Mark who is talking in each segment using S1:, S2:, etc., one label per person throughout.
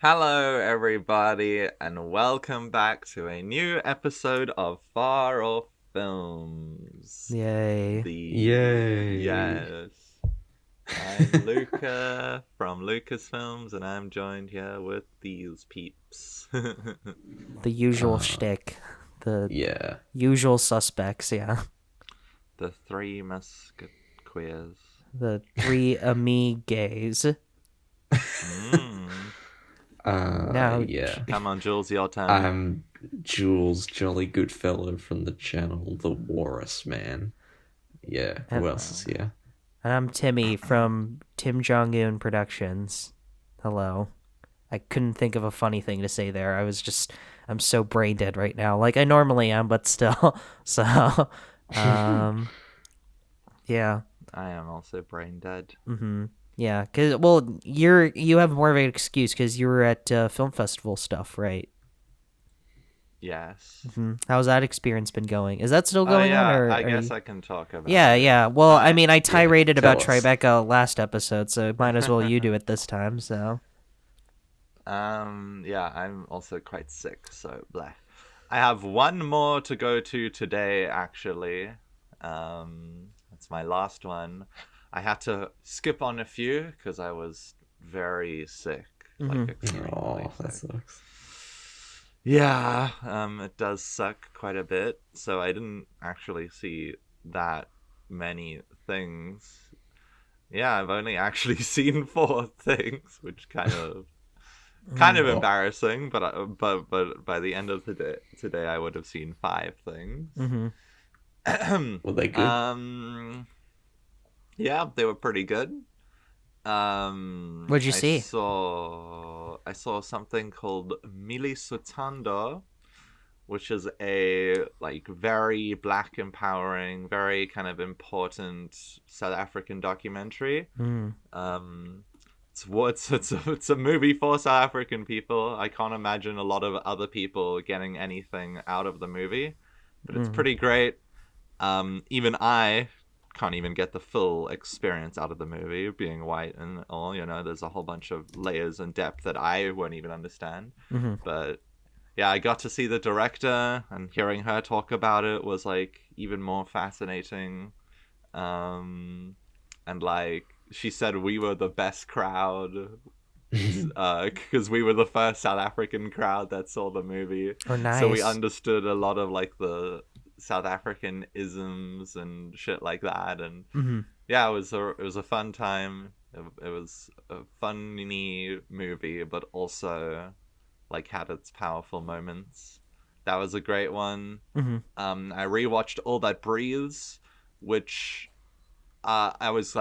S1: Hello, everybody, and welcome back to a new episode of Far Off Films.
S2: Yay.
S3: Yay.
S1: Yes. I'm Luka from Luka's Films, and I'm joined here with these peeps.
S2: The usual shtick. The usual suspects, yeah.
S1: The three musketeers.
S2: The three amigas.
S1: Come on, Jules, your turn.
S3: I'm Jules, jolly good fellow from the channel, The Walrus Man. Yeah, who else is here?
S2: And I'm Timmy from Tim Jong-un Productions. Hello. I couldn't think of a funny thing to say there. I'm so brain dead right now. Like I normally am, but still. So, yeah.
S1: I am also brain dead.
S2: Mm-hmm. Yeah, you have more of an excuse because you were at film festival stuff, right?
S1: Yes.
S2: Mm-hmm. How's that experience been going? Is that still going on? Or
S1: I guess I can talk about it.
S2: Yeah. Well, I mean, I tirade about
S3: us.
S2: Tribeca last episode, so might as well you do it this time, so.
S1: Yeah, I'm also quite sick, so bleh. I have one more to go to today, actually. That's my last one. I had to skip on a few because I was very sick. Like extremely
S3: That
S1: sick.
S3: sucks.
S1: Yeah, it does suck quite a bit. So I didn't actually see that many things. Yeah, I've only actually seen 4 things, which kind of embarrassing. But by the end of the day today, I would have seen 5 things.
S2: Mm-hmm.
S3: Were they good?
S1: Yeah, they were pretty good.
S2: What'd you see?
S1: I saw something called Mili Sutando, which is a very black empowering, very kind of important South African documentary. It's a movie for South African people. I can't imagine a lot of other people getting anything out of the movie, but it's pretty great. Even I can't even get the full experience out of the movie, being white and all, there's a whole bunch of layers and depth that I won't even understand. But yeah, I got to see the director, and hearing her talk about it was even more fascinating. And she said we were the best crowd because we were the first South African crowd that saw the movie.
S2: Oh, nice.
S1: So we understood a lot of the South African isms and shit like that, and yeah, it was a fun time. It was a funny movie, but also had its powerful moments. That was a great one. I rewatched All That Breathes, which I was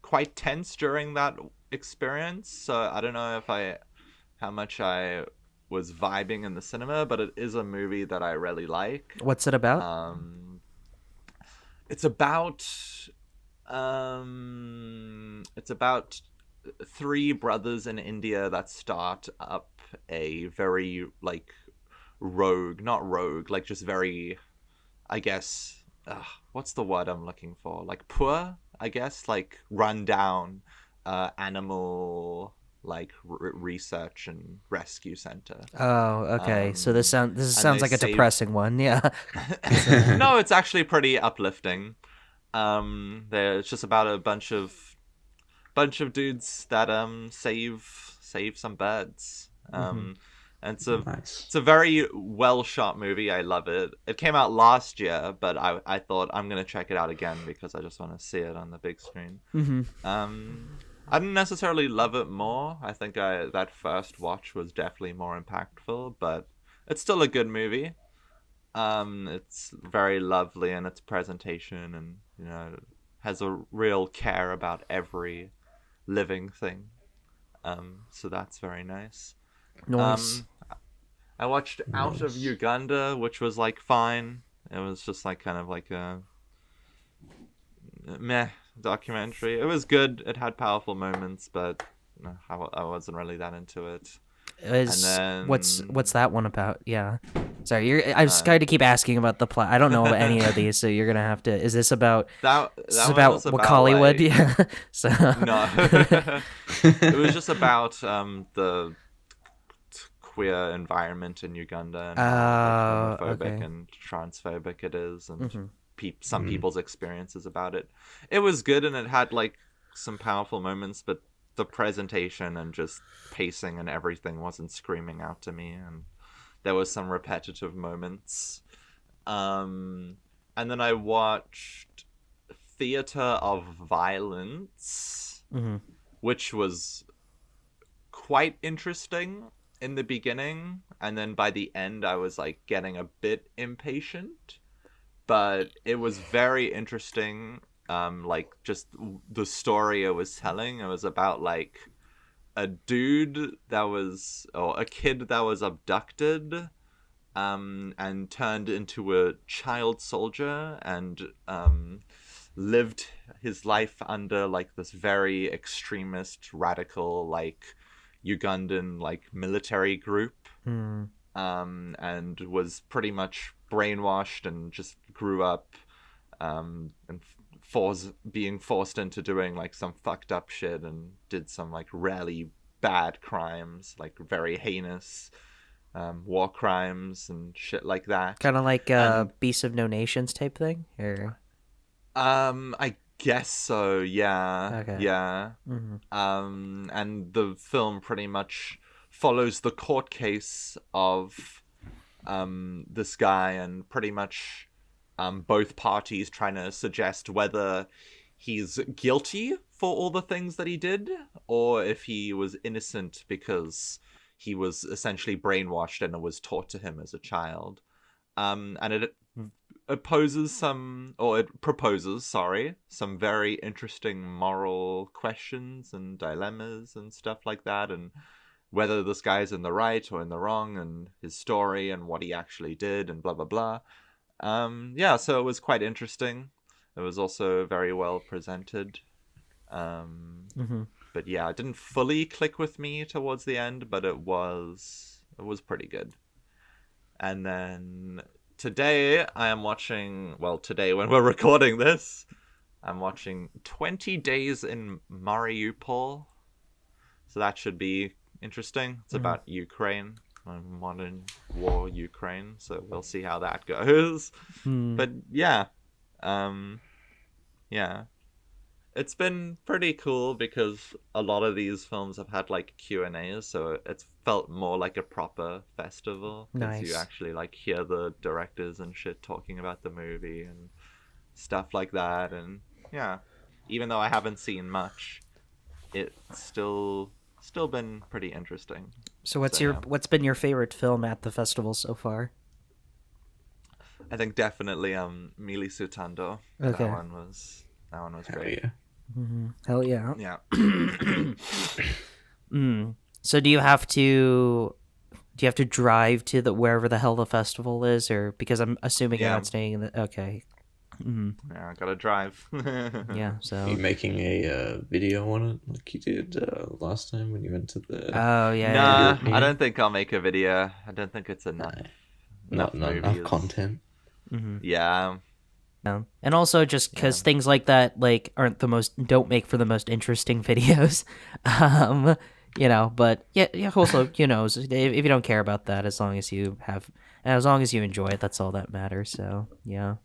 S1: quite tense during that experience. So I don't know how much I was vibing in the cinema, but it is a movie that I really like.
S2: What's it about?
S1: It's about 3 brothers in India that start up a very just very, I guess, what's the word I'm looking for? Poor, I guess, run down animal research and rescue center.
S2: Oh, okay. So this sounds like a depressing one. Yeah.
S1: No, it's actually pretty uplifting. It's just about a bunch of dudes that save some birds. And it's a very well shot movie. I love it. It came out last year, but I thought I'm gonna check it out again because I just want to see it on the big screen. I didn't necessarily love it more. I think that first watch was definitely more impactful, but it's still a good movie. It's very lovely in its presentation, and has a real care about every living thing. So that's very nice.
S2: Nice.
S1: I watched Out of Uganda, which was fine. It was just kind of a meh documentary. It was good. It had powerful moments, but I wasn't really that into it.
S2: What's that one about? Yeah. Sorry, I just got to keep asking about the plot. I don't know about any of these, so you're gonna have to. Is this about?
S1: That
S2: about Hollywood? Yeah. So
S1: no, it was just about the queer environment in Uganda and how like, homophobic
S2: okay.
S1: and transphobic it is, and
S2: Mm-hmm.
S1: some people's experiences about it. It was good, and it had like some powerful moments, but the presentation and just pacing and everything wasn't screaming out to me, and there was some repetitive moments. And then I watched Theater of Violence,
S2: Mm-hmm.
S1: which was quite interesting in the beginning, and then by the end I was like getting a bit impatient, but it was very interesting. Like just the story it was telling, it was about like a dude that was, or a kid that was abducted, and turned into a child soldier, and lived his life under like this very extremist, radical, like Ugandan like military group,
S2: Mm-hmm.
S1: and was pretty much brainwashed and just grew up, and being forced into doing like some fucked up shit, and did some like really bad crimes, like very heinous war crimes and shit like that.
S2: Kind of like
S1: And
S2: Beast of No Nations type thing, or
S1: I guess so, yeah.
S2: okay.
S1: Yeah.
S2: Mm-hmm.
S1: And the film pretty much follows the court case of this guy, and pretty much both parties trying to suggest whether he's guilty for all the things that he did, or if he was innocent because he was essentially brainwashed and it was taught to him as a child. And it proposes, sorry, some very interesting moral questions and dilemmas and stuff like that, and whether this guy's in the right or in the wrong, and his story and what he actually did, and blah blah blah. Yeah, so it was quite interesting. It was also very well presented.
S2: Mm-hmm.
S1: But yeah, it didn't fully click with me towards the end, but it was pretty good. And then today I am watching, well, today when we're recording this, I'm watching 20 Days in Mariupol. So that should be interesting. It's about Ukraine, modern war Ukraine. So we'll see how that goes. But yeah, yeah. It's been pretty cool because a lot of these films have had like Q&As, so it's felt more like a proper festival, because you
S2: Nice.
S1: actually like hear the directors and shit talking about the movie and stuff like that. And yeah, even though I haven't seen much, it's still been pretty interesting.
S2: So what's
S1: So,
S2: your
S1: yeah.
S2: what's been your favorite film at the festival so far?
S1: I think definitely Mili Sutando.
S2: Okay.
S1: That one was
S3: Hell
S1: great.
S3: yeah.
S2: Hell yeah.
S1: Yeah.
S2: So do you have to drive to the wherever the hell the festival is, or because I'm assuming you're
S1: Yeah.
S2: not staying in the okay.
S1: Yeah, I gotta drive.
S2: Yeah.
S3: Are
S2: So.
S3: you making a video on it like you did last time when you went to the...
S2: Oh yeah.
S1: Nah,
S3: European?
S1: I don't think I'll make a video. I don't think it's enough.
S3: Not enough
S1: movies.
S3: content.
S1: Yeah.
S2: Yeah. And also just because things like that like don't make for the most interesting videos, But yeah. Also, if you don't care about that, as long as you enjoy it, that's all that matters. So yeah.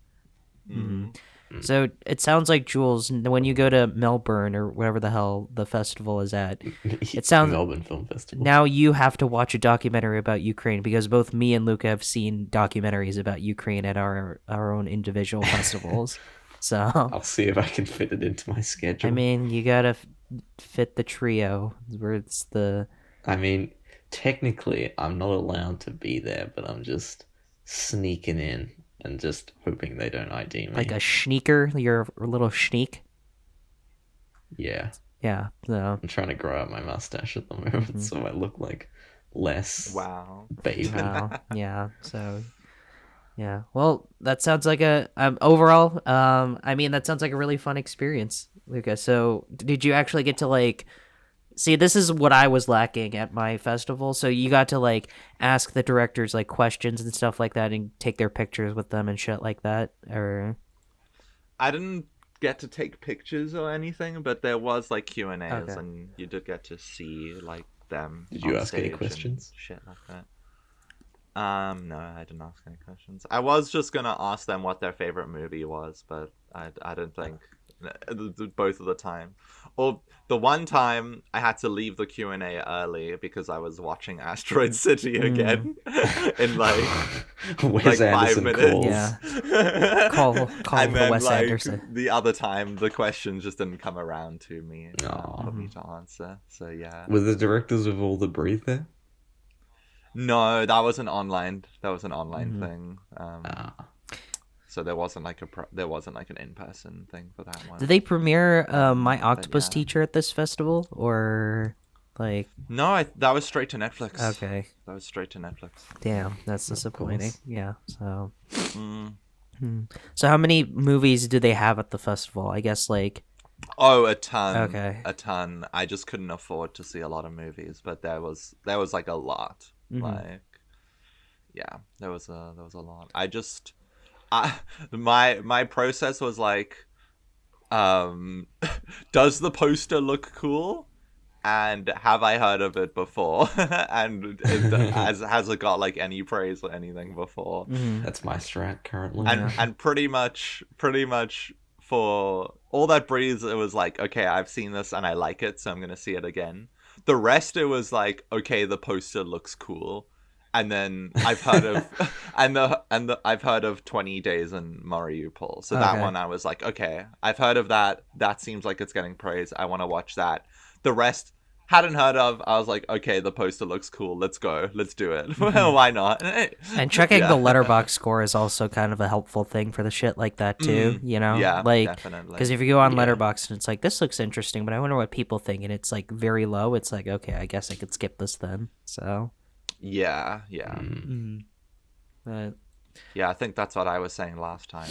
S2: So it sounds like, Jules, when you go to Melbourne or whatever the hell the festival is at, it sounds
S3: Melbourne Film Festival.
S2: now you have to watch a documentary about Ukraine, because both me and Luka have seen documentaries about Ukraine at our own individual festivals. So
S3: I'll see if I can fit it into my schedule.
S2: I mean, you gotta fit the trio. Where it's the
S3: I mean, technically, I'm not allowed to be there, but I'm just sneaking in and just hoping they don't ID me.
S2: like a sneaker. You're a little sneak.
S3: Yeah.
S2: Yeah. So
S3: I'm trying to grow out my mustache at the moment, so I look like less
S1: Wow.
S3: baby.
S2: wow. Yeah. So yeah. Well, that sounds like a overall. I mean, that sounds like a really fun experience, Luka. So did you actually get to like? See, this is what I was lacking at my festival. So you got to like ask the directors like questions and stuff like that, and take their pictures with them and shit like that, or
S1: I didn't get to take pictures or anything, but there was like Q&As,
S2: Okay.
S1: and you did get to see like them.
S3: Did you
S1: on
S3: ask any
S1: stage and
S3: questions?
S1: Shit like that. No, I didn't ask any questions. I was just gonna ask them what their favorite movie was, but I didn't think both of the time. Or the one time I had to leave the Q&A early because I was watching Asteroid City again in
S3: Wes
S1: like 5
S3: Anderson
S1: minutes.
S3: calls.
S2: Yeah. Call
S1: And
S2: the
S1: then
S2: Wes
S1: like
S2: Anderson.
S1: the other time, the questions just didn't come around to me
S3: Aw.
S1: for me to answer. So yeah.
S3: Were the directors of all the Breathe there?
S1: No, that was an online thing.
S3: Ah.
S1: So there wasn't like an in-person thing for that one.
S2: Did they premiere My Octopus
S1: yeah.
S2: Teacher at this festival, or like?
S1: No, that was straight to Netflix.
S2: Okay,
S1: That was straight to Netflix.
S2: damn, that's disappointing.
S3: course.
S2: Yeah. So,
S1: Mm.
S2: so how many movies do they have at the festival? I guess like.
S1: Oh, a ton.
S2: Okay.
S1: A ton. I just couldn't afford to see a lot of movies, but there was like a lot. Like, yeah, there was a lot. My process was like, does the poster look cool? And have I heard of it before? And has it got like any praise or anything before?
S3: That's my strat currently.
S1: And pretty much for All That Breathes, it was like, okay, I've seen this and I like it, so I'm gonna see it again. The rest, it was like, okay, the poster looks cool, and then I've heard of I've heard of 20 Days in Mariupol. So that one, I was like, okay, I've heard of that. That seems like it's getting praise. I want to watch that. The rest, hadn't heard of. I was like, okay, the poster looks cool. Let's go. Let's do it. Why not?
S2: And checking the letterbox score is also kind of a helpful thing for the shit like that too. You know,
S1: Yeah,
S2: like
S1: definitely.
S2: because if you go on Letterboxd and it's like, this looks interesting, but I wonder what people think, and it's like very low. It's like, okay, I guess I could skip this then. So
S1: Yeah.
S2: but
S1: Yeah, I think that's what I was saying last time.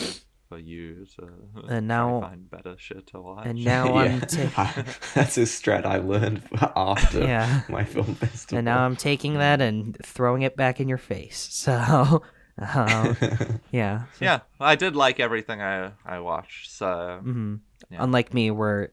S1: For you to
S2: And now-
S1: find better shit to watch.
S2: and now I'm
S3: That's a strat I learned after my film festival.
S2: and now I'm taking that and throwing it back in your face. So yeah.
S1: Yeah, I did like everything I watched. So yeah.
S2: Unlike me, where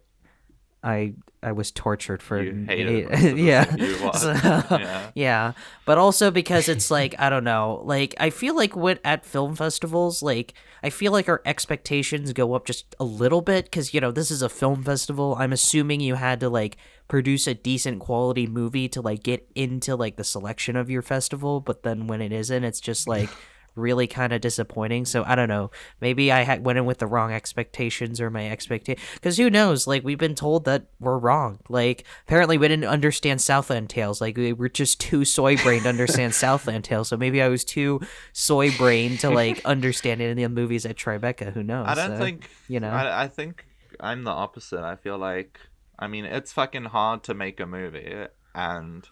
S2: I was tortured for
S1: You hated most of the
S2: yeah.
S1: stuff you watched.
S2: So, yeah. But also because it's like, I don't know, like I feel like at film festivals, like I feel like our expectations go up just a little bit because, you know, this is a film festival. I'm assuming you had to like produce a decent quality movie to like get into like the selection of your festival, but then when it isn't, it's just like really kind of disappointing. So I don't know, maybe I went in with the wrong expectations, or my expectation, because who knows, like we've been told that we're wrong. Like apparently we didn't understand Southland Tales, like we were just too soy brained to understand Southland Tales, so maybe I was too soy brained to like understand any of the movies at Tribeca. Who knows?
S1: I don't think,
S2: you know.
S1: I think I'm the opposite. I feel like, I mean, it's fucking hard to make a movie, and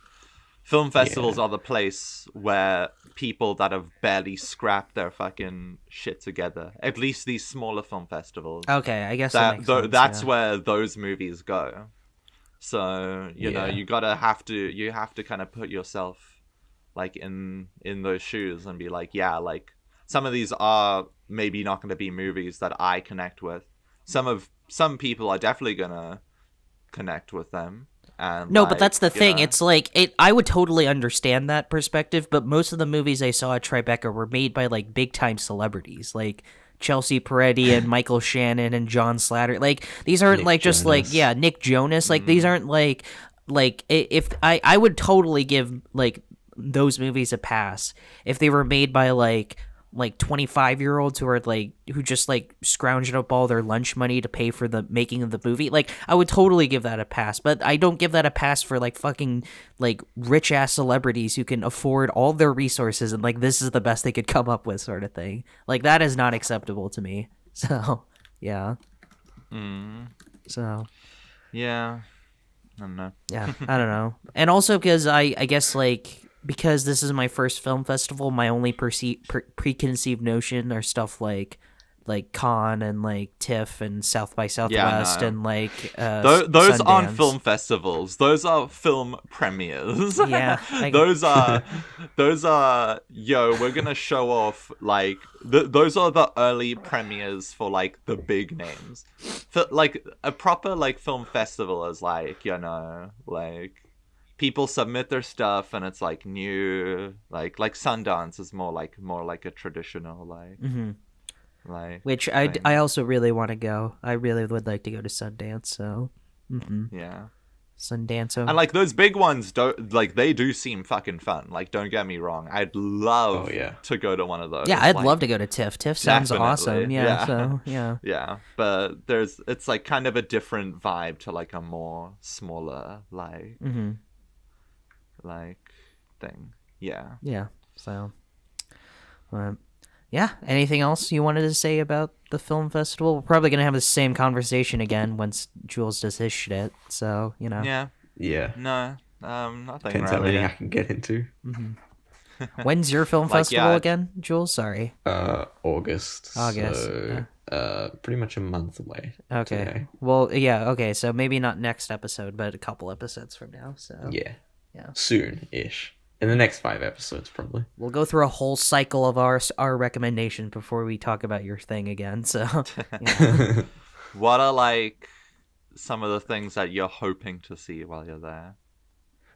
S1: film festivals are the place where people that have barely scrapped their fucking shit together, at least these smaller film festivals,
S2: Okay, I guess that makes sense,
S1: that's
S2: yeah.
S1: where those movies go. So you know, you have to kind of put yourself like in those shoes and be like, yeah, like some of these are maybe not going to be movies that I connect with. Some people are definitely gonna connect with them. And
S2: no,
S1: like,
S2: but that's the thing.
S1: know,
S2: It's like I would totally understand that perspective, but most of the movies I saw at Tribeca were made by like big time celebrities, like Chelsea Peretti and Michael Shannon and John Slattery. Like these aren't
S3: Nick
S2: like just
S3: Jonas.
S2: like Nick Jonas. Like these aren't like if I would totally give like those movies a pass if they were made by like 25-year-olds who just like scrounged up all their lunch money to pay for the making of the movie. Like I would totally give that a pass, but I don't give that a pass for like fucking like rich ass celebrities who can afford all their resources and like this is the best they could come up with, sort of thing. Like that is not acceptable to me. So yeah. So
S1: yeah, I don't know.
S2: yeah, I don't know. And also because I guess like because this is my first film festival, my only preconceived notion are stuff like Cannes and like TIFF and South by Southwest
S1: no.
S2: and like
S1: Those aren't
S2: Sundance.
S1: film festivals. Those are film premieres.
S2: Yeah,
S1: those are yo. We're gonna show off like those are the early premieres for like the big names. For like a proper like film festival is like, you know, like people submit their stuff, and it's like new, like Sundance is more like a traditional like
S2: Which
S1: thing.
S2: I also really want to go. I really would like to go to Sundance. So,
S1: Yeah.
S2: Sundance.
S1: And like those big ones they do seem fucking fun. Like, don't get me wrong, I'd love to go to one of those.
S2: Yeah, I'd
S1: like,
S2: love to go to TIFF. TIFF sounds
S1: definitely.
S2: awesome. Yeah. So
S1: yeah, but it's like kind of a different vibe to like a more smaller like thing. Yeah.
S2: Yeah. So, yeah. Anything else you wanted to say about the film festival? We're probably gonna have the same conversation again once Jules does his shit. So
S1: Yeah.
S3: Yeah.
S1: No. Nothing
S3: Depends how many
S1: really.
S3: I can get into.
S2: When's your film festival again, Jules? Sorry.
S3: August.
S2: So,
S3: pretty much a month away.
S2: Okay.
S3: Today.
S2: Well, yeah. Okay. So maybe not next episode, but a couple episodes from now. So
S3: Yeah.
S2: Yeah.
S3: Soon-ish. In the next 5 episodes, probably.
S2: we'll go through a whole cycle of our recommendations before we talk about your thing again. So yeah.
S1: What are like some of the things that you're hoping to see while you're there?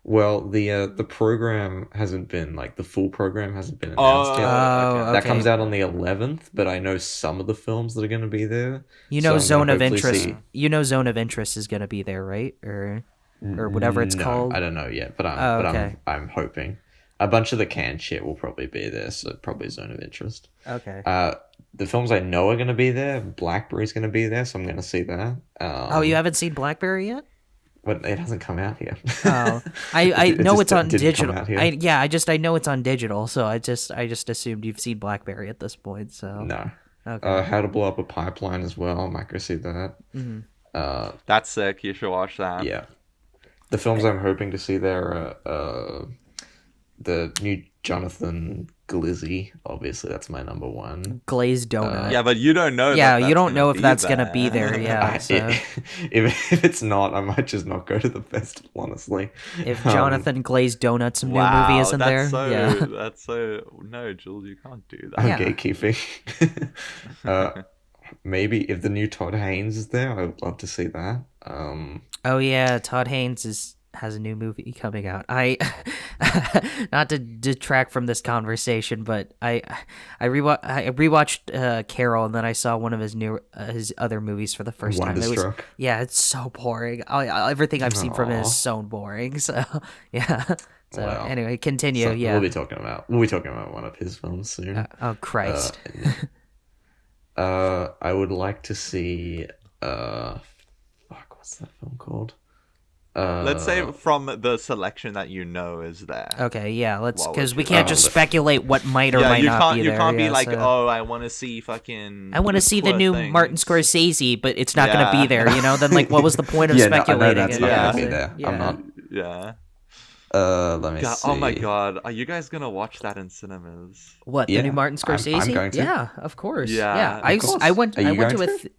S3: Well, the program hasn't been, like, the full program hasn't been announced yet.
S2: okay.
S3: That comes out on the 11th, but I know some of the films that are going to be there.
S2: You know,
S3: so I'm
S2: Zone of
S3: gonna hopefully
S2: Interest.
S3: see-
S2: You know, Zone of Interest is going to be there, right? Or whatever it's
S3: No,
S2: called.
S3: I don't know yet, but
S2: okay.
S3: I'm hoping. A bunch of the canned shit will probably be there, so probably Zone of Interest.
S2: Okay.
S3: The films I know are going to be there, Blackberry's going to be there, so I'm going to see that.
S2: Oh, you haven't seen Blackberry yet?
S3: But it hasn't come out yet.
S2: Oh, I know it's on
S3: didn't
S2: digital.
S3: come out here.
S2: I know it's on digital, so I just assumed you've seen Blackberry at this point. So
S3: No.
S2: Okay.
S3: How to Blow Up a Pipeline as well. I might go see that.
S1: That's sick. You should watch that.
S3: Yeah. The films I'm hoping to see there are the new Jonathan Glizzy. Obviously, that's my number one.
S2: Glazed donut.
S1: Yeah, but you don't know.
S2: Yeah,
S1: that
S2: you don't
S1: that's
S2: know if
S1: gonna
S2: that's
S1: be
S2: gonna be there. Yeah. So
S3: If it's not, I might just not go to the festival, honestly.
S2: if Jonathan Glazed Donut's new
S1: Wow,
S2: movie isn't there,
S1: so,
S2: yeah.
S1: That's so. No, Jules, you can't do that.
S3: I'm
S2: Yeah.
S3: gatekeeping. Maybe if the new Todd Haynes is there, I would love to see that.
S2: Oh yeah, Todd Haynes has a new movie coming out. I not to detract from this conversation, but I rewatched Carol, and then I saw one of his other movies for the first time.
S3: Wonderstruck.
S2: It's so boring. Everything I've seen from it
S3: Aw.
S2: is so boring. So yeah. So
S3: Well,
S2: anyway, continue.
S3: So
S2: yeah.
S3: we'll be talking about one of his films soon.
S2: Oh Christ.
S3: I would like to see what's that film called?
S1: Let's say from the selection that you know is there.
S2: Okay, yeah, let's
S1: What would
S2: because we
S1: you-
S2: can't just speculate what might or
S1: Yeah,
S2: might
S1: you
S2: not
S1: can't.
S2: be
S1: You
S2: there.
S1: can't be
S2: yeah,
S1: like,
S2: so-
S1: oh, I want to see fucking.
S2: I want to see the
S1: poor
S2: new
S1: things.
S2: Martin Scorsese, but it's not going to be
S1: Yeah.
S2: there. You know, then like, what was the point of
S3: Yeah, no, I know
S2: speculating?
S3: that's
S2: it?
S3: not
S1: gonna
S3: be
S2: So,
S3: there.
S2: Yeah.
S3: I'm not.
S1: Yeah.
S3: Let me
S1: God,
S3: see.
S1: oh my god, are you guys gonna watch that in cinemas?
S2: What
S3: Yeah,
S2: the new Martin
S3: I'm
S2: Scorsese?
S3: going to.
S2: Yeah, of course.
S1: Yeah,
S2: Yeah,
S1: of
S2: I
S3: course.
S2: went.
S3: Are you
S2: I went to
S3: going
S2: a.
S3: to?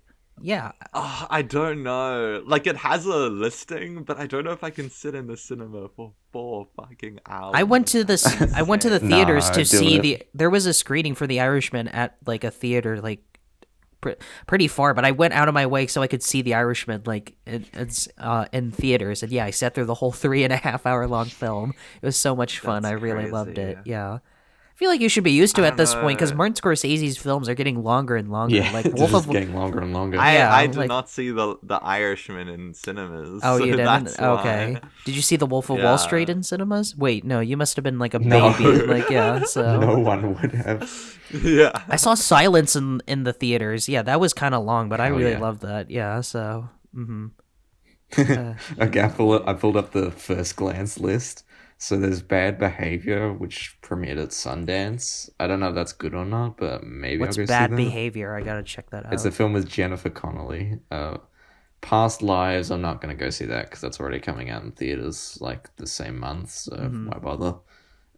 S2: Yeah.
S1: Oh, I don't know. Like, it has a listing, but I don't know if I can sit in the cinema for 4 fucking hours.
S2: I went to the
S3: Nah,
S2: theaters to
S3: do
S2: see
S3: it.
S2: There was a screening for The Irishman at like a theater like pretty far, but I went out of my way so I could see The Irishman like it's in theaters, and yeah, I sat through the whole 3.5 hour long film. It was so much fun.
S1: That's
S2: I really
S1: crazy.
S2: loved it. Yeah. I feel like you should be used to it
S1: I
S2: at this
S1: don't
S2: point because
S1: know.
S2: Martin Scorsese's films are getting longer and longer.
S3: Yeah,
S2: Like
S3: it's
S2: Wolf
S3: just
S2: of
S3: getting longer and longer.
S2: Yeah,
S1: I did
S2: like-
S1: not see the Irishman in cinemas.
S2: Oh,
S1: so
S2: you didn't?
S1: that's why.
S2: Okay. Did you see The Wolf of
S1: Yeah.
S2: Wall Street in cinemas? Wait, no, you must have been like a
S3: No.
S2: baby. Like, yeah, so.
S3: No one would have.
S1: Yeah.
S2: I saw Silence in the theaters. Yeah, that was kind of long, but I
S3: Hell
S2: really
S3: yeah.
S2: loved that. Yeah, so.
S3: Okay, I pulled up the first glance list. So there's Bad Behavior, which premiered at Sundance. I don't know if that's good or not, but maybe
S2: What's
S3: I'll go
S2: Bad
S3: see that.
S2: Behavior? I gotta check that out.
S3: It's a film with Jennifer Connelly. Past Lives, I'm not going to go see that because that's already coming out in theaters like the same month, so why bother?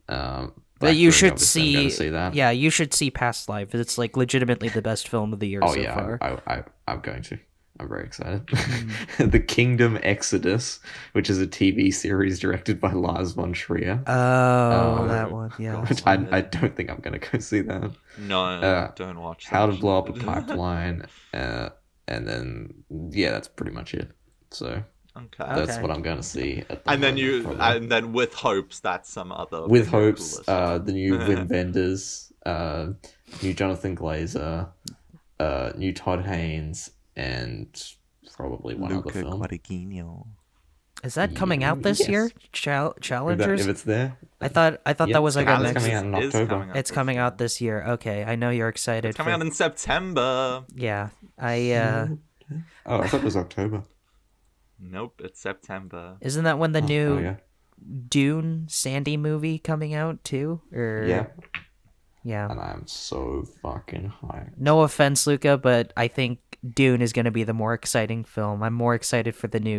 S2: But you
S3: Blackberry,
S2: should
S3: obviously, I'm gonna see that.
S2: Yeah, you should see Past Life. It's like legitimately the best film of the year
S3: Oh
S2: so
S3: yeah,
S2: far.
S3: I'm going to. I'm very excited.
S2: Mm.
S3: The Kingdom Exodus, which is a TV series directed by Lars von Trier,
S2: Oh, that one. Yeah.
S3: which I don't think I'm going to go see that.
S1: No, don't watch that.
S3: How to Blow Up a
S1: shit.
S3: Pipeline, and then yeah, that's pretty much it. So
S1: Okay.
S3: That's what I'm going to see. At the
S1: And then
S3: moment, probably.
S1: and then with hopes that some other
S3: With
S1: bigger,
S3: hopes,
S1: cooler stuff.
S3: the new Wim Wenders, new Jonathan Glazer, new Todd Haynes, and probably one other film.
S1: Guadagnino.
S2: Is that coming out this year? Challengers?
S3: If it's there.
S2: I thought that was like a
S3: it's
S2: next.
S3: coming out in October.
S2: It's coming out this year. Okay, I know you're excited.
S1: It's coming out in September.
S2: Yeah,
S3: Oh, I thought it was October.
S1: Nope, it's September.
S2: Isn't that when the new
S3: yeah.
S2: Dune Sandy movie coming out too? Or yeah.
S3: And I'm so fucking hyped.
S2: No offense, Luka, but I think Dune is going to be the more exciting film. I'm more excited for the new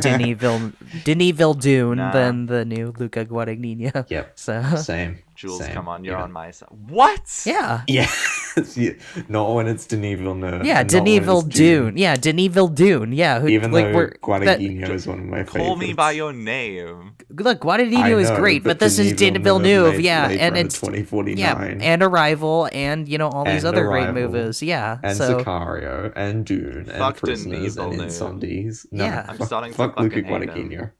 S2: Denis Villeneuve Dune than the new Luka Guadagnino.
S3: Yep.
S2: So
S3: Same.
S1: Jules,
S3: Same.
S1: come on, you're
S3: Even-
S1: on my side. What?
S2: yeah.
S3: Yeah. Not when it's Denis Villeneuve.
S2: Yeah,
S3: and not when
S2: Denis
S3: it's
S2: Villeneuve Dune. Yeah, Denis Villeneuve Dune. Yeah,
S3: Even though Guadagnino is one of my favorites.
S1: Call me by your name.
S2: Look, Guadagnino is great, but this is Denis Villeneuve. Yeah, and it's
S3: 2049.
S2: and Arrival, and all these
S3: And
S2: other great
S3: Arrival,
S2: movies. Yeah,
S3: and
S2: so
S3: Sicario, and Dune, and
S1: Fuck
S3: Prisoners,
S1: Denis
S3: and
S1: Villeneuve.
S3: Insomnies. No,
S2: Yeah.
S1: I'm
S3: fuck,
S1: starting to
S3: fuck Luka
S1: fucking hate him.
S3: Guadagnino.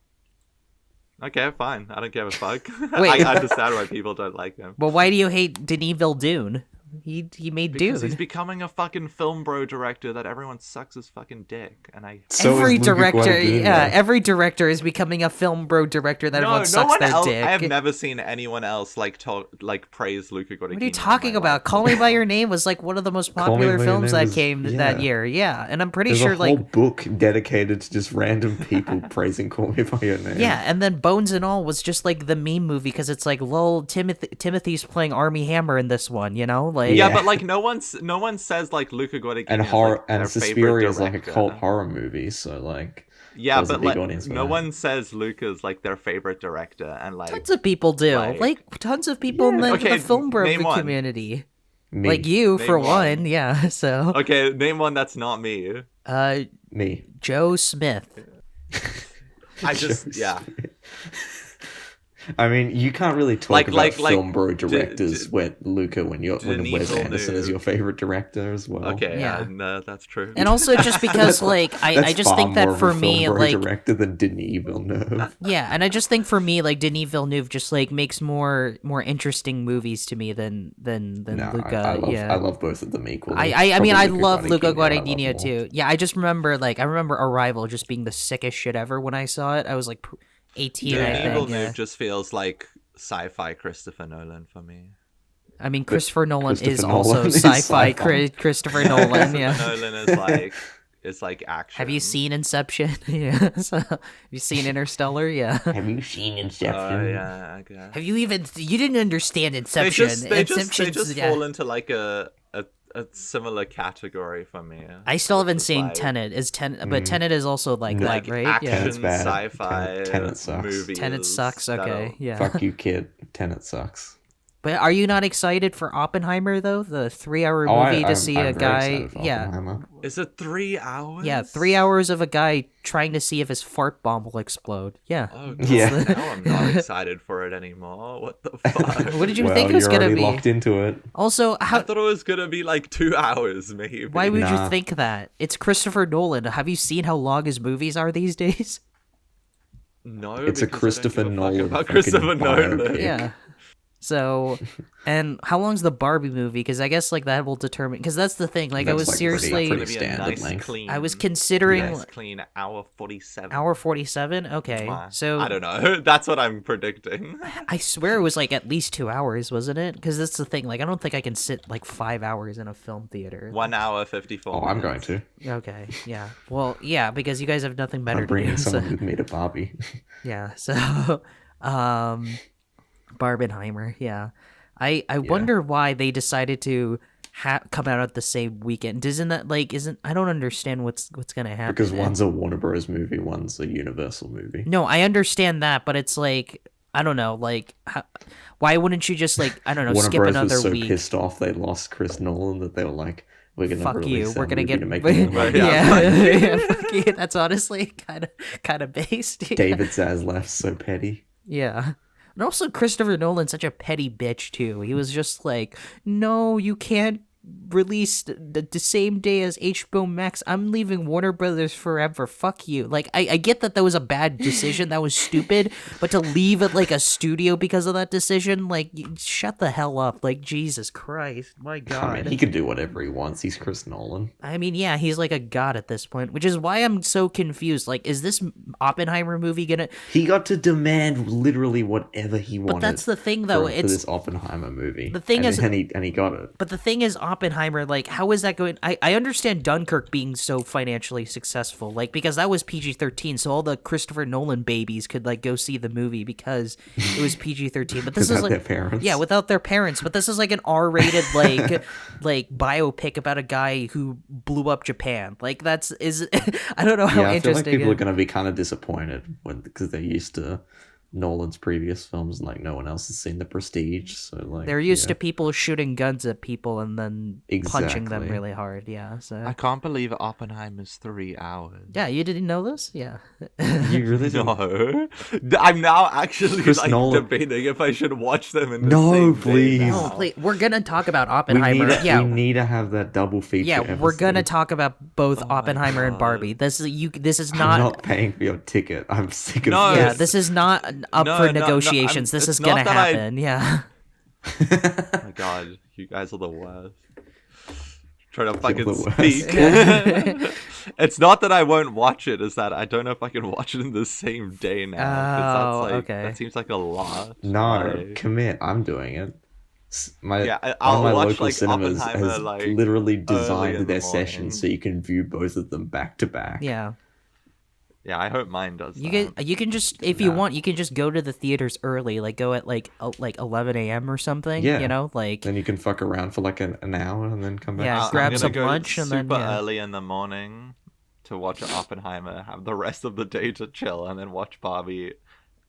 S1: Okay, fine. I don't give a fuck.
S2: Wait.
S1: I understand why people don't like him.
S2: well, why do you hate Denis Villeneuve Dune? He made
S1: Because
S2: Dune.
S1: he's becoming a fucking film bro director that everyone sucks his fucking dick, and I.
S3: So
S2: Every
S3: is Luka
S2: director,
S3: Guadagnino.
S2: every director is becoming a film bro director that everyone
S1: No
S2: sucks
S1: one
S2: their
S1: else.
S2: dick.
S1: I have never seen anyone else praise Luka Guadagnino.
S2: What are you talking about? Call Me by Your Name was like one of the most
S3: Call Me
S2: popular
S3: by Your
S2: films
S3: Name
S2: that
S3: was-
S2: came
S3: yeah.
S2: that year. Yeah, and I'm pretty
S3: There's
S2: sure
S3: a whole
S2: like
S3: book dedicated to just random people praising Call Me by Your Name.
S2: yeah, and then Bones and All was just like the meme movie because it's like lol Timothy's playing Army Hammer in this one, like
S1: Yeah,
S3: Yeah.
S1: but like no one says like Luka Guadagnino
S3: And
S1: is,
S3: horror
S1: like, their
S3: and
S1: favorite
S3: Suspiria is like a
S1: director.
S3: cult horror movie, so like
S1: Yeah,
S3: there's a
S1: but
S3: big
S1: like
S3: audience for
S1: no
S3: that.
S1: one says Luca's like their favorite director, and like
S2: tons of people do.
S1: Like-
S2: Like tons of people in the,
S1: Okay,
S2: the film bro
S1: name one.
S2: community.
S3: Me.
S2: Like you
S1: Name
S2: for
S1: one.
S2: one, yeah. So
S1: okay, name one that's not me.
S3: Me.
S2: Joe Smith.
S1: I just yeah.
S3: I mean, you can't really talk
S1: Like-
S3: about
S1: like-
S3: film bro directors when Luca when
S1: Denis
S3: Wes Anderson
S1: Villeneuve.
S3: is your favorite director as well.
S1: Okay,
S2: Yeah.
S1: yeah, that's true.
S2: And also just because like I
S3: That's
S2: just
S3: far
S2: think that
S3: more of
S2: for
S3: a film
S2: me
S3: bro
S2: like
S3: director than Denis Villeneuve.
S2: yeah, and I just think for me like Denis Villeneuve just like makes more interesting movies to me than
S3: No,
S2: Luca.
S3: I love both of them equally.
S2: I mean I
S3: Probably
S2: love Luka
S3: I love
S2: Guadagnino
S3: more.
S2: too. Yeah, I just remember I remember Arrival just being the sickest shit ever when I saw it. I was like 18, I
S1: Denis
S2: think.
S1: Villeneuve
S2: Yeah.
S1: just feels like sci-fi Christopher Nolan for me.
S2: I mean Christopher Nolan is
S3: Christopher
S2: also
S3: Nolan is
S2: sci-fi
S3: sci-fi.
S2: Christopher Nolan, yeah.
S1: Nolan is like it's like action.
S2: Have you seen Inception? Yeah. So, have you seen Interstellar? Yeah.
S3: Have you seen Inception?
S1: Yeah, I guess.
S2: Have you didn't understand
S1: They
S2: Inception?
S1: just
S2: Inception's- yeah.
S1: fall into like a similar category for me.
S2: I still haven't
S1: It's
S2: seen
S1: like-
S2: Tenet. But Tenet is also like that,
S1: like
S2: right?
S1: action
S2: Yeah.
S3: Tenet's bad.
S1: sci-fi
S3: Tenet sucks.
S1: movies.
S2: Tenet sucks.
S1: that
S2: Okay,
S1: are-
S2: yeah.
S3: Fuck you, kid. Tenet sucks.
S2: But are you not excited for Oppenheimer though? The 3-hour
S3: Oh,
S2: movie to
S3: I'm
S2: see
S3: very
S2: a guy?
S3: excited for
S2: Yeah,
S3: Oppenheimer.
S1: Is it 3 hours?
S2: yeah. 3 hours of a guy trying to see if his fart bomb will explode. Yeah.
S1: Oh, God,
S3: Yeah.
S1: now I'm not excited for it anymore. What the fuck?
S2: What did you
S3: Well,
S2: think it was
S3: you're
S2: gonna
S3: already
S2: be?
S3: locked into it.
S2: Also,
S1: I
S2: how?
S1: thought it was gonna be like 2 hours, maybe.
S2: Why would you
S3: Nah.
S2: think that? It's Christopher Nolan. Have you seen how long his movies are these days?
S1: No,
S3: It's a
S1: because I don't
S3: Christopher
S1: give a fuck
S3: Nolan
S1: about
S3: fucking
S1: Christopher Nolan.
S3: biopic.
S2: Yeah. So, and how long's the Barbie movie? Because I guess like that will determine. Because that's the thing. Like I
S3: That's,
S2: was
S3: like,
S2: seriously,
S1: It's
S3: pretty
S1: gonna be a
S3: standard
S1: nice,
S3: length.
S1: clean.
S2: I was considering
S1: nice, clean hour 47.
S2: hour 47. Okay, so
S1: I don't know. That's what I'm predicting.
S2: I swear it was like at least 2 hours, wasn't it? Because that's the thing. Like I don't think I can sit like 5 hours in a film theater.
S1: 1 hour 54.
S3: Oh, I'm going to.
S2: Okay, yeah. Well, yeah, because you guys have nothing better
S3: I'm
S2: to
S3: bringing
S2: do. So,
S3: someone with me to Barbie.
S2: yeah. So, Barbenheimer. Yeah. I wonder why they decided to come out at the same weekend. Isn't I don't understand what's gonna happen.
S3: Because one's a Warner Bros. Movie, one's a Universal movie.
S2: No, I understand that, but it's like I don't know, like why wouldn't you just like I don't know,
S3: Warner
S2: skip
S3: Bros.
S2: another
S3: was so
S2: week?
S3: pissed off they lost Chris Nolan that they were like, "We're gonna
S2: Fuck
S3: release
S2: you.
S3: that
S2: We're gonna
S3: movie
S2: get
S3: to make more money."
S2: yeah,
S1: Yeah,
S2: yeah, fuck you. That's honestly kind of based. Yeah.
S3: David Zaslav's so petty.
S2: Yeah. And also Christopher Nolan's such a petty bitch too. He was just like, "No, you can't released the same day as HBO Max. I'm leaving Warner Brothers forever. Fuck you. Like, I get that was a bad decision. That was stupid. But to leave it like a studio because of that decision, like, shut the hell up. Like, Jesus Christ. My God.
S3: I mean, he can do whatever he wants. He's Chris Nolan.
S2: I mean, yeah, he's like a god at this point, which is why I'm so confused. Like, is this Oppenheimer movie gonna...
S3: He got to demand literally whatever he wanted.
S2: But that's the thing, though.
S3: For this Oppenheimer movie.
S2: The thing is...
S3: And he got it.
S2: But the thing is, Oppenheimer, like, how is that going... I understand Dunkirk being so financially successful, like, because that was PG-13, so all the Christopher Nolan babies could, like, go see the movie because it was PG-13. But this is like...
S3: Without their parents.
S2: Yeah, without their parents. But this is like an R-rated, like biopic about a guy who blew up Japan. Like, I don't know how
S3: I feel like
S2: interesting
S3: people are going to be kind of disappointed because they're used to Nolan's previous films, and like no one else has seen The Prestige, so like
S2: they're used to people shooting guns at people and then punching them
S3: Exactly.
S2: really hard. Yeah, so
S1: I can't believe Oppenheimer's 3 hours.
S2: yeah, you didn't know this? Yeah.
S3: You really didn't?
S1: No, I'm now actually
S3: Chris
S1: like
S3: Nolan-
S1: debating if I should watch them in the
S3: No,
S1: same day
S3: please.
S1: now.
S2: Oh, please. We're gonna talk about
S3: We
S2: Oppenheimer.
S3: we need to have that double feature.
S2: Yeah, we're gonna
S3: episode.
S2: talk about both
S1: my
S2: Oppenheimer and
S1: God.
S2: Barbie. This is
S3: I'm
S2: not.
S3: not paying for your ticket. I'm sick of
S1: No.
S2: Yeah,
S3: this.
S2: this is not up
S1: No,
S2: for
S1: no, no,
S2: negotiations.
S1: I'm-
S2: this
S1: it's
S2: is gonna
S1: not that I-
S2: happen. Yeah.
S1: Oh my God, you guys are the worst. Trying to fucking
S3: the worst.
S1: speak. It's not that I won't watch it; it's that I don't know if I can watch it in the same day now. 'cause
S2: Oh,
S1: that's like,
S2: okay.
S1: That seems like a lot.
S3: No,
S1: Like,
S3: commit. I'm doing it.
S1: Yeah,
S3: One
S1: I'll
S3: of my
S1: watch,
S3: local
S1: like,
S3: cinemas
S1: Oppenheimer,
S3: has
S1: like,
S3: literally
S1: early in
S3: designed
S1: the
S3: their
S1: morning.
S3: sessions so you can view both of them back to back.
S2: Yeah.
S1: Yeah, I hope mine does.
S2: You can just, if you
S3: Nah.
S2: want, you can just go to the theaters early, like go at like 11 a.m. or something.
S3: Yeah.
S2: You know, like
S3: Then you can fuck around for like an hour and then come back.
S2: Yeah,
S1: I'm
S2: grab
S1: gonna
S2: some
S1: go
S2: lunch and then,
S1: super
S2: yeah.
S1: early in the morning to watch Oppenheimer, have the rest of the day to chill, and then watch Barbie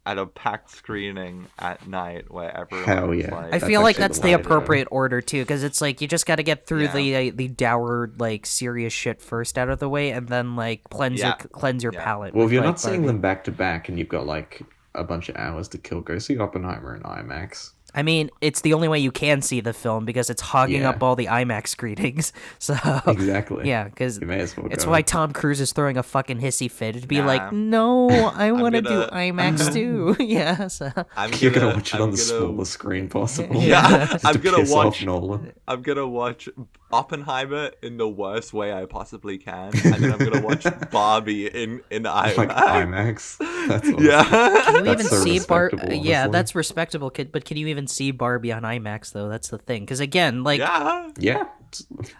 S1: at a packed screening at night where everyone.
S3: Hell yeah.
S2: I
S3: That's
S2: feel like
S3: actually
S2: that's
S3: the
S2: the
S3: way to go.
S2: appropriate order too, because it's like you just got to get through
S1: Yeah.
S2: the dour like serious shit first out of the way, and then like cleanse your
S1: Yeah.
S2: palate.
S3: Well, if
S2: with,
S3: you're
S2: like,
S3: not seeing
S2: Barbie.
S3: them back to back and you've got like a bunch of hours to kill, go see Oppenheimer in IMAX.
S2: I mean, it's the only way you can see the film because it's hogging
S3: Yeah.
S2: up all the IMAX screenings. So
S3: Exactly.
S2: yeah, because
S3: You may as well
S2: it's
S3: go.
S2: why Tom Cruise is throwing a fucking hissy fit. It'd be
S1: Nah.
S2: like, no, I want to do
S1: gonna-
S2: IMAX too. Yeah, so
S3: You're gonna watch it on the smallest screen possible.
S1: Yeah,
S3: Just
S1: I'm
S3: to
S1: gonna
S3: piss off
S1: watch.
S3: Nolan.
S1: I'm gonna watch Oppenheimer in the worst way I possibly can, and then I'm gonna watch Barbie in IMAX.
S3: Like IMAX. That's awesome.
S1: Yeah.
S2: can you
S3: That's
S2: even
S3: so
S2: see Barbie?
S3: respectable,
S2: Yeah,
S3: honestly.
S2: that's respectable, kid. But can you even see Barbie on IMAX though? That's the thing. Because again, like,
S1: Yeah.
S3: Yeah.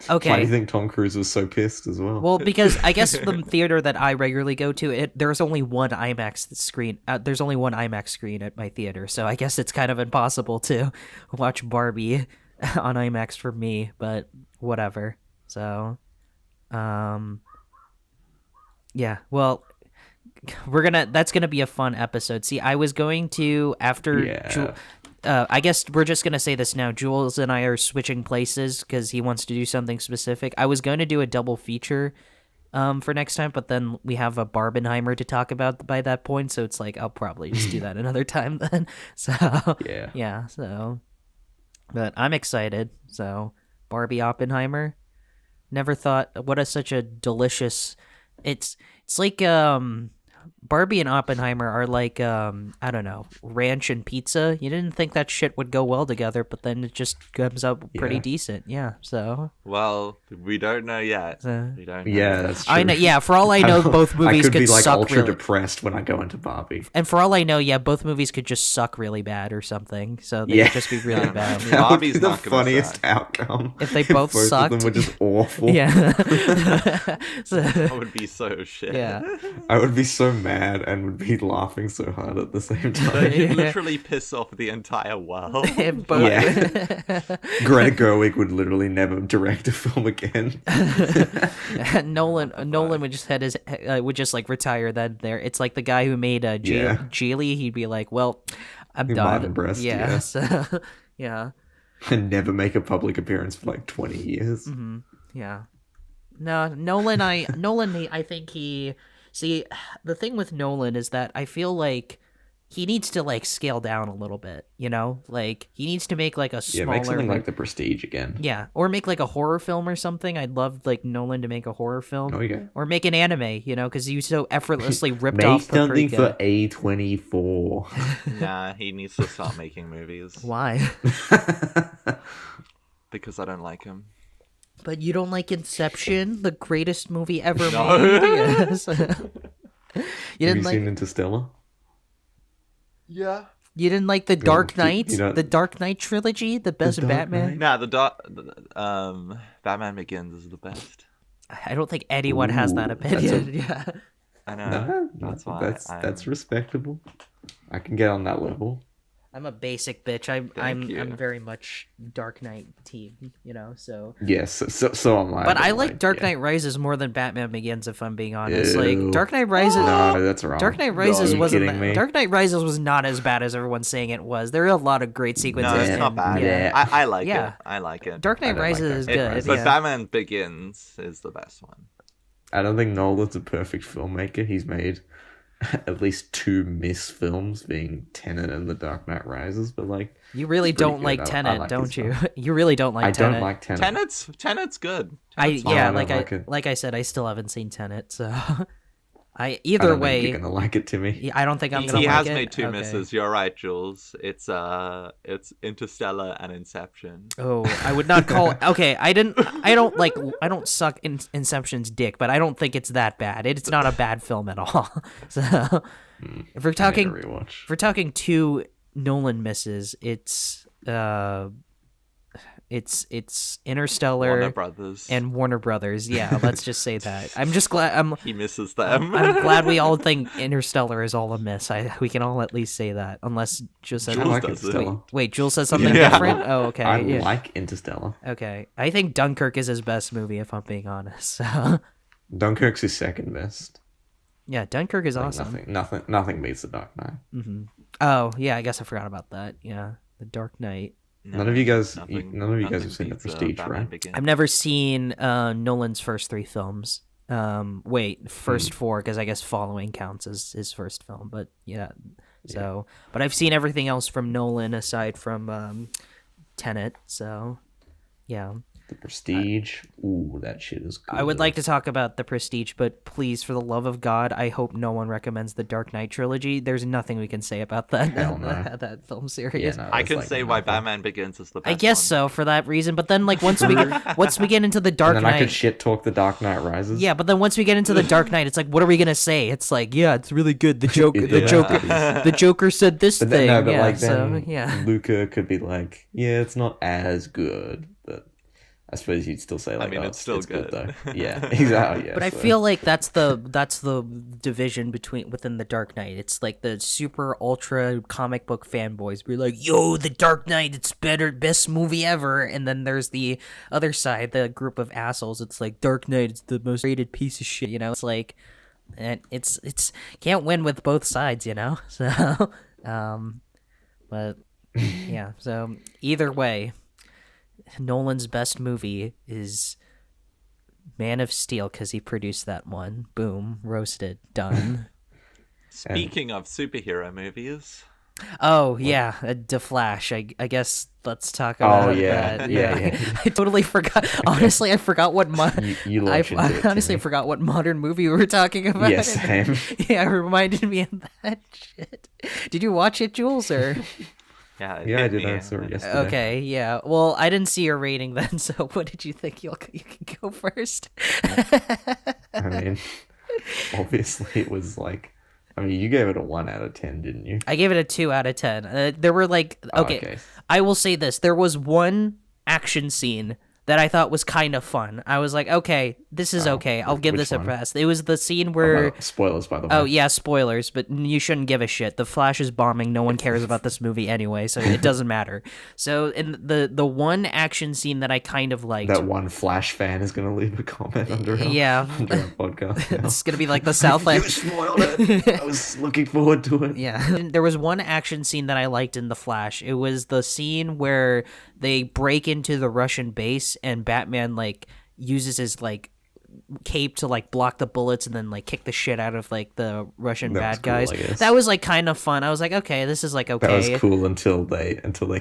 S2: Okay.
S3: Why do you think Tom Cruise was so pissed as well?
S2: well, because I guess the theater that I regularly go to, there's only one IMAX screen. There's only one IMAX screen at my theater, so I guess it's kind of impossible to watch Barbie on IMAX for me. But whatever. So, yeah. Well, that's gonna be a fun episode. See, I was going to after.
S3: Yeah.
S2: I guess we're just gonna say this now. Jules and I are switching places because he wants to do something specific. I was going to do a double feature, for next time, but then we have a Barbenheimer to talk about by that point, so it's like I'll probably just do that another time then. So
S3: Yeah.
S2: So, but I'm excited. So Barbie Oppenheimer. Never thought. Such a delicious. It's like Barbie and Oppenheimer are like, I don't know, ranch and pizza. You didn't think that shit would go well together, but then it just comes out pretty
S3: Yeah.
S2: decent. Yeah, so.
S1: Well, we don't know yet. We don't know.
S3: Yeah, that's true.
S2: I know, yeah, for all I know, both movies
S3: I could be like
S2: suck
S3: ultra
S2: really...
S3: depressed when I go into Barbie.
S2: And for all I know, yeah, both movies could just suck really bad or something. So they
S3: Yeah.
S2: could just be really
S1: Yeah.
S2: bad.
S3: That would be
S1: Barbie's
S3: the
S1: not gonna
S3: funniest
S1: suck.
S3: outcome.
S2: If they both
S3: Of
S2: sucked.
S3: them were just awful.
S2: Yeah. So-
S1: That would be so shit.
S2: yeah.
S3: I would be so mad and would be laughing so hard at the same
S1: So
S3: time.
S1: you'd literally piss off the entire world.
S2: If both-
S3: Greta Gerwig would literally never direct a film again.
S2: Nolan would just would just like retire then there. It's like the guy who made
S3: Yeah.
S2: Geely. He'd be like, well, I'm done.
S3: Martin Brest, yeah.
S2: So, yeah.
S3: And never make a public appearance for like 20 years.
S2: Yeah. No, Nolan, I think he... See, the thing with Nolan is that I feel like he needs to like scale down a little bit, you know? Like he needs to make like a
S3: Yeah,
S2: smaller
S3: make something like The Prestige again.
S2: yeah, or make like a horror film or something. I'd love like Nolan to make a horror film.
S3: Oh, yeah.
S2: Or make an anime, you know, because you so effortlessly ripped
S3: Make
S2: off
S3: something
S2: Paprika.
S3: for A24.
S1: Nah, he needs to start making movies
S2: Why?
S1: because I don't like him.
S2: But you don't like Inception, the greatest movie ever
S1: No.
S2: made? Yes. You
S3: Have
S2: didn't
S3: you
S2: like
S3: seen Interstellar?
S1: Yeah.
S2: you didn't like the Dark
S3: you
S2: Knight,
S3: don't-
S2: the Dark Knight trilogy, the best
S3: Dark
S2: Batman.
S3: Knight?
S1: Nah, Batman Begins is the best.
S2: I don't think anyone has that
S3: Ooh,
S2: opinion. Yeah.
S1: I know.
S3: No,
S1: That's why.
S3: that's respectable. I can get on that level.
S2: I'm a basic bitch. I'm
S1: you.
S2: very much Dark Knight team, you know. So,
S3: Yes, so am I.
S2: but I like Dark
S3: yeah.
S2: Knight Rises more than Batman Begins. If I'm being honest,
S3: Ew.
S2: like Dark Knight Rises.
S3: No, that's wrong.
S2: Dark Knight Rises
S3: Are you
S2: wasn't.
S3: kidding me?
S2: Dark Knight Rises was not as bad as everyone's saying it was. There are a lot of great sequences.
S1: No, it's not
S2: in-
S1: bad.
S3: yeah.
S1: I like
S2: Yeah.
S1: it. I like it.
S2: Dark
S3: I
S2: Knight
S3: don't like
S2: Rises
S3: Dark
S2: is
S3: Knight
S2: good.
S3: Rises.
S1: But
S2: Yeah.
S1: Batman Begins is the best one.
S3: I don't think Nolan's a perfect filmmaker. He's made at least 2 miss films, being Tenet and The Dark Knight Rises. But like,
S2: You really
S3: it's pretty
S2: don't
S3: good.
S2: like
S3: I
S2: Tenet,
S3: like
S2: don't
S3: his
S2: you?
S3: stuff.
S2: You really don't like
S3: I
S2: Tenet.
S3: don't like Tenet.
S1: Tenet's good.
S2: I
S1: Tenet's fine.
S2: yeah,
S3: I don't
S2: like
S3: like it.
S2: I said, I still haven't seen Tenet, so I
S3: I
S2: either
S3: don't think
S2: way,
S3: you're gonna like it, Timmy.
S2: yeah, I don't think I'm gonna.
S1: He
S2: like
S1: has
S2: it.
S1: made 2
S2: Okay.
S1: misses. You're right, Jules. It's Interstellar and Inception.
S2: Oh, I would not call. Okay, I don't suck Inception's dick, but I don't think it's that bad. It's not a bad film at all. So, if we're
S3: I need
S2: talking,
S3: to rewatch.
S2: if we're talking 2 Nolan misses, it's Interstellar
S1: Warner Brothers.
S2: and Warner Brothers. Yeah, let's just say that. I'm just glad.
S1: He misses them.
S2: I'm glad we all think Interstellar is all a miss. We can all at least say that, unless Jules says
S3: I like
S1: does it.
S3: Interstellar.
S2: wait, Jules says something
S1: Yeah.
S2: different. Oh, okay.
S3: I
S2: yeah.
S3: like Interstellar.
S2: Okay, I think Dunkirk is his best movie, if I'm being honest. So,
S3: Dunkirk's his second best.
S2: yeah, Dunkirk is
S3: Like,
S2: awesome.
S3: Nothing beats The Dark Knight.
S2: Oh, yeah, I guess I forgot about that. Yeah, The Dark Knight.
S3: None of you guys have
S1: nothing
S3: seen The
S1: beats,
S3: Prestige,
S1: Batman
S3: right?
S1: Begins.
S2: I've never seen Nolan's first 3 films. First 4, because I guess Following counts as his first film. But yeah, so but I've seen everything else from Nolan aside from Tenet. So yeah.
S3: The Prestige. Ooh, that shit is good.
S2: I would like to talk about The Prestige, but please, for the love of God, I hope no one recommends the Dark Knight trilogy. There's nothing we can say about that
S3: Hell no.
S2: that film series.
S3: Yeah, no,
S1: I
S3: it's
S1: can
S3: like
S1: say why
S3: nothing.
S1: Batman Begins is the best
S2: I guess
S1: one.
S2: so for that reason, but then like once we get into the Dark
S3: And then I could
S2: Knight,
S3: shit talk The Dark Knight Rises.
S2: yeah, but then once we get into the Dark Knight, it's like, what are we gonna say? It's like, yeah, it's really good. The
S3: Yeah.
S2: Joker said this
S3: But
S2: thing.
S3: then, no, but
S2: Yeah,
S3: like
S2: so
S3: then
S2: yeah.
S3: Luka could be like, yeah, it's not as good, but I suppose you'd still say like,
S1: mean,
S3: oh,
S1: it's still
S3: good
S1: good.
S3: though. Yeah, exactly. Yeah,
S2: But I
S3: so-
S2: feel like that's the division within the Dark Knight. It's like the super ultra comic book fanboys be like, "Yo, the Dark Knight, it's best movie ever." And then there's the other side, the group of assholes. It's like Dark Knight, it's the most rated piece of shit. You know, it's like, and it's can't win with both sides. You know, so but yeah. So either way, Nolan's best movie is Man of Steel because he produced that one. Boom, roasted, done.
S1: Speaking of superhero movies,
S2: Oh yeah, The Flash. I guess let's talk about
S3: yeah.
S2: that.
S3: Yeah.
S2: I totally forgot. Honestly, I forgot what
S3: You launch into it,
S2: I honestly
S3: Timmy.
S2: forgot what modern movie we were talking about.
S3: Yeah, same.
S2: Yeah, it reminded me of that shit. Did you watch it, Jules? Or
S1: yeah, it
S3: Yeah, I
S1: hit
S3: did.
S1: me.
S3: I saw it yesterday.
S2: okay, yeah. Well, I didn't see your rating then, so what did you think? You can go first.
S3: I mean, obviously it was like, I mean, you gave it a 1 out of 10, didn't you?
S2: I gave it a 2 out of 10. There were like okay,
S3: okay.
S2: I will say this: there was one action scene that I thought was kind of fun. I was like, okay, this is okay. I'll give
S3: which
S2: this a
S3: one?
S2: pass. It was the scene where.
S3: Spoilers, by the way.
S2: Oh yeah, spoilers, but you shouldn't give a shit. The Flash is bombing. No one cares about this movie anyway, so it doesn't matter. So in the one action scene that I kind of liked,
S3: That one Flash fan is going to leave a comment under our,
S2: Yeah.
S3: under our podcast. now.
S2: it's gonna be like the Southland.
S3: You spoiled it. I was looking forward to it.
S2: Yeah. There was one action scene that I liked in The Flash. It was the scene where they break into the Russian base and Batman like uses his like cape to like block the bullets and then like kick the shit out of like the Russian
S3: That was
S2: bad
S3: cool,
S2: guys.
S3: I guess.
S2: That was like kind of fun. I was like, okay, this is like okay.
S3: That was cool until they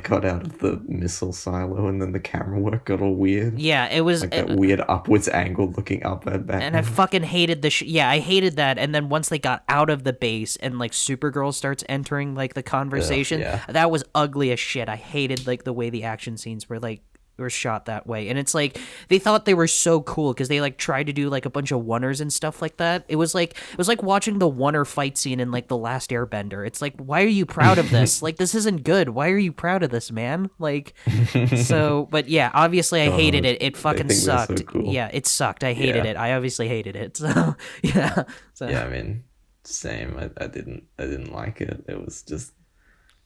S3: got out of the missile silo, and then the camera work got all weird.
S2: Yeah, it was
S3: Like that weird upwards angle looking up at Batman.
S2: and I fucking hated the I hated that. And then once they got out of the base and like Supergirl starts entering like the conversation,
S3: yeah.
S2: that was ugly as shit. I hated like the way the action scenes were shot that way. And it's like they thought they were so cool because they like tried to do like a bunch of oneers and stuff like that. It was like watching the oneer fight scene in like The Last Airbender. It's like, why are you proud of this? Like, this isn't good. Why are you proud of this, man? Like, so but yeah, obviously I hated it. It fucking sucked.
S3: So cool.
S2: Yeah, it sucked. I hated it. I obviously hated it. So yeah. So
S3: Yeah, I mean, same. I didn't like it. It was just,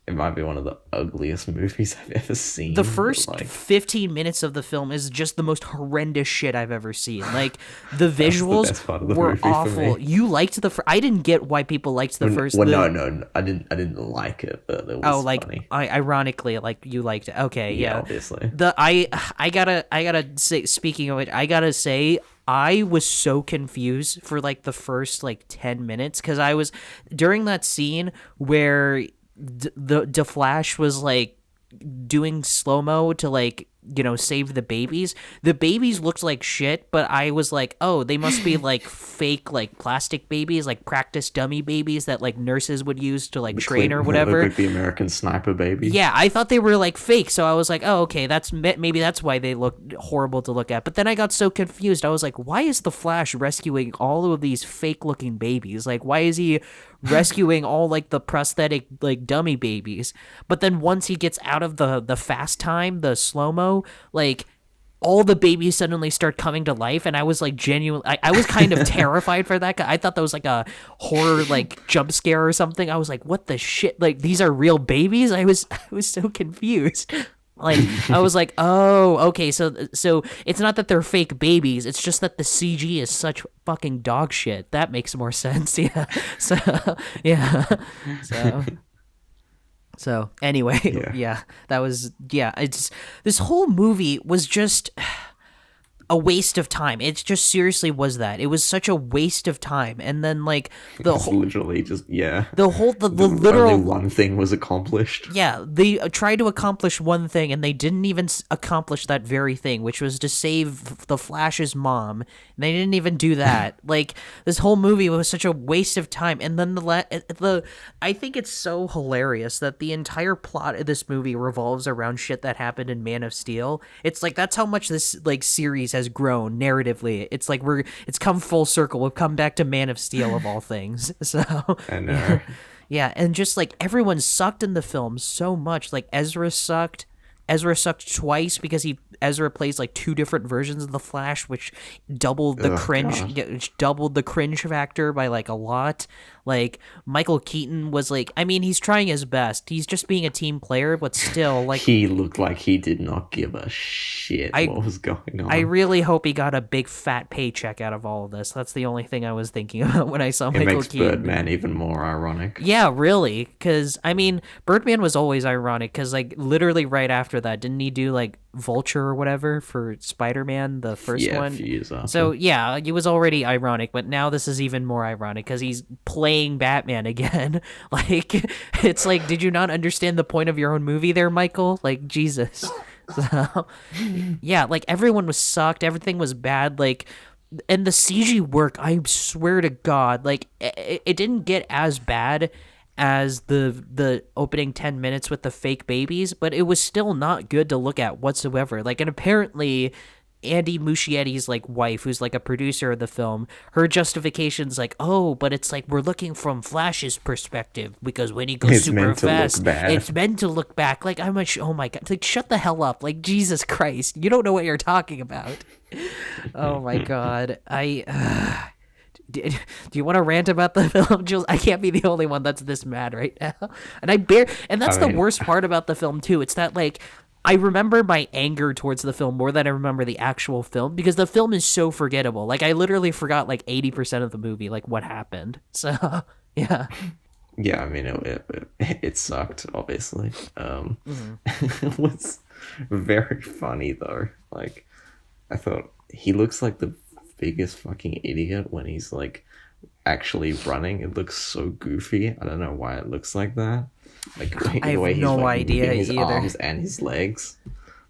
S3: it might be one of the ugliest movies I've ever seen.
S2: the first
S3: like,
S2: 15 minutes of the film is just the most horrendous shit I've ever seen. Like, the visuals
S3: best part of the
S2: were
S3: movie for
S2: awful.
S3: me.
S2: You liked I didn't get why people liked the first.
S3: Well, no, I didn't like it, but it was funny.
S2: Ironically, like you liked it. Okay, yeah.
S3: Obviously.
S2: I gotta say, speaking of it, I gotta say, I was so confused for like the first like 10 minutes because I was during that scene where the Flash was like doing slow-mo to like, you know, save the babies. The babies looked like shit, but I was like, oh, they must be like fake like plastic babies, like practice dummy babies that like nurses would use to like train or whatever.
S3: Like the American Sniper baby.
S2: Yeah, I thought they were like fake, so I was like, oh, okay, maybe that's why they look horrible to look at. But then I got so confused. I was like, why is the Flash rescuing all of these fake looking babies? Like, why is he rescuing all like the prosthetic like dummy babies? But then once he gets out of the fast time, the slow-mo, like all the babies suddenly start coming to life, and I was like genuinely, I was kind of terrified for that guy. I thought that was like a horror like jump scare or something. I was like, what the shit? Like, these are real babies? I was so confused. Like, I was like, oh, okay, so it's not that they're fake babies, it's just that the CG is such fucking dog shit. That makes more sense. Yeah. So yeah. So anyway, yeah, that was, it's, this whole movie was just a waste of time. It just seriously was that. It was such a waste of time. And then like the whole,
S3: literally just, the
S2: literal
S3: only one thing was accomplished.
S2: Yeah, they tried to accomplish one thing, and they didn't even accomplish that very thing, which was to save the Flash's mom. And they didn't even do that. Like, this whole movie was such a waste of time. And then I think it's so hilarious that the entire plot of this movie revolves around shit that happened in Man of Steel. It's like, that's how much this like series has grown narratively. It's like it's come full circle. We've come back to Man of Steel of all things. So
S3: I know.
S2: Yeah, and just like everyone sucked in the film so much. Like Ezra sucked. Ezra sucked twice because Ezra plays like two different versions of the Flash, which doubled the cringe factor by like a lot. Like, Michael Keaton was like, I mean, he's trying his best. He's just being a team player, but still, like,
S3: he looked like he did not give a shit what was going on.
S2: I really hope he got a big fat paycheck out of all of this. That's the only thing I was thinking about when I saw Michael Keaton.
S3: It makes Birdman even more ironic.
S2: Yeah, really, because, I mean, Birdman was always ironic, because, like, literally right after that, didn't he do, like, Vulture or whatever for Spider-Man, the first one?
S3: Yeah, a few years after.
S2: So, yeah, it was already ironic, but now this is even more ironic, because he's playing Batman again. Like, it's like, did you not understand the point of your own movie there, Michael? Like, Jesus. So, yeah, like, everyone was sucked, everything was bad, like, and the CG work, I swear to God, like, it didn't get as bad as the opening 10 minutes with the fake babies, but it was still not good to look at whatsoever. Like, and apparently Andy Muschietti's like wife, who's like a producer of the film, her justification's like, oh, but it's like we're looking from Flash's perspective because when he goes super fast, it's meant to look back. Like, I'm like, oh my God, like, shut the hell up. Like, Jesus Christ, you don't know what you're talking about. Oh my God. Do you want to rant about the film, Jules? I can't be the only one that's this mad right now. And that's the worst part about the film too. It's that, like, I remember my anger towards the film more than I remember the actual film, because the film is so forgettable. Like, I literally forgot like 80% of the movie, like what happened. So, yeah.
S3: Yeah, I mean, it sucked, obviously. It was very funny, though. Like, I thought, he looks like the biggest fucking idiot when he's like actually running. It looks so goofy. I don't know why it looks like that. Like
S2: I have
S3: the way he's
S2: no
S3: like
S2: idea
S3: moving his
S2: either.
S3: arms and his legs,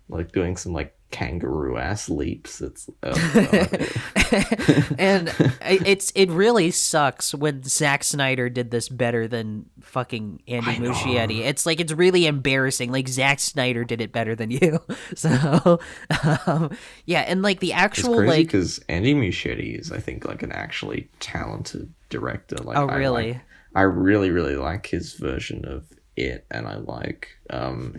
S3: like doing some like kangaroo ass leaps. It's
S2: And it really sucks when Zack Snyder did this better than fucking Andy Muschietti. It's like, it's really embarrassing. Like, Zack Snyder did it better than you. So, yeah, and like the
S3: It's
S2: actual
S3: crazy
S2: like,
S3: because Andy Muschietti is, I think, like an actually talented director. Like,
S2: oh really?
S3: I really, really like his version of It, and I like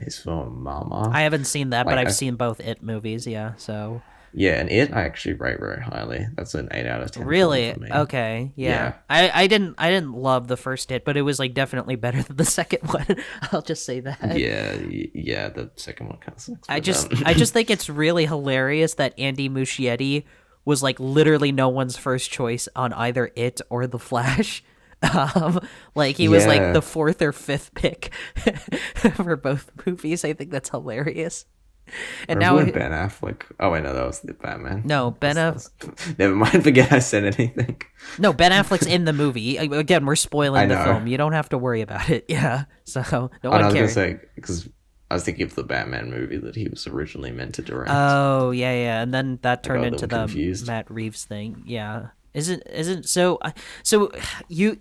S3: his film Mama.
S2: I haven't seen that, but
S3: Like,
S2: I've seen both It movies. Yeah, so
S3: Yeah, and It I actually rate very highly. That's an 8 out of 10.
S2: really,
S3: for me.
S2: okay, yeah.
S3: Yeah.
S2: I didn't love the first It, but it was like definitely better than the second one. I'll just say that.
S3: Yeah, the second one kind of sucks.
S2: I
S3: but,
S2: just think it's really hilarious that Andy Muschietti was like literally no one's first choice on either It or The Flash. Like he was like
S3: Yeah.
S2: the fourth or fifth pick for both movies. I think that's hilarious. And now,
S3: Remember when Ben Affleck. Oh wait, no, that was the Batman.
S2: no, Ben
S3: Never mind. Forget I said anything.
S2: No, Ben Affleck's in the movie. Again, we're spoiling
S3: I
S2: the
S3: know.
S2: film. You don't have to worry about it. Yeah, so no
S3: Oh,
S2: one
S3: no, I was gonna
S2: cares.
S3: say because I was thinking of the Batman movie that he was originally meant to direct.
S2: Oh yeah, and then that turned
S3: got
S2: into
S3: them
S2: the
S3: confused.
S2: Matt Reeves thing. Yeah, isn't so? So you,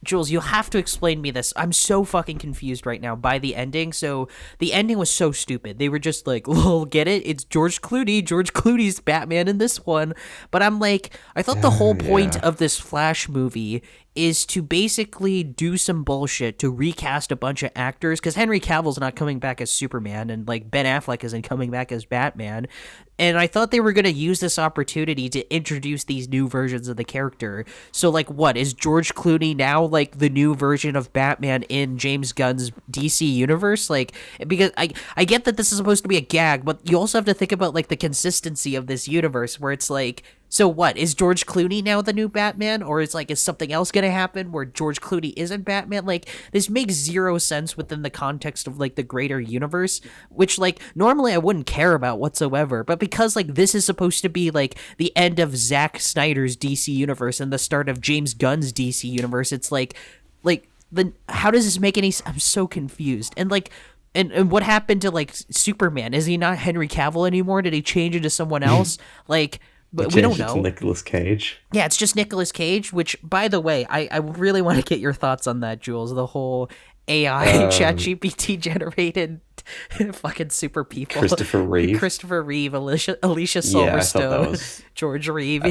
S2: Jules, you'll have to explain me this. I'm so fucking confused right now by the ending. So the ending was so stupid. They were just like, "Lol, get it? It's George Clooney. George Clooney's Batman in this one." But I'm like, I thought the whole point
S3: Yeah.
S2: of this Flash movie is to basically do some bullshit to recast a bunch of actors because Henry Cavill's not coming back as Superman and like Ben Affleck isn't coming back as Batman. And I thought they were going to use this opportunity to introduce these new versions of the character. So like what is George Clooney now like the new version of Batman in James Gunn's DC universe? Like because I get that this is supposed to be a gag, but you also have to think about like the consistency of this universe where it's like, so what is George Clooney now the new Batman, or is something else gonna happen where George Clooney isn't Batman? Like this makes zero sense within the context of like the greater universe, which like normally I wouldn't care about whatsoever, but because like this is supposed to be like the end of Zack Snyder's DC universe and the start of James Gunn's DC universe, it's like then how does this make any? I'm so confused, and like. And what happened to like Superman? Is he not Henry Cavill anymore? Did he change into someone else? Like, but we don't know.
S3: Nicolas Cage.
S2: Yeah, it's just Nicolas Cage, which, by the way, I really want to get your thoughts on that, Jules. The whole AI ChatGPT generated fucking super people.
S3: Christopher Reeve.
S2: Alicia
S3: Yeah, I thought
S2: Silverstone,
S3: that was.
S2: George Reeve.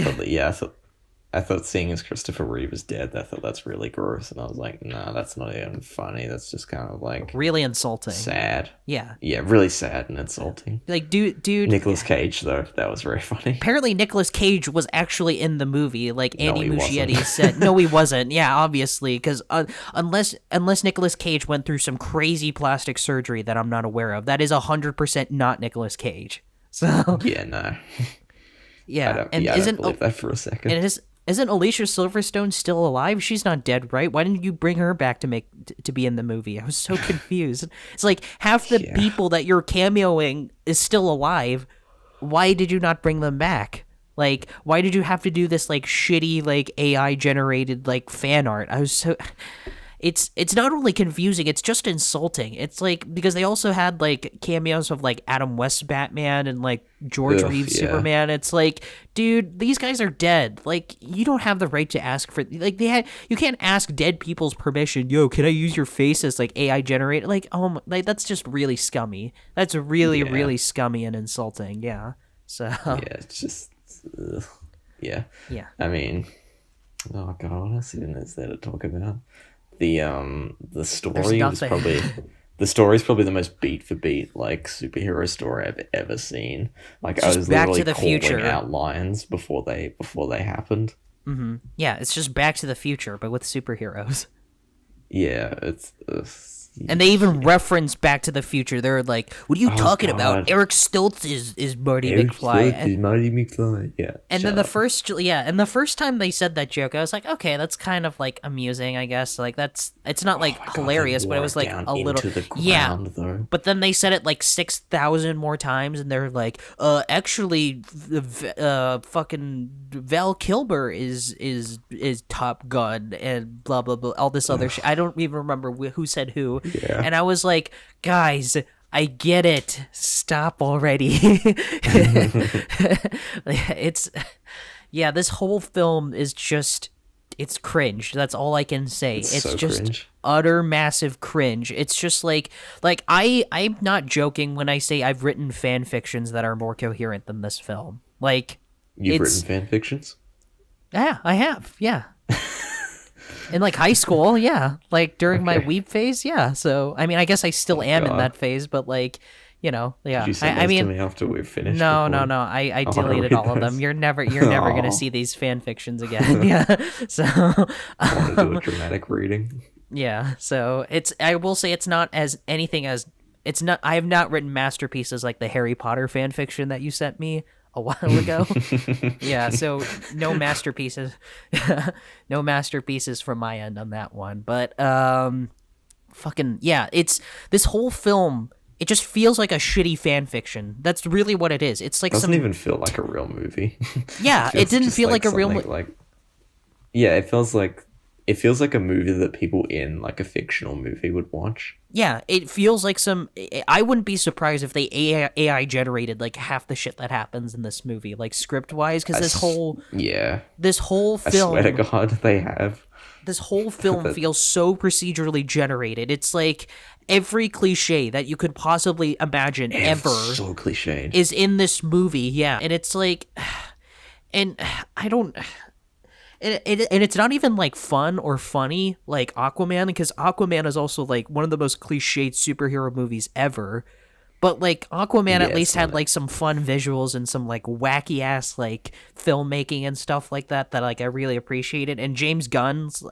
S3: I thought seeing as Christopher Reeve is dead, I thought that's really gross, and I was like, nah, that's not even funny. That's just kind of like
S2: Really insulting.
S3: sad.
S2: Yeah.
S3: Yeah, really sad and insulting.
S2: Like, dude.
S3: Nicolas Cage, though, that was very funny.
S2: Apparently, Nicolas Cage was actually in the movie. Like Andy
S3: he
S2: Muschietti
S3: wasn't.
S2: said, no, he wasn't. Yeah, obviously, because unless Nicolas Cage went through some crazy plastic surgery that I'm not aware of, that is 100% not Nicolas Cage. So
S3: Yeah, no.
S2: yeah,
S3: I don't believe that for a second.
S2: and isn't Alicia Silverstone still alive? She's not dead, right? Why didn't you bring her back to be in the movie? I was so confused. It's like half the
S3: Yeah.
S2: people that you're cameoing is still alive. Why did you not bring them back? Like, why did you have to do this like shitty like AI generated like fan art? I was so. It's not only confusing, it's just insulting. It's like because they also had like cameos of like Adam West's Batman and like George
S3: Ugh,
S2: Reeves
S3: yeah.
S2: Superman. It's like, dude, these guys are dead. Like you don't have the right to ask for like you can't ask dead people's permission. Yo, can I use your face as like AI generated? Like like that's just really scummy. That's really
S3: Yeah.
S2: really scummy and insulting. Yeah. So
S3: Yeah, it's just. Ugh. Yeah.
S2: yeah.
S3: I mean, oh god, what else even is there to talk about? The story was
S2: nothing.
S3: probably the story's probably the most beat for beat like superhero story I've ever seen. Like I
S2: just
S3: was
S2: Back to
S3: literally
S2: the
S3: calling
S2: Future.
S3: out lines before they happened.
S2: Yeah, it's just Back to the Future, but with superheroes.
S3: Yeah, it's
S2: And they even reference Back to the Future. They're like, "What are you talking about? Eric Stoltz is Marty McFly."
S3: Stoltz is Marty McFly. Yeah.
S2: And then the first time they said that joke, I was like, okay, that's kind of like amusing, I guess. Like it's not like hilarious, but it was like a little
S3: though.
S2: But then they said it like 6,000 more times, and they're like, actually, fucking Val Kilmer is Top Gun and blah blah blah, all this other shit. I don't even remember who said who.
S3: Yeah.
S2: And I was like, guys, I get it. Stop already. This whole film is just, it's cringe. That's all I can say. It's
S3: so
S2: just
S3: cringe.
S2: Utter massive cringe. It's just like I'm not joking when I say I've written fan fictions that are more coherent than this film. Like,
S3: you've written fan fictions?
S2: Yeah, I have. Yeah. In like high school, yeah, like during my weeb phase, yeah. So I mean, I guess I still am in that phase, but like, yeah.
S3: Did you send those to me after we've finished?
S2: No. I deleted all of them. You're never gonna see these fan fictions again. Yeah. So
S3: I want to do a dramatic reading.
S2: Yeah. So I will say it's not as anything as it's not. I have not written masterpieces like the Harry Potter fan fiction that you sent me a while ago. Yeah, so no masterpieces. No masterpieces from my end on that one. But it's this whole film, it just feels like a shitty fan fiction. That's really what it is. It's like
S3: doesn't even feel like a real movie.
S2: Yeah, it didn't feel like a real movie.
S3: Yeah, it feels like a movie that people in like a fictional movie would watch.
S2: Yeah, it feels like I wouldn't be surprised if they AI generated like half the shit that happens in this movie, like script wise, because this whole film,
S3: I swear to God, they have.
S2: This whole film feels so procedurally generated. It's like every cliche that you could possibly imagine
S3: so cliched
S2: is in this movie. Yeah, and it's like, and I don't. And it's not even like fun or funny like Aquaman, because Aquaman is also like one of the most cliched superhero movies ever. But like Aquaman at least had like some fun visuals and some like wacky ass like filmmaking and stuff like that like I really appreciated. And James Wan's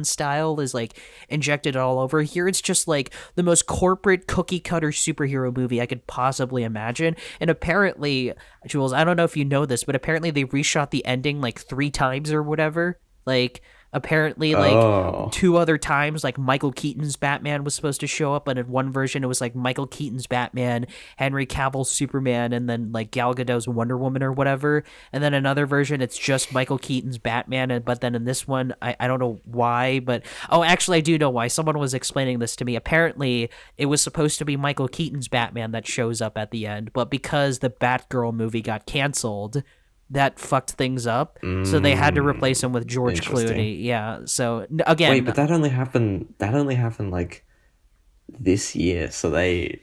S2: style is like injected all over. Here it's just like the most corporate cookie cutter superhero movie I could possibly imagine. And apparently, Jules, I don't know if you know this, but apparently they reshot the ending like 3 times or whatever. Like, apparently, like 2 other times, like Michael Keaton's Batman was supposed to show up, and in one version it was like Michael Keaton's Batman, Henry Cavill's Superman, and then like Gal Gadot's Wonder Woman or whatever. And then another version it's just Michael Keaton's Batman, but then in this one I don't know why, but actually I do know why. Someone was explaining this to me. Apparently it was supposed to be Michael Keaton's Batman that shows up at the end, but because the Batgirl movie got canceled, that fucked things up, so they had to replace him with George Clooney. Yeah, so again,
S3: wait, but that only happened like this year. So they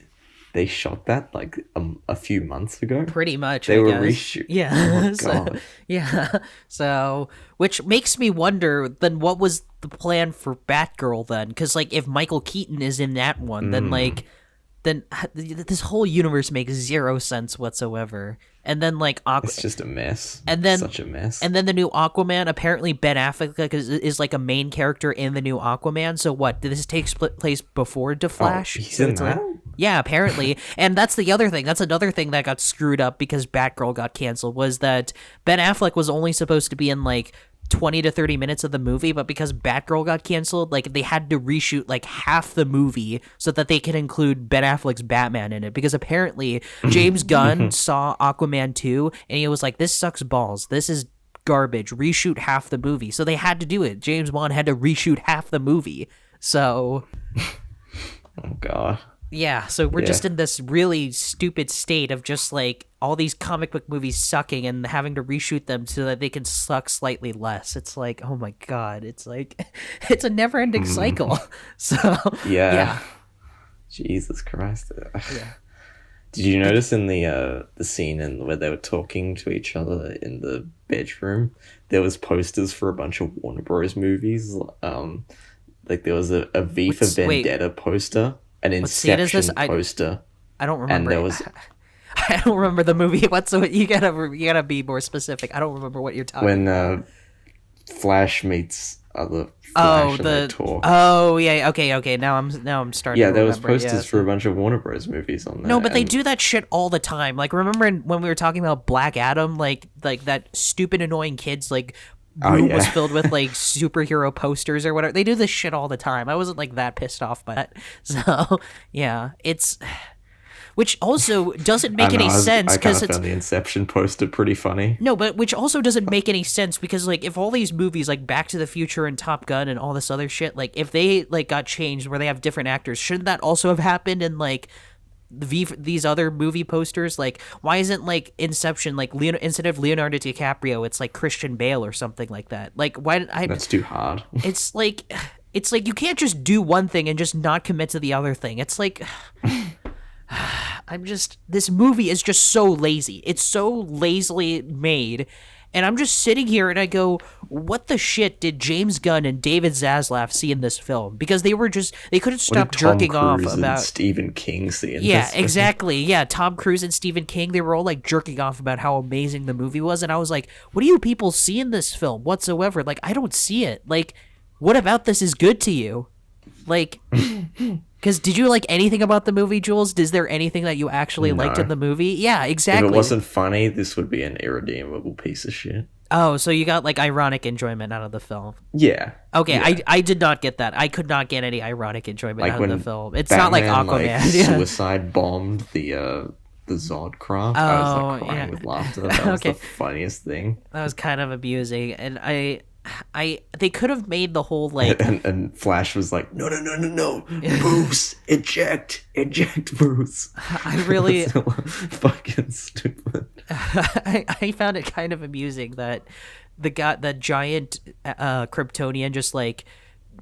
S3: shot that like a few months ago.
S2: Pretty much,
S3: they were reshooting.
S2: Yeah,
S3: oh, God.
S2: Yeah. So, which makes me wonder, then what was the plan for Batgirl then? Because like if Michael Keaton is in that one, then this whole universe makes 0 sense whatsoever. And then like
S3: it's just a mess.
S2: And then
S3: such a mess.
S2: And then the new Aquaman, apparently Ben Affleck is like a main character in the new Aquaman. So what? Did this take place before The Flash?
S3: He's in that?
S2: Yeah, apparently. And that's the other thing. That's another thing that got screwed up because Batgirl got canceled, was that Ben Affleck was only supposed to be in like 20 to 30 minutes of the movie, but because Batgirl got canceled, like they had to reshoot like half the movie so that they could include Ben Affleck's Batman in it, because apparently James Gunn saw Aquaman 2 and he was like, this sucks balls, this is garbage, reshoot half the movie. So they had to do it. James Wan had to reshoot half the movie. So
S3: oh God.
S2: Yeah, so we're just in this really stupid state of just like all these comic book movies sucking and having to reshoot them so that they can suck slightly less. It's like, oh my God, it's like it's a never-ending cycle. So yeah.
S3: Jesus Christ.
S2: Yeah.
S3: Did you notice in the scene where they were talking to each other in the bedroom, there was posters for a bunch of Warner Bros. Movies? Like there was a V for Vendetta poster. An Inception poster.
S2: I don't remember.
S3: And there was.
S2: I don't remember the movie. You gotta be more specific. I don't remember what you're talking about.
S3: Flash meets other Flash and they talk.
S2: Oh yeah, okay. Now I'm starting.
S3: Yeah,
S2: to
S3: there was
S2: remember.
S3: posters for a bunch of Warner Bros. Movies on there.
S2: No, but they do that shit all the time. Like, remember when we were talking about Black Adam? Like that stupid, annoying kids room was filled with like superhero posters or whatever. They do this shit all the time. I wasn't like that pissed off by that. So yeah, which also doesn't make any sense because
S3: I found the Inception poster pretty funny.
S2: No, but which also doesn't make any sense because like if all these movies like Back to the Future and Top Gun and all this other shit, like if they like got changed where they have different actors, shouldn't that also have happened in like these other movie posters? Like why isn't like Inception like instead of Leonardo DiCaprio, it's like Christian Bale or something like that? Like why did I?
S3: That's too hard.
S2: It's like you can't just do one thing and just not commit to the other thing. It's like. This movie is just so lazy. It's so lazily made. And I'm just sitting here and I go, what the shit did James Gunn and David Zaslav see in this film? Because they couldn't stop jerking off about
S3: Stephen King seeing
S2: Yeah,
S3: this
S2: exactly. Yeah, Tom Cruise and Stephen King, they were all like jerking off about how amazing the movie was. And I was like, what do you people see in this film whatsoever? Like, I don't see it. Like, what about this is good to you? Like, because did you like anything about the movie, Jules? Is there anything that you actually liked in the movie? Yeah, exactly.
S3: If it wasn't funny, this would be an irredeemable piece of shit.
S2: Oh, so you got like ironic enjoyment out of the film?
S3: Yeah.
S2: Okay,
S3: yeah.
S2: I did not get that. I could not get any ironic enjoyment out of the film. It's
S3: Batman,
S2: not like Aquaman.
S3: Suicide bombed the Zod craft. I was like crying with laughter. That was the funniest thing.
S2: That was kind of amusing, and they could have made the whole like
S3: and Flash was like no Bruce eject Bruce.
S2: I really
S3: fucking stupid.
S2: I found it kind of amusing that the giant Kryptonian just like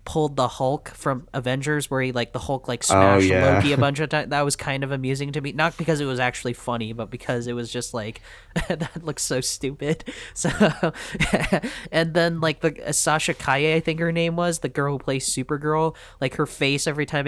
S2: pulled the Hulk from Avengers where he like the Hulk like smashed Loki a bunch of times. That was kind of amusing to me, not because it was actually funny but because it was just like that looks so stupid. So and then like the Sasha Kaye, I think her name was, the girl who plays Supergirl, like her face every time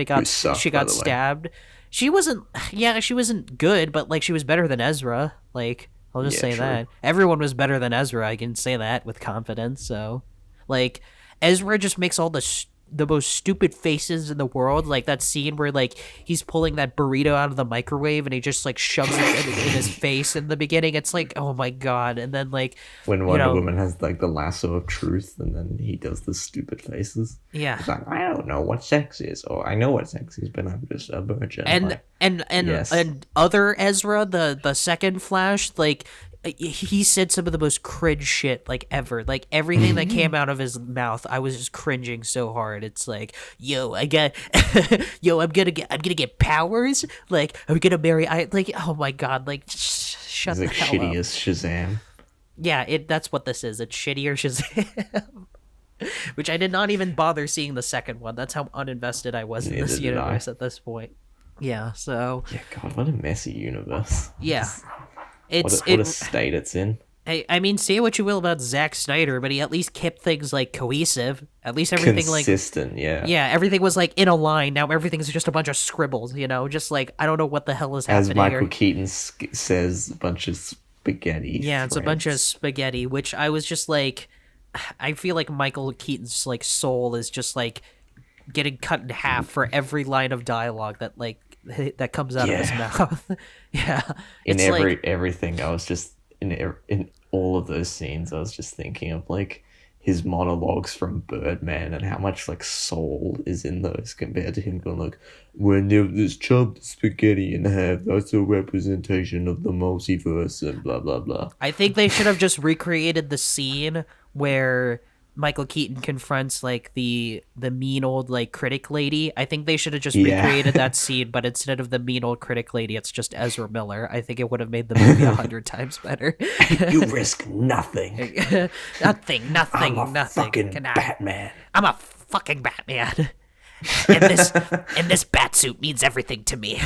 S2: she got stabbed, she wasn't good, but like she was better than Ezra. Like I'll just say that everyone was better than Ezra. I can say that with confidence. So like Ezra just makes all the most stupid faces in the world, like that scene where like he's pulling that burrito out of the microwave and he just like shoves it in his face in the beginning. It's like, oh my god. And then like
S3: when Wonder Woman has like the lasso of truth and then he does the stupid faces.
S2: Yeah,
S3: he's like, I don't know what sex is, or I know what sex is, but I'm just a virgin.
S2: And other Ezra, the second Flash, like he said some of the most cringe shit like ever. Like everything that came out of his mouth, I was just cringing so hard. It's like, yo, I'm gonna get powers. Like I'm gonna marry. Oh my god, like shut the hell up.
S3: Shitty as Shazam.
S2: Yeah, that's what this is. It's shittier Shazam. Which I did not even bother seeing the second one. That's how uninvested I was in this universe at this point. Yeah, so
S3: yeah, God, what a messy universe.
S2: Yeah.
S3: What a state it's in.
S2: I mean, say what you will about Zack Snyder, but he at least kept things like cohesive. At least everything
S3: consistent,
S2: yeah, everything was like in a line. Now everything's just a bunch of scribbles, just like I don't know what the hell is happening.
S3: As Michael Keaton says, a bunch of spaghetti.
S2: Yeah, it's a bunch of spaghetti, which I was just like, I feel like Michael Keaton's like soul is just like getting cut in half for every line of dialogue that comes out of his mouth. Yeah,
S3: in everything, I was just in all of those scenes, I was just thinking of like his monologues from Birdman and how much like soul is in those compared to him going like, when there's chopped spaghetti in half, that's a representation of the multiverse and blah blah blah.
S2: I think they should have just recreated the scene where Michael Keaton confronts like the mean old like critic lady. I think they should have just recreated that scene, but instead of the mean old critic lady, it's just Ezra Miller. I think it would have made the movie 100 times better.
S3: You risk nothing.
S2: nothing.
S3: I'm a fucking Batman.
S2: I'm a fucking Batman. And this bat suit means everything to me.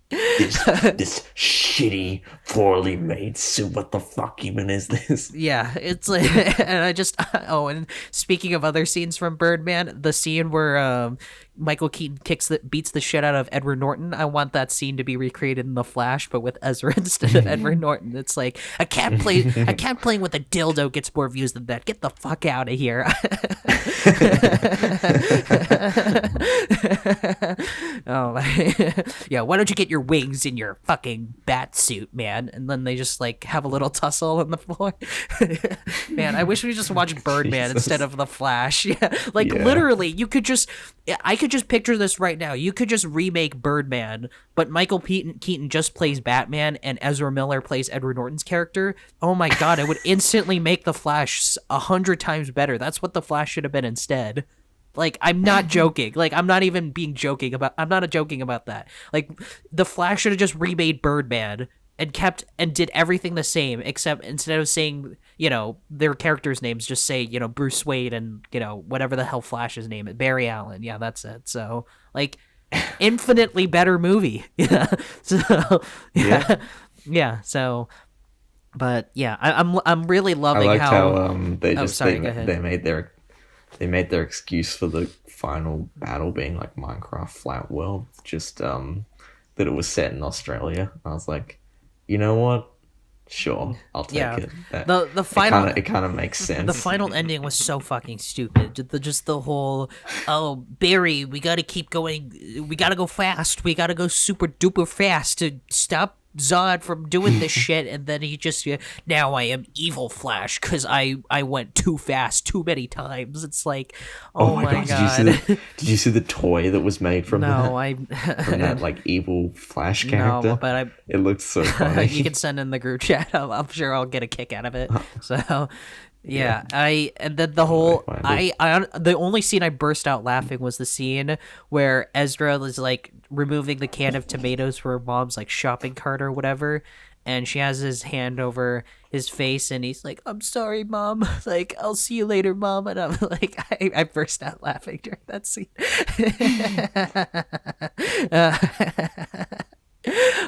S3: This shitty, poorly made suit. What the fuck even is this?
S2: Yeah, it's like, and I just, and speaking of other scenes from Birdman, the scene where Michael Keaton beats the shit out of Edward Norton. I want that scene to be recreated in The Flash, but with Ezra instead of Edward Norton. It's like a cat playing with a dildo gets more views than that. Get the fuck out of here. Oh, yeah. Why don't you get your wings in your fucking bat suit, man? And then they just like have a little tussle on the floor. Man, I wish we just watched Birdman instead of The Flash. Yeah, like literally, I could just picture this right now. You could just remake Birdman, but Michael Keaton just plays Batman and Ezra Miller plays Edward Norton's character. Oh my god, it would instantly make The Flash 100 times better. That's what The Flash should have been instead. Like, I'm not joking. Like, I'm not joking about that. Like, The Flash should have just remade Birdman and did everything the same, except instead of saying, their characters' names, just say, Bruce Wayne and, whatever the hell Flash's name is, Barry Allen. Yeah, that's it. So, like, infinitely better movie. Yeah. So, yeah. So, but yeah, I'm really loving
S3: I liked how
S2: they
S3: made their excuse for the final battle being like Minecraft flat world, just that it was set in Australia. I was like, you know what? Sure, I'll take it.
S2: The final
S3: it kind of makes sense.
S2: The final ending was so fucking stupid. Just the whole, Barry, we gotta keep going. We gotta go fast. We gotta go super duper fast to stop Zod from doing this shit, and then he just, now I am evil Flash because I went too fast too many times. It's like, oh my god.
S3: Did you see the toy that was made from from that like evil Flash character?
S2: No, but
S3: it looked so funny.
S2: You can send in the group chat. I'm sure I'll get a kick out of it. So yeah, and then the whole the only scene I burst out laughing was the scene where Ezra is like removing the can of tomatoes for her mom's like shopping cart or whatever, and she has his hand over his face and he's like, "I'm sorry, Mom." Like, "I'll see you later, Mom." And I'm like, I burst out laughing during that scene.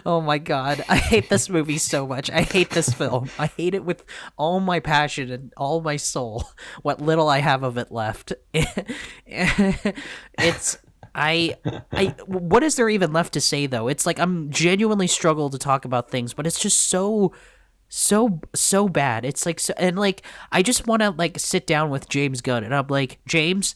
S2: Oh my god, I hate this movie so much. I hate this film. I hate it with all my passion and all my soul, what little I have of it left. It's what is there even left to say though? It's like I'm genuinely struggle to talk about things, but it's just so bad. It's like and like I just want to like sit down with James Gunn and I'm like, "James,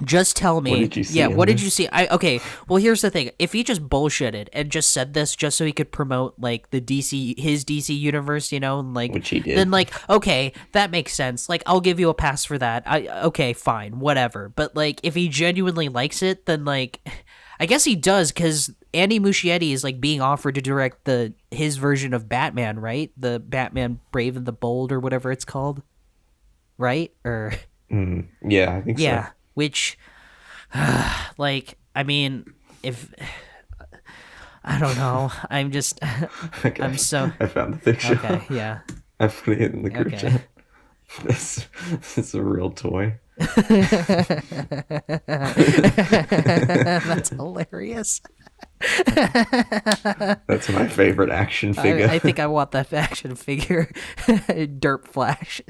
S2: just tell me."
S3: What did you see?
S2: Yeah, what did you see? Okay, well, here's the thing. If he just bullshitted and just said this just so he could promote like his DC universe, and like,
S3: which he did,
S2: then like, okay, that makes sense. Like, I'll give you a pass for that. Okay, fine, whatever. But like, if he genuinely likes it, then like, I guess he does, because Andy Muschietti is like being offered to direct his version of Batman, right? The Batman Brave and the Bold or whatever it's called, right? Or
S3: yeah, I think so.
S2: Which, like, I mean, if I don't know, I'm just,
S3: okay.
S2: I'm so.
S3: I found the picture.
S2: Okay, yeah.
S3: I put it in the group chat. This is a real toy.
S2: That's hilarious.
S3: That's my favorite action figure.
S2: I think I want that action figure. Derp Flash.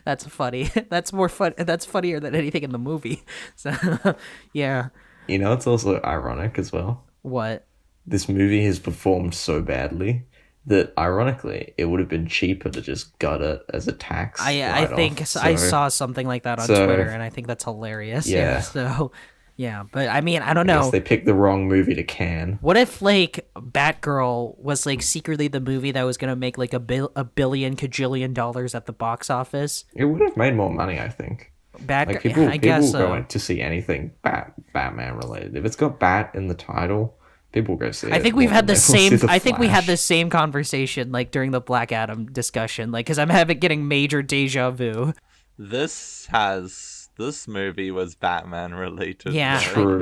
S2: That's funny. That's more fun. That's funnier than anything in the movie. So, yeah.
S3: It's also ironic as well.
S2: What?
S3: This movie has performed so badly that, ironically, it would have been cheaper to just gut it as a tax.
S2: I think I saw something like that on Twitter, and I think that's hilarious. Yeah. So. Yeah, but I mean, I don't know.
S3: I guess they picked the wrong movie to can.
S2: What if, like, Batgirl was, like, secretly the movie that was going to make, like, a billion kajillion dollars at the box office?
S3: It would have made more money, I think.
S2: Batgirl,
S3: people go to see anything Batman related. If it's got Bat in the title, people will go see it.
S2: I think we've had the same. I think we had the same conversation, like, during the Black Adam discussion, like, because I'm getting major deja vu.
S1: This movie was Batman related.
S2: Yeah,
S3: true.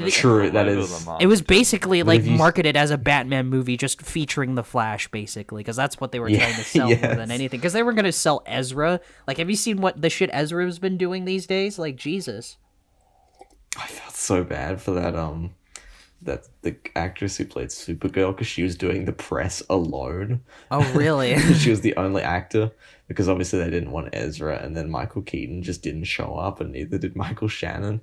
S3: True. That is.
S2: It was basically like marketed as a Batman movie, just featuring the Flash, basically, because that's what they were trying to sell more than anything. Because they were going to sell Ezra. Like, have you seen what the shit Ezra's been doing these days? Like, Jesus.
S3: I felt so bad for that. that the actress who played Supergirl, because she was doing the press alone.
S2: Oh, really?
S3: She was the only actor, because obviously they didn't want Ezra, and then Michael Keaton just didn't show up, and neither did Michael Shannon.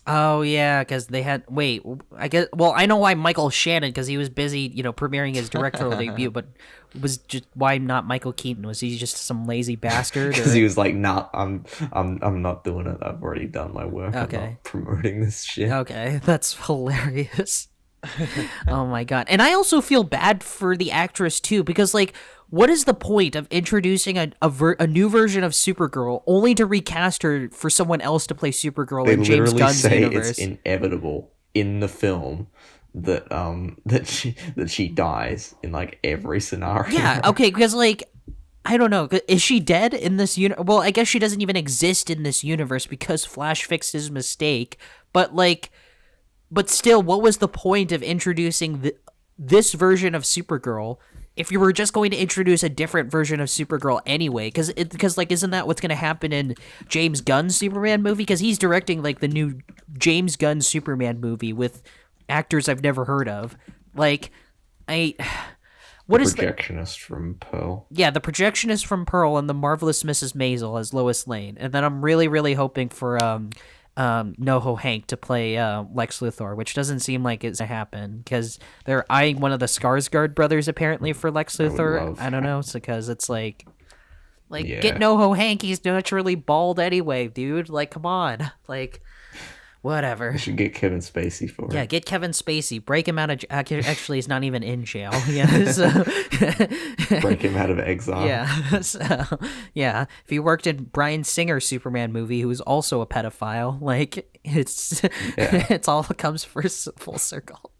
S2: Oh, yeah, because they had... Wait, I guess... Well, I know why Michael Shannon, because he was busy, premiering his directorial debut, but was just... Why not Michael Keaton? Was he just some lazy bastard?
S3: Because he was like, nah, I'm not doing it. I've already done my work.
S2: Okay.
S3: I'm not promoting this shit.
S2: Okay, that's hilarious. Oh, my God. And I also feel bad for the actress, too, because, like... What is the point of introducing a new version of Supergirl only to recast her for someone else to play Supergirl in James Gunn's universe?
S3: It's inevitable in the film that that she dies in like every scenario.
S2: Yeah, okay, because like I don't know, is she dead in this universe? Well, I guess she doesn't even exist in this universe because Flash fixed his mistake. But still, what was the point of introducing this version of Supergirl? If you were just going to introduce a different version of Supergirl anyway, because isn't that what's going to happen in James Gunn's Superman movie? Because he's directing like the new James Gunn Superman movie with actors I've never heard of. Like, what is the
S3: projectionist from Pearl?
S2: Yeah, the projectionist from Pearl and the marvelous Mrs. Maisel as Lois Lane, and then I'm really really hoping for NoHo Hank to play Lex Luthor, which doesn't seem like it's gonna happen because they're eyeing one of the Skarsgård brothers apparently for Lex Luthor. I don't know, it's because it's like yeah. Get NoHo Hank. He's naturally bald anyway, dude. Like, come on, like. Whatever.
S3: You should get Kevin Spacey for it.
S2: Yeah, get Kevin Spacey. Break him out of... Actually, he's not even in jail. Yeah, so...
S3: Break him out of exile.
S2: Yeah. So, yeah. If he worked in Bryan Singer's Superman movie, who was also a pedophile, like, it's all comes full circle.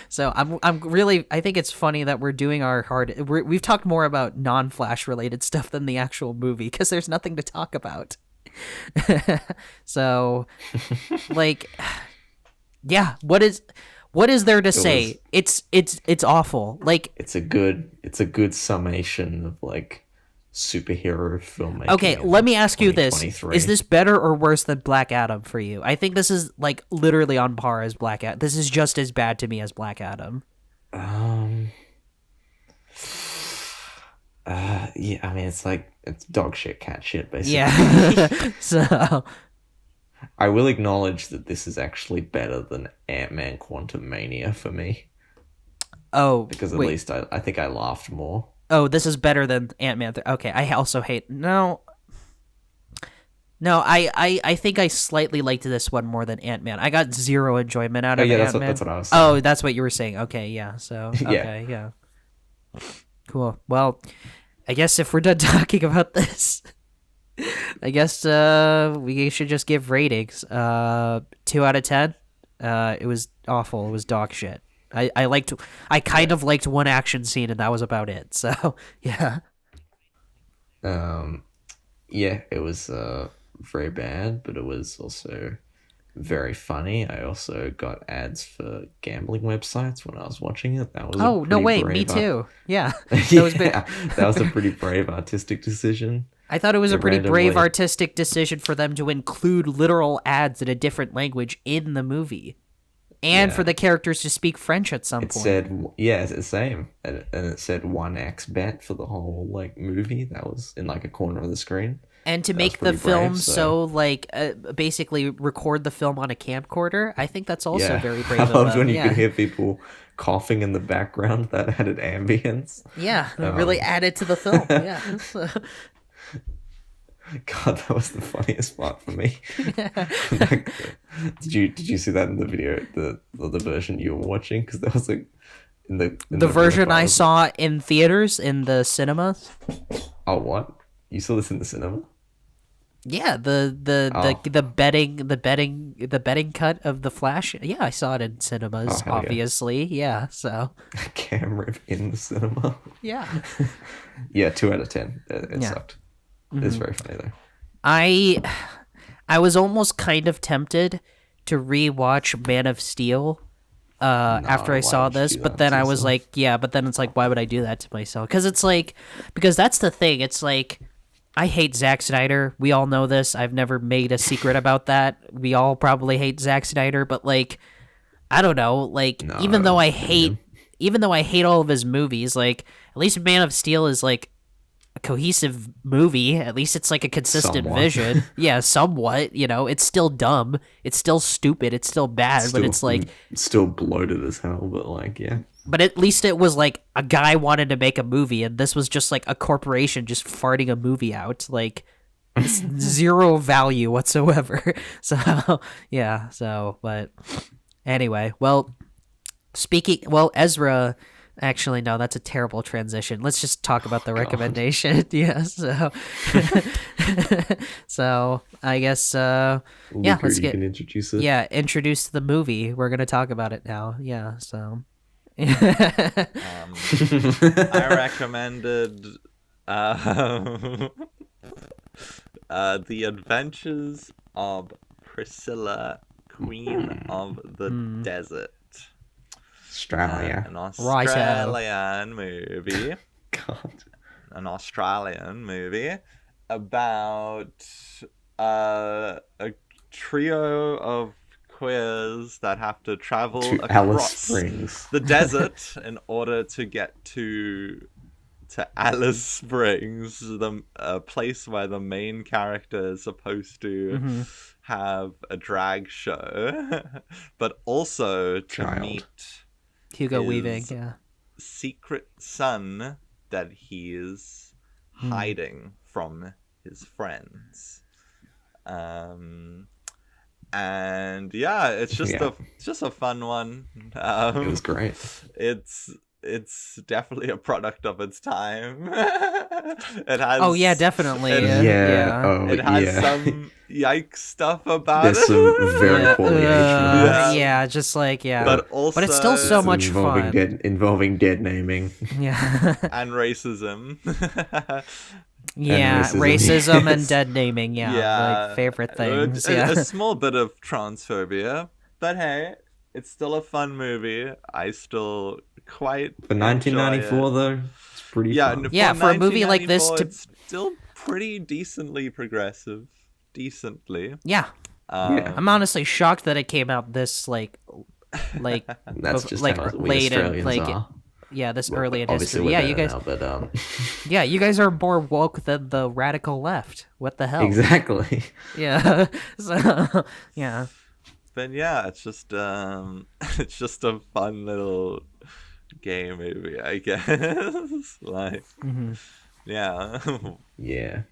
S2: So I'm really... I think it's funny that we're doing our hard... We've talked more about non-Flash related stuff than the actual movie, because there's nothing to talk about. So like yeah, what is there to say? It's awful. Like it's a
S3: good summation of like superhero filmmaking.
S2: Okay, let me ask you this. Is this better or worse than Black Adam for you? I think this is like literally on par as Black Adam. This is just as bad to me as Black Adam.
S3: Yeah, I mean, it's dog shit, cat shit, basically.
S2: Yeah. So,
S3: I will acknowledge that this is actually better than Ant-Man Quantumania for me.
S2: Oh,
S3: because at least I think I laughed more.
S2: Oh, this is better than Ant-Man. Okay, I also hate... No, I think I slightly liked this one more than Ant-Man. I got zero enjoyment out of Ant-Man.
S3: That's what I was saying.
S2: Oh, that's what you were saying. Okay, yeah, so... Okay, yeah. Cool. Well, I guess if we're done talking about this, I guess we should just give ratings. 2 out of 10. It was awful. It was dog shit. I kind of liked one action scene, and that was about it. So yeah.
S3: Yeah, it was very bad, but it was also very funny. I also got ads for gambling websites when I was watching it. That was
S2: me too. Yeah,
S3: that was a pretty brave artistic decision.
S2: I thought it was a pretty brave artistic decision for them to include literal ads in a different language in the movie, and for the characters to speak French at some point.
S3: It's the same, and it said 1x bet for the whole like movie. That was in like a corner of the screen.
S2: And to make the film basically record the film on a camcorder, I think that's also very brave.
S3: I loved when you could hear people coughing in the background. That added ambience.
S2: Yeah, really added to the film. Yeah.
S3: God, that was the funniest part for me. Did you see that in the video, the version you were watching? Because that was like in the
S2: version I saw in theaters in the cinemas.
S3: Oh, what? You saw this in the cinema?
S2: Yeah, the betting cut of the Flash. Yeah, I saw it in cinemas. Obviously, yeah. So
S3: cam rip in the cinema.
S2: Yeah.
S3: Yeah, 2 out of 10. It sucked. It's very funny though.
S2: I was almost kind of tempted to rewatch Man of Steel after I saw this, but then I was like, but then it's like, why would I do that to myself? Because that's the thing. It's like, I hate Zack Snyder. We all know this. I've never made a secret about that. We all probably hate Zack Snyder, but like, I don't know, like
S3: No,
S2: even though I
S3: him.
S2: hate all of his movies, like at least Man of Steel is like a cohesive movie. At least it's like a consistent
S3: Somewhat.
S2: vision. Yeah, somewhat, it's still dumb. It's still stupid. It's still bad, but it's like
S3: still bloated as hell, but like, yeah.
S2: but at least it was like a guy wanted to make a movie, and this was just like a corporation just farting a movie out. Like it's zero value whatsoever. So yeah, but anyway, well, Ezra. Actually, no, that's a terrible transition. Let's just talk about the recommendation. Yeah, so I guess
S3: Luka,
S2: let's
S3: you can introduce it.
S2: Yeah, introduce the movie. We're gonna talk about it now. Yeah, so
S1: I recommended The Adventures of Priscilla, Queen of the Desert.
S3: Australia.
S1: An Australian movie.
S3: God.
S1: An Australian movie about a trio of queers that have to travel
S3: To Alice
S1: across
S3: Springs.
S1: the desert in order to get to Alice Springs, the place where the main character is supposed to have a drag show, but also to meet
S2: Hugo
S1: his
S2: Weaving, yeah.
S1: secret son that he is hiding from his friends. And yeah, it's just a fun one.
S3: It was great.
S1: It's definitely a product of its time. It has.
S2: Oh yeah, definitely.
S3: Yeah. Oh,
S1: It has
S3: yeah.
S1: some yikes stuff about
S3: There's
S1: it.
S3: some very poorly aged moments.
S2: Yeah, just like
S1: But also,
S2: it's still so much fun.
S3: Involving dead naming.
S2: Yeah.
S1: and racism.
S2: Yeah,
S3: racism.
S2: racism and dead naming. Yeah, like favorite things. Yeah.
S1: A small bit of transphobia, but hey, it's still a fun movie. I still quite
S3: For 1994, though, it's pretty fun.
S2: Yeah, for a movie like this
S1: 1994,
S2: to-
S1: it's still pretty decently progressive. Decently.
S2: Yeah. I'm honestly shocked that it came out this like
S3: That's just
S2: like
S3: how we
S2: late in
S3: Australians
S2: like
S3: are.
S2: Yeah, this
S3: Well,
S2: early in
S3: obviously
S2: history.
S3: we're
S2: Yeah,
S3: better
S2: you guys.
S3: now, but
S2: Yeah, you guys are more woke than the radical left. What the hell?
S3: exactly.
S2: Yeah. So, yeah.
S1: But yeah, it's just a fun little gay movie, I guess. Like, yeah.
S3: Yeah.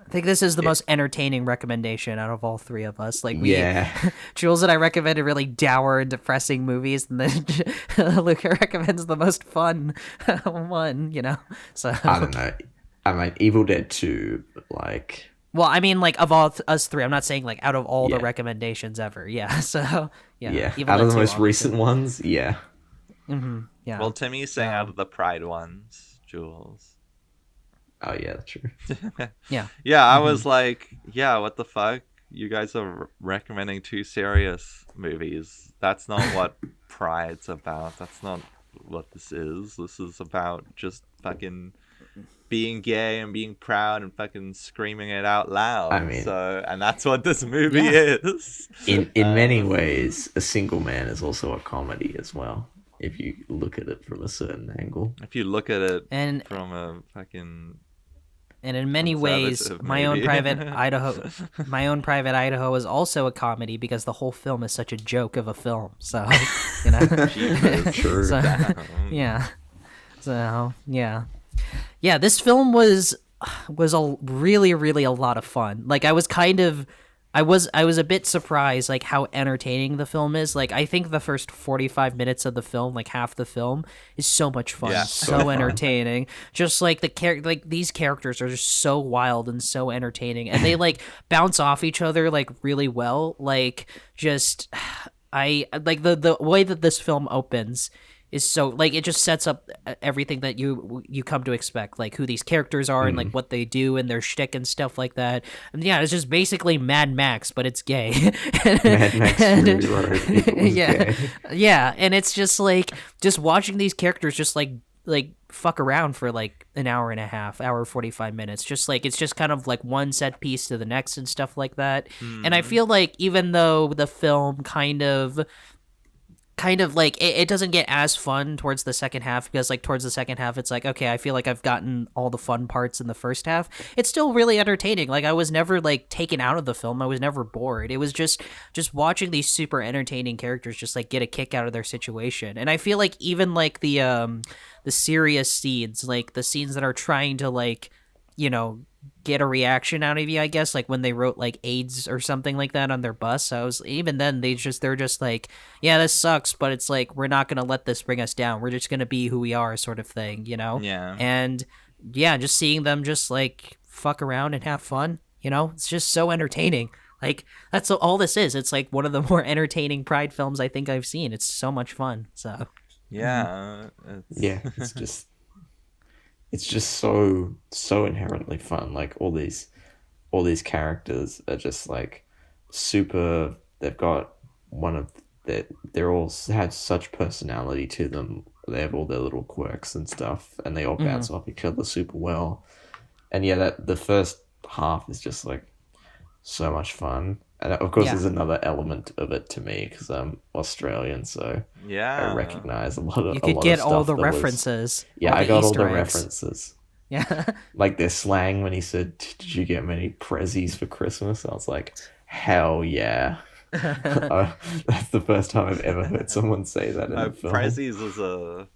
S2: I think this is the most entertaining recommendation out of all three of us. Like,
S3: Yeah.
S2: Jules and I recommended really dour and depressing movies, and then Luka recommends the most fun one. So
S3: I don't know. I mean, Evil Dead 2, like...
S2: Well, I mean, like, of all us three, I'm not saying, like, out of all the
S3: Yeah.
S2: recommendations ever. Yeah, so, yeah.
S3: Yeah.
S2: Evil
S3: Out of
S2: Dead
S3: the
S2: 2,
S3: most
S2: obviously.
S3: recent ones, yeah.
S2: Yeah.
S1: Well, Timmy's saying out of the Pride ones, Jules.
S3: Oh, yeah, that's true.
S2: Yeah.
S1: Yeah, I was like, yeah, what the fuck? You guys are recommending two serious movies. That's not what Pride's about. That's not what this is. This is about just fucking being gay and being proud and fucking screaming it out loud.
S3: I mean-
S1: and that's what this movie is.
S3: In many ways, A Single Man is also a comedy as well, if you look at it from a certain angle.
S1: If you look at it
S2: And
S1: from a fucking
S2: And in many ways,
S1: conservative,
S2: my own
S1: maybe.
S2: private Idaho is also a comedy because the whole film is such a joke of a film. So,
S3: True.
S2: So, yeah. So, yeah. This film was really a lot of fun. Like, I was a bit surprised, like, how entertaining the film is. Like, I think the first 45 minutes of the film, like half the film, is so much fun,
S1: Yeah,
S2: so
S3: fun.
S2: entertaining. Just like these characters are just so wild and so entertaining, and they like bounce off each other like really well. Like, just I like the way that this film opens is so like it just sets up everything that you come to expect, like who these characters are and like what they do and their shtick and stuff like that. And yeah, it's just basically Mad Max, but it's gay.
S3: Mad Max Fury Road equals
S2: yeah,
S3: gay.
S2: yeah, and it's just like just watching these characters just like fuck around for like an hour and a half, hour 45 minutes. Just like it's just kind of like one set piece to the next and stuff like that. And I feel like even though the film kind of kind of like it doesn't get as fun towards the second half, because like towards the second half it's like, okay, I feel like I've gotten all the fun parts in the first half. It's still really entertaining. Like I was never like taken out of the film. I was never bored. It was just watching these super entertaining characters just like get a kick out of their situation. And I feel like even like the serious scenes, like the scenes that are trying to like, you know, get a reaction out of you, I guess, like when they wrote like AIDS or something like that on their bus. I was, even then they're just like, yeah, this sucks, but it's like, we're not gonna let this bring us down, we're just gonna be who we are, sort of thing, you know?
S1: Yeah.
S2: And yeah, just seeing them just like fuck around and have fun, you know, it's just so entertaining. Like that's all this is. It's like one of the more entertaining Pride films I think I've seen. It's so much fun. So
S1: yeah,
S3: Yeah, it's just so inherently fun. Like all these characters are just like super. They've got they're all have such personality to them. They have all their little quirks and stuff, and they all bounce off each other super well. And yeah, that the first half is just like so much fun. And of course, there's another element of it to me because I'm Australian, so
S1: yeah,
S3: I recognize a lot of.
S2: you could get all the
S3: that
S2: references.
S3: Yeah, I got all the
S2: Easter eggs.
S3: references.
S2: Yeah.
S3: Like their slang when he said, "Did you get many prezzies for Christmas?" I was like, "Hell yeah!" That's the first time I've ever heard someone say that in a film.
S1: Prezzies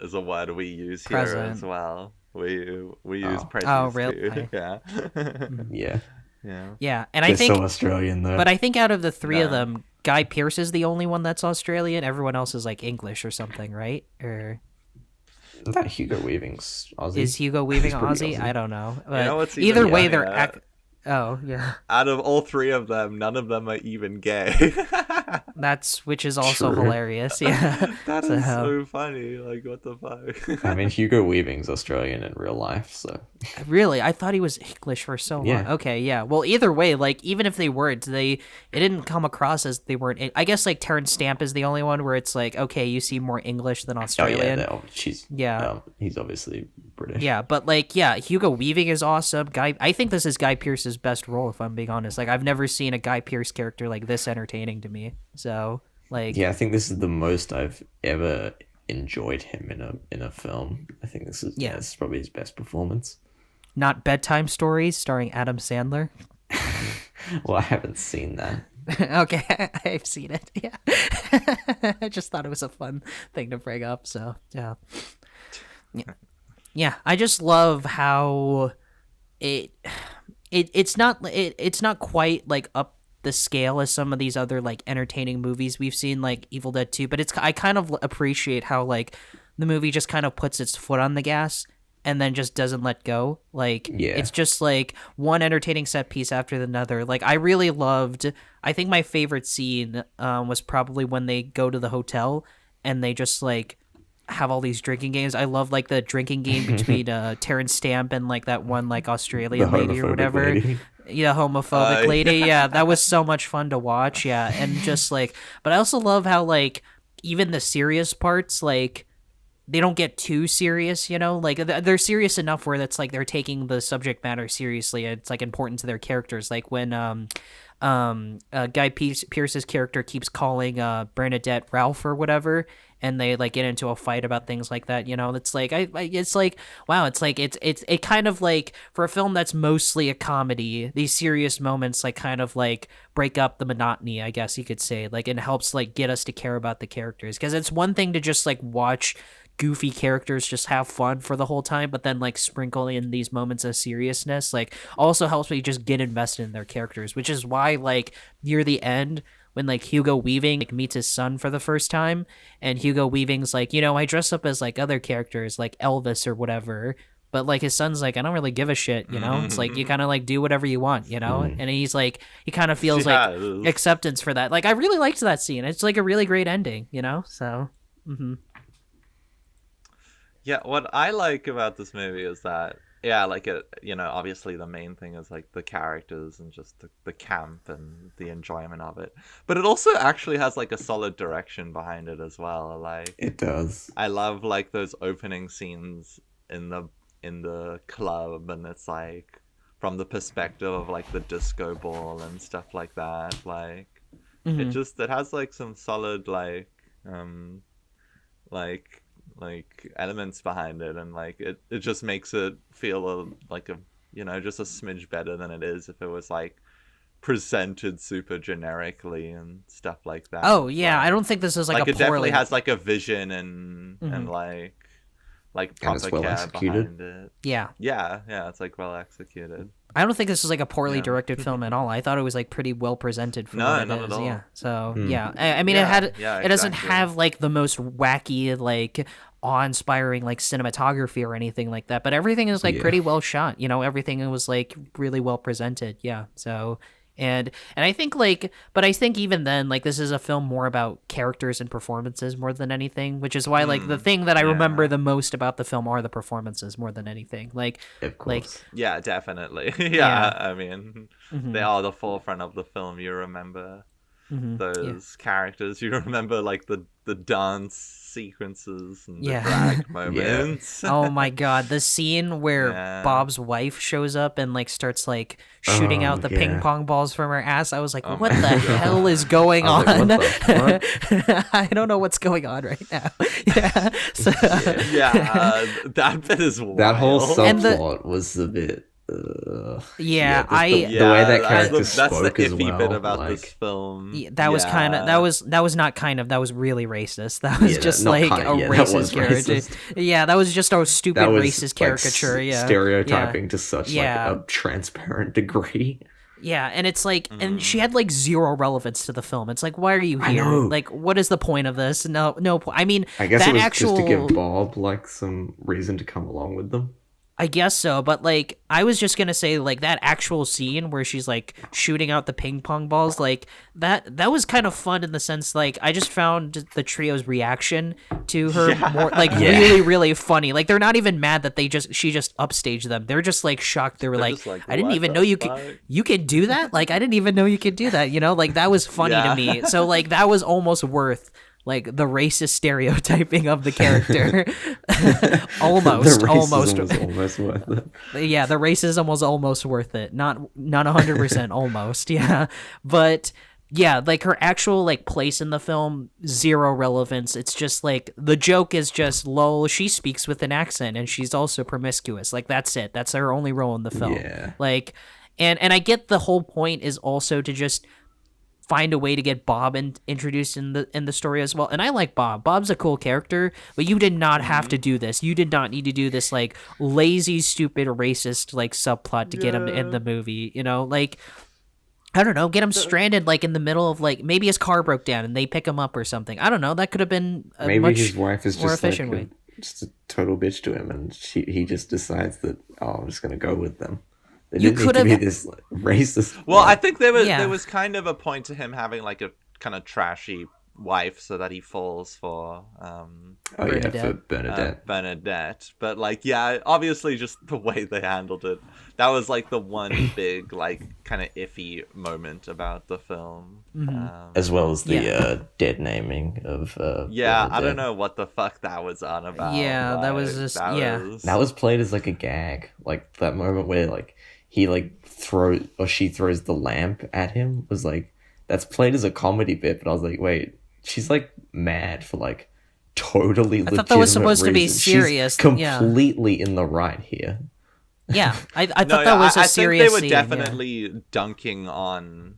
S1: is a word we use here
S2: Present.
S1: as well. We use prezzies.
S2: Oh, really?
S1: Too. Yeah.
S3: Yeah,
S1: Yeah.
S2: Yeah, and
S3: they're
S2: I think,
S3: so Australian though.
S2: but I think out of the three of
S1: No.
S2: them, Guy Pearce is the only one that's Australian. Everyone else is like English or something, right? Or
S3: That Hugo Weaving's Aussie.
S2: is Hugo Weaving
S3: He's pretty
S2: Aussie?
S3: Aussie.
S2: I don't know. But
S1: know what's
S2: either
S1: even
S2: way, they're
S1: funnier?
S2: oh yeah,
S1: Out of all three of them, none of them are even gay.
S2: which is also
S3: True.
S2: hilarious. Yeah,
S1: That
S2: So-
S1: is so funny. Like, what the fuck?
S3: I mean, Hugo Weaving's Australian in real life, so
S2: really, I thought he was English for so long.
S3: Yeah.
S2: Okay, yeah. Well, either way, like even if they weren't, it didn't come across as they weren't. I guess like Terrence Stamp is the only one where it's like, okay, you seem more English than Australian.
S3: oh yeah,
S2: Yeah.
S3: he's obviously British.
S2: Yeah, but like, yeah, Hugo Weaving is awesome. I think this is Guy Pearce's best role, if I'm being honest. Like, I've never seen a Guy Pearce character like this entertaining to me. So, like,
S3: Yeah, I think this is the most I've ever enjoyed him in a film. I think this is
S2: Yeah.
S3: this is probably his best performance.
S2: not Bedtime Stories starring Adam Sandler.
S3: Well, I haven't seen that.
S2: Okay, I've seen it. Yeah, I just thought it was a fun thing to bring up. So, yeah. Yeah, I just love how it's not quite like up the scale as some of these other like entertaining movies we've seen, like Evil Dead 2, but I kind of appreciate how like the movie just kind of puts its foot on the gas and then just doesn't let go. Like,
S3: Yeah.
S2: it's just like one entertaining set piece after another. Like, I really loved, I think my favorite scene was probably when they go to the hotel and they just like have all these drinking games. I love like the drinking game between Terrence Stamp and like that one like Australian
S3: The
S2: lady or
S3: homophobic
S2: whatever.
S3: lady.
S2: Yeah, homophobic lady. Yeah, that was so much fun to watch. Yeah, and just like, but I also love how like even the serious parts, like they don't get too serious, you know, like they're serious enough where that's like they're taking the subject matter seriously. And it's like important to their characters. Like when Guy Pearce's character keeps calling Bernadette Ralph or whatever, and they like get into a fight about things like that, you know. It's like it's like, wow, it's like it kind of like, for a film that's mostly a comedy, these serious moments like kind of like break up the monotony, I guess you could say, like, and helps like get us to care about the characters, because it's one thing to just like watch goofy characters just have fun for the whole time, but then like sprinkle in these moments of seriousness like also helps me just get invested in their characters, which is why like near the end when like Hugo Weaving like meets his son for the first time, and Hugo Weaving's like, you know, I dress up as like other characters like Elvis or whatever, but like his son's like, I don't really give a shit, you know. It's like you kind of like do whatever you want, you know. And he's like, he kind of feels like acceptance for that. Like, I really liked that scene. It's like a really great ending, you know. So
S1: Yeah, what I like about this movie is that, yeah, like it, you know, obviously the main thing is like the characters and just the camp and the enjoyment of it. But it also actually has like a solid direction behind it as well. Like,
S3: It does.
S1: I love like those opening scenes in the club, and it's like from the perspective of like the disco ball and stuff like that. Like it has like some solid like like elements behind it, and like it just makes it feel like a just a smidge better than it is if it was like presented super generically and stuff like that.
S2: Oh yeah, I don't think this is like a
S1: it definitely has like a vision and like proper
S3: well
S1: care
S3: executed.
S1: behind it.
S2: Yeah,
S1: it's like well executed.
S2: I don't think this is like a poorly directed film at all. I thought it was like pretty well presented for what it
S1: not
S2: is.
S1: at all.
S2: Yeah. So yeah, I mean, it doesn't have like the most wacky, like awe-inspiring like cinematography or anything like that, but everything is like pretty well shot. Everything was like really well presented. Yeah. So. And I think but I think even then, like, this is a film more about characters and performances more than anything, which is why like the thing that I remember the most about the film are the performances more than anything. Like,
S3: of course.
S1: Yeah, definitely. I mean, they are the forefront of the film. You remember those characters. You remember like the dance sequences and the drag moments.
S2: Oh my god, the scene where Bob's wife shows up and like starts like shooting out the ping pong balls from her ass. I was like, what the hell is going on? I don't know what's going on right now. Yeah. So,
S1: that bit is wild.
S3: That whole subplot was a bit the way that character spoke
S1: that's the iffy
S3: as well,
S1: bit about
S3: like,
S1: this film.
S2: That was that was really racist. That was just like a racist character.
S3: Racist.
S2: Yeah, that was just a stupid racist
S3: like,
S2: caricature.
S3: Stereotyping to such like a transparent degree.
S2: Yeah, and it's like, and she had like zero relevance to the film. It's like, why are you here? Like, what is the point of this? No point. I mean,
S3: I guess it was just to give Bob like some reason to come along with them.
S2: I guess so, but like I was just gonna say, like that actual scene where she's like shooting out the ping pong balls, like that was kind of fun in the sense like I just found the trio's reaction to her more like really really funny. Like they're not even mad that she just upstaged them. They're just like shocked. They're like, I didn't even know you could do that. Like I didn't even know you could do that. Like that was funny to me. So like that was almost worth like the racist stereotyping of the character. almost
S3: was almost worth it.
S2: Yeah, the racism was almost worth it. Not 100%, almost. Yeah. But yeah, like her actual like place in the film, zero relevance. It's just like the joke is just lol, she speaks with an accent and she's also promiscuous. Like that's it. That's her only role in the film.
S3: Yeah.
S2: Like and I get the whole point is also to just find a way to get Bob introduced in the story as well. And I like Bob. Bob's a cool character, but you did not have to do this. You did not need to do this like lazy, stupid, racist like subplot to get him in the movie. Like I don't know, get him stranded like in the middle of like maybe his car broke down and they pick him up or something. I don't know. That could have been a
S3: maybe
S2: much
S3: his wife is
S2: more
S3: just
S2: efficient
S3: like
S2: way.
S3: just a total bitch to him, and he just decides that I'm just gonna go with them.
S2: You could have
S3: this like, racist.
S1: Well, I think there was kind of a point to him having like a kind of trashy wife, so that he falls for Bernadette. But like, obviously, just the way they handled it, that was like the one big like kind of iffy moment about the film,
S3: as well as the dead naming of. Bernadette.
S1: I don't know what the fuck that was on about.
S2: Yeah,
S1: like,
S2: that was just
S3: that was played as like a gag, like that moment where like. He like she throws the lamp at him was like that's played as a comedy bit, but I was like, wait, she's like mad for like totally. I thought that was supposed to be
S2: serious.
S3: She's completely in the right here.
S2: Yeah, I thought that was a serious.
S1: I think they were definitely dunking on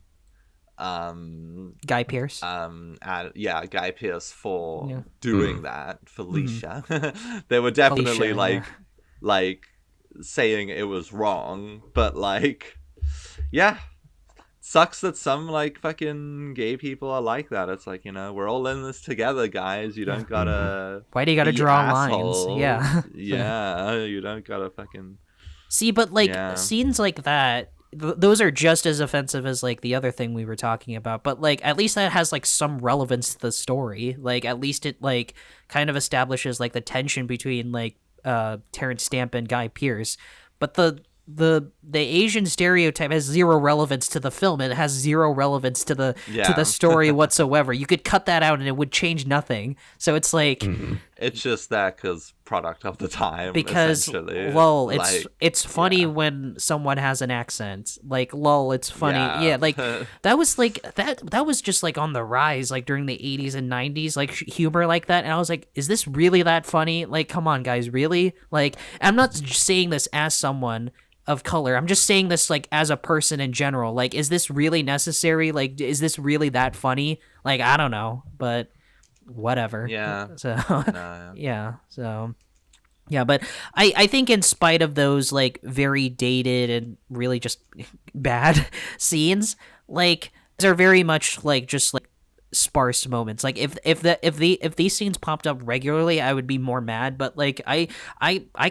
S2: Guy Pearce.
S1: Guy Pearce for doing that for Leisha. They were definitely like saying it was wrong, but like sucks that some like fucking gay people are like that. It's like, we're all in this together, guys. You don't gotta
S2: why do you gotta draw
S1: assholes.
S2: Lines?
S1: You don't gotta fucking
S2: see, but like scenes like that, those are just as offensive as like the other thing we were talking about, but like at least that has like some relevance to the story. Like at least it like kind of establishes like the tension between like Terrence Stamp and Guy Pearce, but the Asian stereotype has zero relevance to the film. It has zero relevance to the story whatsoever. You could cut that out and it would change nothing. So it's like
S1: It's just that because product of the time,
S2: because
S1: essentially.
S2: lol,
S1: Like,
S2: it's funny
S1: yeah.
S2: when someone has an accent. Like lol, it's funny.
S1: Yeah.
S2: Like that was like that was just like on the rise like during the 80s and 90s, like humor like that. And I was like, is this really that funny? Like, come on, guys, really? Like, I'm not just saying this as someone of color. I'm just saying this like as a person in general. Like, is this really necessary? Like, is this really that funny? Like, I don't know, but whatever.
S1: Yeah.
S2: So
S1: No.
S2: yeah. So yeah, but I think in spite of those like very dated and really just bad scenes, like these are very much like just like sparse moments. Like if these scenes popped up regularly, I would be more mad. But like I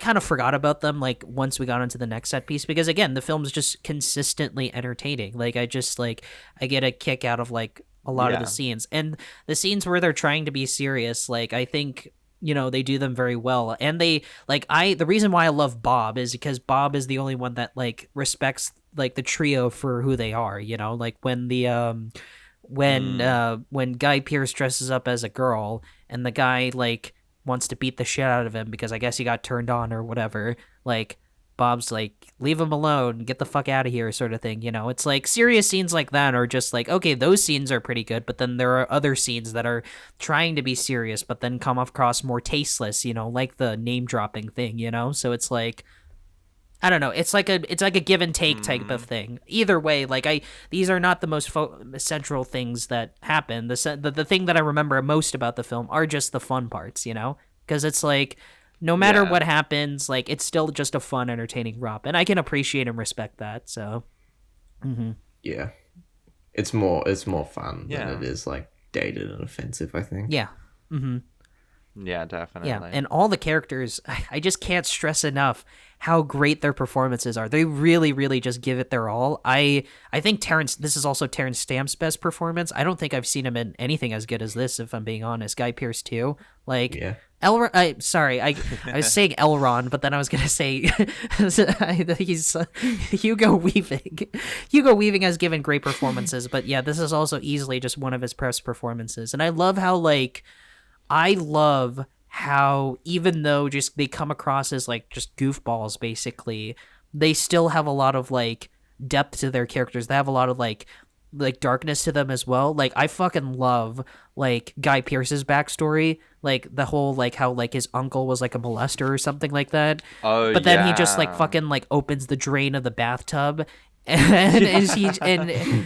S2: kind of forgot about them like once we got into the next set piece, because again the film's just consistently entertaining. Like I just like I get a kick out of like a lot of the
S1: Yeah.
S2: scenes, and the scenes where they're trying to be serious, like I think they do them very well. And they like the reason why I love Bob is because Bob is the only one that like respects like the trio for who they are, like when the when Guy Pearce dresses up as a girl and the guy like wants to beat the shit out of him because I guess he got turned on or whatever, like Bob's like, leave him alone, get the fuck out of here, sort of thing. It's like serious scenes like that are just like, okay, those scenes are pretty good, but then there are other scenes that are trying to be serious, but then come across more tasteless, like the name dropping thing, So it's like, I don't know. It's like a give and take type of thing. Either way, like these are not the most central things that happen. The thing that I remember most about the film are just the fun parts, because it's like, no matter
S1: Yeah.
S2: what happens, like it's still just a fun, entertaining romp, and I can appreciate and respect that. So,
S3: Yeah, it's more fun
S1: Yeah.
S3: than it is like dated and offensive, I think.
S2: yeah,
S1: Yeah, definitely.
S2: yeah, and all the characters, I just can't stress enough how great their performances are. They really, really just give it their all. I think this is also Terrence Stamp's best performance. I don't think I've seen him in anything as good as this, if I'm being honest. Guy Pearce too. Like,
S3: Yeah.
S2: Sorry, I was saying Elron, but then I was gonna say he's Hugo Weaving. Hugo Weaving has given great performances, but yeah, this is also easily just one of his best performances. And I love how even though just they come across as like just goofballs, basically, they still have a lot of like depth to their characters. They have a lot of like darkness to them as well. Like I fucking love like Guy Pearce's backstory, like the whole like how like his uncle was like a molester or something like that.
S1: Oh,
S2: But then he just like
S1: yeah.
S2: fucking like opens the drain of the bathtub. And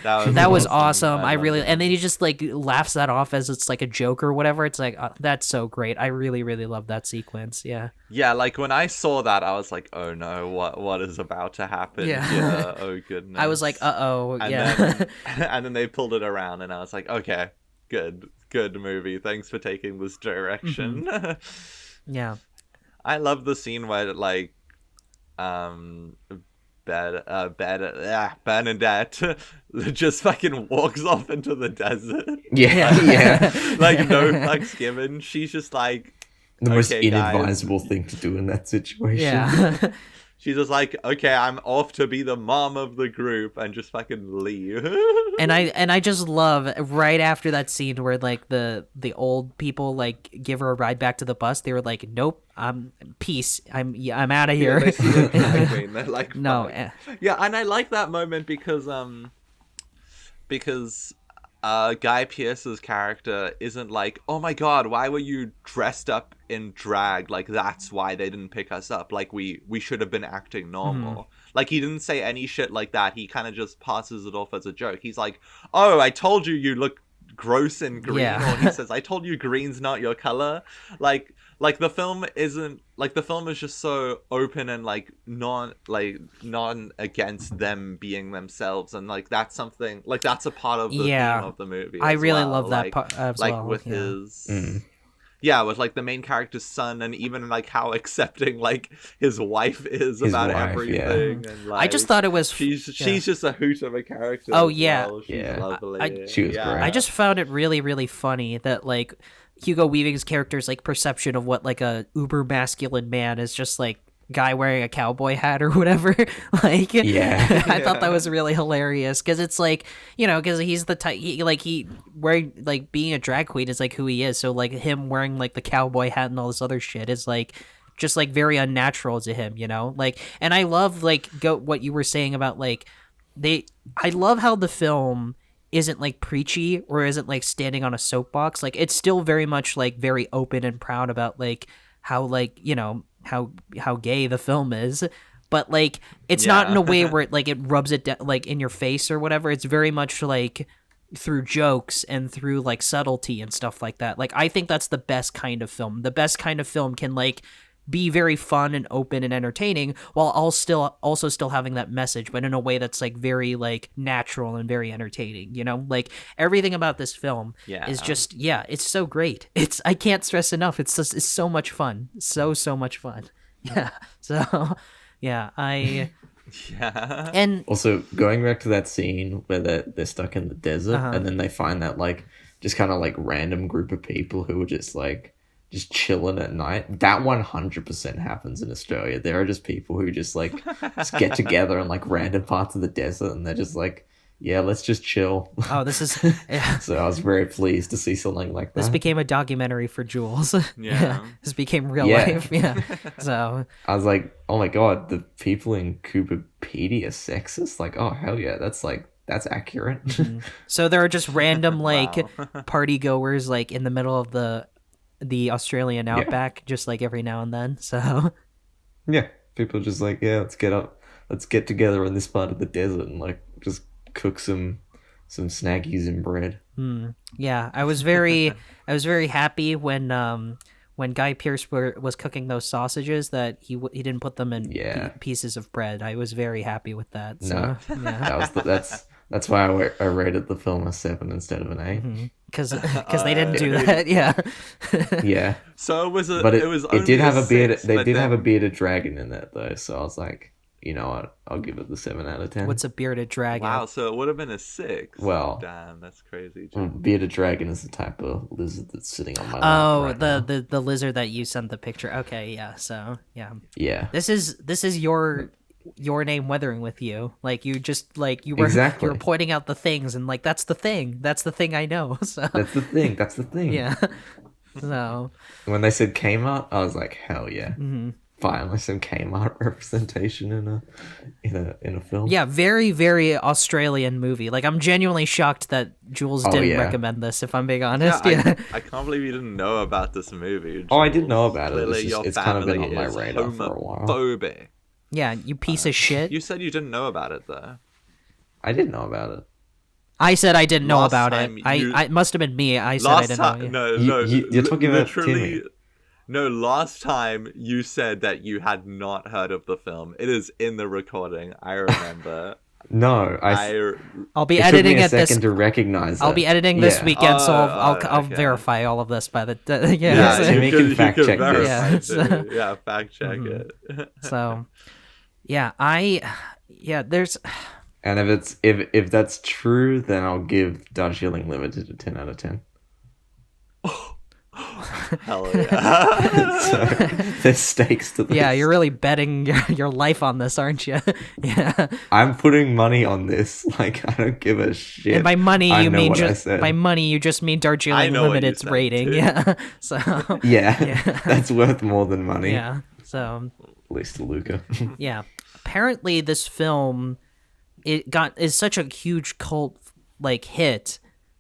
S2: that was awesome. I
S1: love
S2: really,
S1: that.
S2: and then he just like laughs that off as it's like a joke or whatever. It's like that's so great. I really, really love that sequence. Yeah.
S1: Yeah, like when I saw that, I was like, "Oh no, what is about to happen?"
S2: Yeah.
S1: here? Oh goodness.
S2: I was like, oh,
S1: and
S2: yeah.
S1: then, and then they pulled it around, and I was like, "Okay, good movie. Thanks for taking this direction."
S2: Yeah.
S1: I love the scene where like, Bernadette just fucking walks off into the desert.
S3: Yeah, yeah.
S1: Like no fucks given. She's just like,
S3: The most
S1: "Okay, guys."
S3: inadvisable thing to do in that situation.
S2: Yeah.
S1: She's just like, "Okay, I'm off to be the mom of the group," and just fucking leave.
S2: And I just love right after that scene where like the old people like give her a ride back to the bus. They were like, "Nope, peace. I'm out of here."
S1: Yeah, they see it coming. They're like,
S2: No,
S1: "Fuck." Yeah, and I like that moment because Guy Pearce's character isn't like, "Oh my god, why were you dressed up in drag? Like that's why they didn't pick us up. Like we should have been acting normal." Like he didn't say any shit like that. He kind of just passes it off as a joke. He's like, "Oh, I told you look gross in green,"
S2: Yeah.
S1: or he says, "I told you green's not your color." Like the film isn't like the film is just so open and like non against them being themselves, and like that's something like that's a part of the
S2: Yeah.
S1: theme of the movie.
S2: I
S1: as
S2: really
S1: well.
S2: love that
S1: Like-
S2: part as
S1: like
S2: well.
S1: with
S2: yeah.
S1: his. Yeah, with like the main character's son, and even like how accepting like his wife is
S3: His
S1: about
S3: wife,
S1: everything. And like
S2: I just thought it was
S1: she's
S2: yeah.
S1: just a hoot of a character.
S2: Oh,
S1: as
S2: yeah.
S1: well. She's
S3: Yeah.
S1: lovely.
S3: She was
S1: Yeah.
S3: great.
S2: I just found it really, really funny that like Hugo Weaving's character's like perception of what like a uber masculine man is just like guy wearing a cowboy hat or whatever. Like,
S3: Yeah.
S2: I thought that was really hilarious because it's like, because he's the type, he wearing, like, being a drag queen is like who he is. So like him wearing like the cowboy hat and all this other shit is like just like very unnatural to him, like, and I love like what you were saying about like I love how the film isn't like preachy or isn't like standing on a soapbox. Like it's still very much like very open and proud about like how like how gay the film is, but like it's not in a way where it rubs it like in your face or whatever. It's very much like through jokes and through like subtlety and stuff like that. Like I think that's the best kind of film. The best kind of film can like be very fun and open and entertaining while also still having that message, but in a way that's like very like natural and very entertaining, like everything about this film is just it's so great. I can't stress enough, it's so much fun, so much fun. So and
S3: also going back to that scene where they're stuck in the desert and then they find that like just kind of like random group of people who were just like just chilling at night. That 100% happens in Australia. There are just people who just like just get together in like random parts of the desert and they're just like, yeah, let's just chill.
S2: Oh, this is
S3: So I was very pleased to see something like that.
S2: This became a documentary for Jules.
S1: Yeah.
S2: This became real life. Yeah. So
S3: I was like, oh my god, the people in Cooperpedia are sexist? Like, oh hell yeah, that's accurate.
S2: So there are just random like party goers like in the middle of the Australian outback, just like every now and then. So
S3: yeah, people just like, yeah, let's get together in this part of the desert and like just cook some snaggies and bread.
S2: Yeah, I was very happy when Guy Pearce was cooking those sausages that he didn't put them in pieces of bread. I was very happy with that. So,
S3: that's why I rated the film a 7 instead of an 8.
S2: Because they didn't do that. Yeah.
S3: Yeah.
S1: So it was
S3: it did have a bearded. They did have a
S1: then...
S3: bearded dragon in it though, so I was like, you know what? I'll give it the 7 out of 10.
S2: What's a bearded dragon?
S1: Wow, so it would have been a 6.
S3: Well,
S1: damn, that's crazy.
S3: Bearded dragon is the type of lizard that's sitting on my lap.
S2: Oh,
S3: right
S2: the lizard that you sent the picture. Okay, yeah. So
S3: yeah.
S2: This is your name weathering with you. Like you just like you were pointing out the things and like that's the thing I know. So
S3: that's the thing.
S2: Yeah. So
S3: when they said Kmart, I was like, hell yeah. Finally some Kmart representation in a film.
S2: Yeah, very, very Australian movie. Like I'm genuinely shocked that Jules didn't recommend this, if I'm being honest.
S1: I can't believe you didn't know about this movie. Jules.
S3: Oh, I didn't know about it.
S1: It's
S3: kind of been on my radar for a while.
S1: Homophobic.
S2: Yeah, you piece of shit.
S1: You said you didn't know about it though.
S3: I didn't know about it.
S2: I said I didn't know about it. It must have been me. I said I didn't know.
S1: No,
S3: you're talking about Timmy.
S1: No, last time you said that you had not heard of the film. It is in the recording. I remember.
S3: No,
S2: I'll be editing it this.
S3: To recognize.
S2: I'll be editing this weekend, so I'll verify all of this by the.
S3: Timmy can fact check this.
S1: Yeah, fact check it.
S2: So, there's.
S3: And if that's true, then I'll give Darjeeling Limited a 10 out of 10.
S1: Hell yeah.
S3: So, there's stakes to this.
S2: Yeah, you're really betting your life on this, aren't you? Yeah.
S3: I'm putting money on this. Like, I don't give a shit.
S2: And by money, you just mean Darjeeling Limited's rating. Too. Yeah. So.
S3: Yeah. That's worth more than money.
S2: Yeah. So.
S3: At least to Luka.
S2: Yeah. Apparently, this film is such a huge cult like hit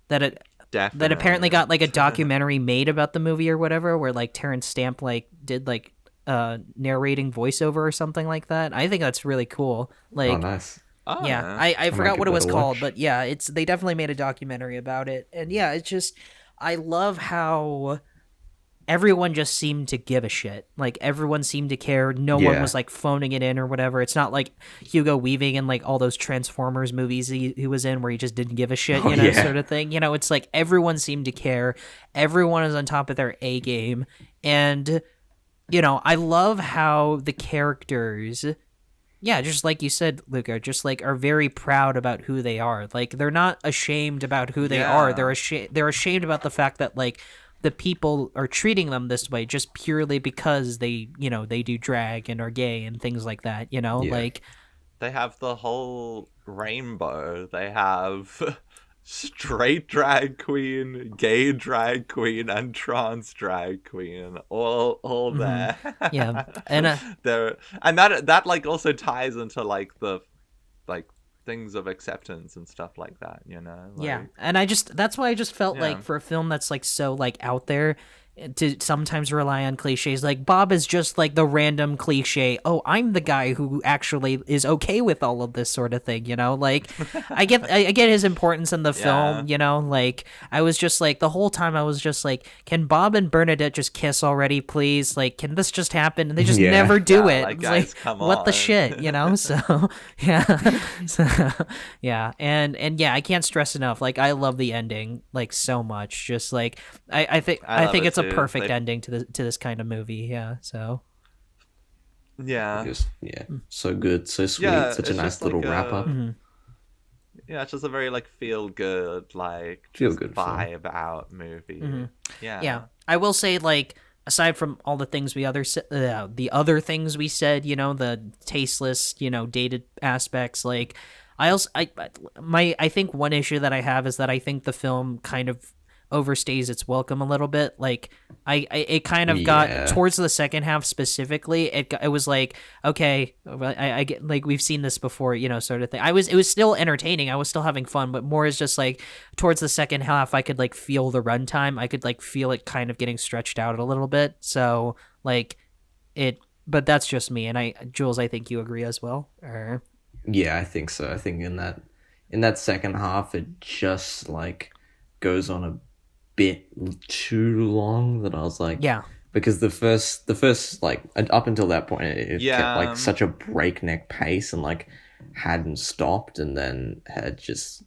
S2: that it. Definitely. That apparently got like a documentary made about the movie or whatever, where like Terrence Stamp like did like narrating voiceover or something like that. I think that's really cool. Like,
S3: oh, nice.
S2: Yeah, I forgot what it was called, but yeah, they definitely made a documentary about it, and yeah, it's just I love how everyone just seemed to give a shit. Like everyone seemed to care. No one was like phoning it in or whatever. It's not like Hugo Weaving in like all those Transformers movies he was in where he just didn't give a shit, sort of thing. It's like everyone seemed to care. Everyone is on top of their A game. And, I love how the characters, just like you said, Luka, just like are very proud about who they are. Like they're not ashamed about who they are. They're ashamed about the fact that like, the people are treating them this way just purely because they do drag and are gay and things like that.
S3: Yeah.
S2: Like
S1: They have the whole rainbow. They have straight drag queen, gay drag queen, and trans drag queen all there.
S2: yeah, and
S1: there, and that like also ties into like the like things of acceptance and stuff like that, like,
S2: yeah, and that's why I just felt like for a film that's like so like out there, to sometimes rely on cliches. Like Bob is just like the random cliche, oh, I'm the guy who actually is okay with all of this sort of thing, like I get his importance in the film, like I was just like the whole time I was just like, can Bob and Bernadette just kiss already, please? Like, can this just happen? And they just never do it.
S1: Like, guys, come
S2: what
S1: on.
S2: the shit, so yeah, and yeah, I can't stress enough, like I love the ending like so much. Just like I think it's a perfect ending to this kind of movie. So
S3: so good, so sweet, such a nice little wrap up.
S1: Yeah, it's just a very like feel good vibe out movie. Yeah,
S2: I will say, like, aside from all the things the other things we said, the tasteless, dated aspects, like I think one issue that I have is that I think the film kind of overstays its welcome a little bit. Like it kind of got towards the second half specifically. It was like, okay, I get, like, we've seen this before, sort of thing. It was still entertaining. I was still having fun, but more is just like towards the second half, I could like feel the runtime. I could like feel it kind of getting stretched out a little bit. So like but that's just me. And Jules, I think you agree as well. Or...
S3: Yeah, I think so. I think in that second half, it just like goes on a bit too long that I was like, because the first like up until that point it kept like such a breakneck pace and like hadn't stopped, and then it just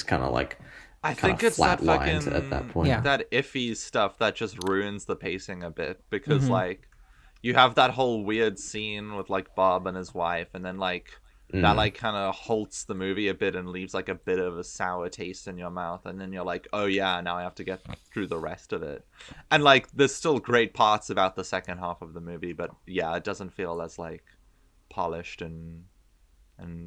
S3: kind of like
S1: I think it's that fucking
S3: at that point,
S1: that iffy stuff that just ruins the pacing a bit, because like you have that whole weird scene with like Bob and his wife, and then like that like kind of halts the movie a bit and leaves like a bit of a sour taste in your mouth, and then you're like, oh yeah, now I have to get through the rest of it. And like there's still great parts about the second half of the movie, but yeah, it doesn't feel as like polished and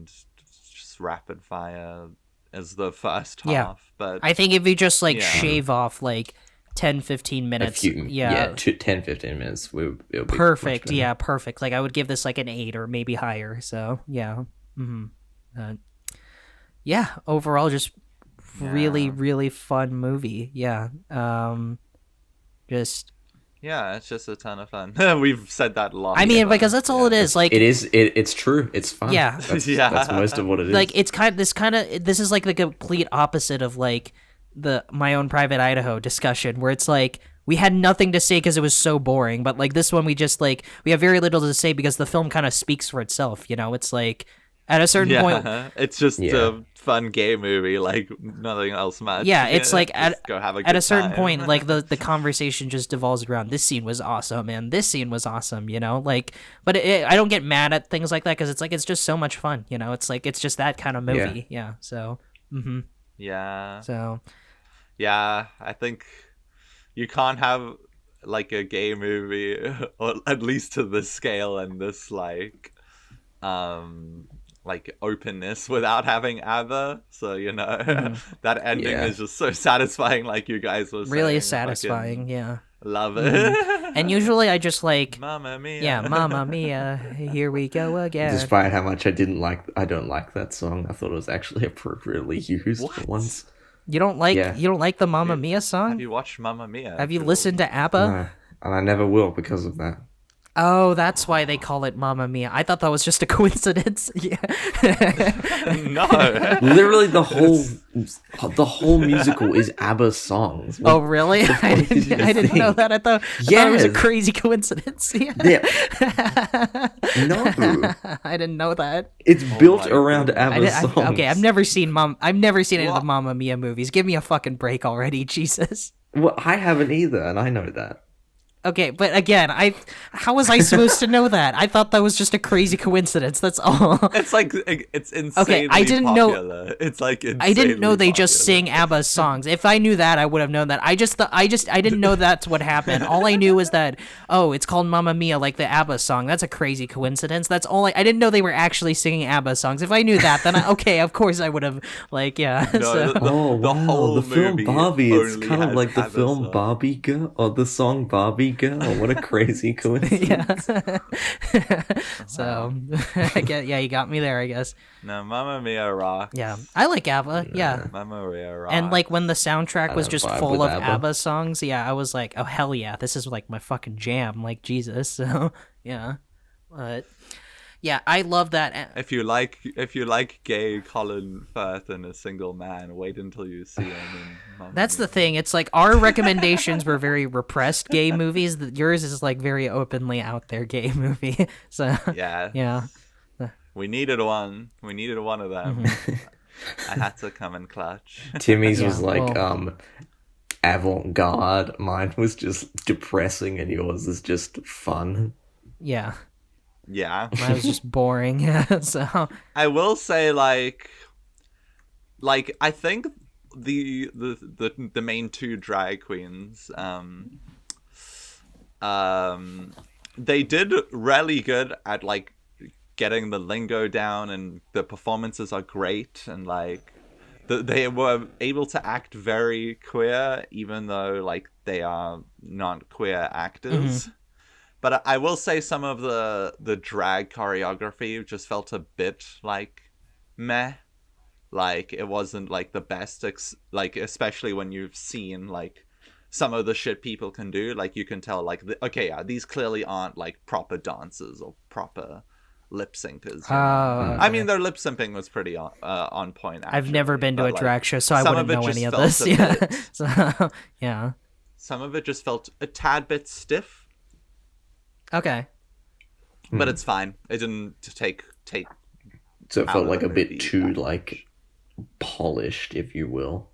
S1: just rapid fire as the first half. But
S2: I think if you just like shave off like 10-15 minutes,
S3: 10-15 minutes, it'll be
S2: perfect. Perfect. Like I would give this like an 8 or maybe higher. So overall just really, really fun movie.
S1: It's just a ton of fun. We've said that a lot.
S2: I mean, because that's all it is. Like
S3: it's true. It's fun.
S2: Yeah,
S3: that's most of what it is.
S2: Like this is like the complete opposite of like the My Own Private Idaho discussion, where it's like we had nothing to say because it was so boring, but like this one we just like we have very little to say because the film kind of speaks for itself. It's like at a certain point,
S1: it's just a fun gay movie, like nothing else much.
S2: Yeah, it's like
S1: go have a good
S2: at a certain
S1: time.
S2: point, like the conversation just devolves around this scene was awesome, and this scene was awesome, like. But I don't get mad at things like that because it's like it's just so much fun, It's like it's just that kind of movie, So.
S1: Yeah, I think you can't have like a gay movie, or at least to this scale and this like openness, without having ABBA. So that ending is just so satisfying, like you guys were saying.
S2: Really satisfying.
S1: Love it.
S2: And usually I just like
S1: Mamma Mia.
S2: Yeah, Mamma Mia, here we go again.
S3: Despite how much I don't like that song, I thought it was actually appropriately used for once.
S2: You don't like the Mamma Mia song?
S1: Have you watched Mamma Mia?
S2: Have you listened to ABBA?
S3: No, and I never will because of that.
S2: Oh, that's why they call it Mamma Mia. I thought that was just a coincidence.
S1: No.
S3: Literally the whole musical is ABBA songs.
S2: Oh, really? I didn't know that. I thought it was a crazy coincidence.
S3: No.
S2: I didn't know that.
S3: It's built around ABBA songs.
S2: Okay, I've never seen any of the Mamma Mia movies. Give me a fucking break already, Jesus.
S3: Well, I haven't either, and I know that.
S2: Okay, but again, how was I supposed to know that? I thought that was just a crazy coincidence. That's all.
S1: It's like it's insanely
S2: Okay, I didn't know-
S1: popular. It's like insanely
S2: I didn't know they just
S1: popular.
S2: sing ABBA's songs. If I knew that, I would have known that. I didn't know that's what happened. All I knew was that, oh, it's called Mamma Mia, like the ABBA song. That's a crazy coincidence. That's all. I didn't know they were actually singing ABBA songs. If I knew that, then okay, of course I would have. Like, yeah.
S1: No,
S2: so.
S3: Oh
S1: the
S3: wow,
S1: whole
S3: the film
S1: movie
S3: Barbie. It's
S1: only
S3: kind of
S1: has
S3: like the
S1: ABBA
S3: film
S1: songs.
S3: Barbie Girl or the song Barbie Girl. What a crazy coincidence.
S2: Yeah. So, yeah, you got me there, I guess.
S1: No, Mamma Mia rock.
S2: Yeah, I like ABBA. Yeah.
S1: Mamma Mia rock.
S2: And like when the soundtrack was
S3: don't
S2: just
S3: vibe
S2: full
S3: with
S2: of
S3: ABBA.
S2: ABBA songs, yeah, I was like, oh hell yeah, this is like my fucking jam, like Jesus. So yeah, but yeah, I love that.
S1: if you like gay Colin Firth and a single man, wait until you see him in Mamma
S2: That's
S1: Mia.
S2: the thing. It's like our recommendations were very repressed gay movies. Yours is like very openly out there gay movie. So
S1: Yeah.
S2: yeah,
S1: We needed one. We needed one of them.
S2: Mm-hmm.
S1: I had to come in clutch.
S3: Timmy's
S2: Yeah,
S3: was like
S2: well-
S3: avant-garde. Mine was just depressing, and yours is just fun.
S2: yeah,
S1: Yeah.
S2: I was just boring. Yeah, so
S1: I will say like I think the main two drag queens they did really good at like getting the lingo down, and the performances are great, and like they were able to act very queer even though like they are not queer actors. But I will say some of the drag choreography just felt a bit like meh. Like it wasn't like the best, like especially when you've seen like some of the shit people can do. Like you can tell like okay, yeah, these clearly aren't like proper dancers or proper lip syncers. you know? I mean, their lip syncing was pretty on point.
S2: I've never
S1: actually,
S2: been to
S1: but,
S2: a
S1: like,
S2: drag show, so I
S1: some
S2: wouldn't
S1: of it
S2: know
S1: just
S2: any of
S1: felt
S2: this.
S1: a
S2: Yeah,
S1: bit-
S2: so yeah,
S1: Some of it just felt a tad bit stiff,
S2: okay.
S1: but it's fine. It didn't take.
S3: So it
S1: Out
S3: felt
S1: of
S3: like
S1: the
S3: a bit
S1: movie
S3: too
S1: that
S3: like polished, if you will,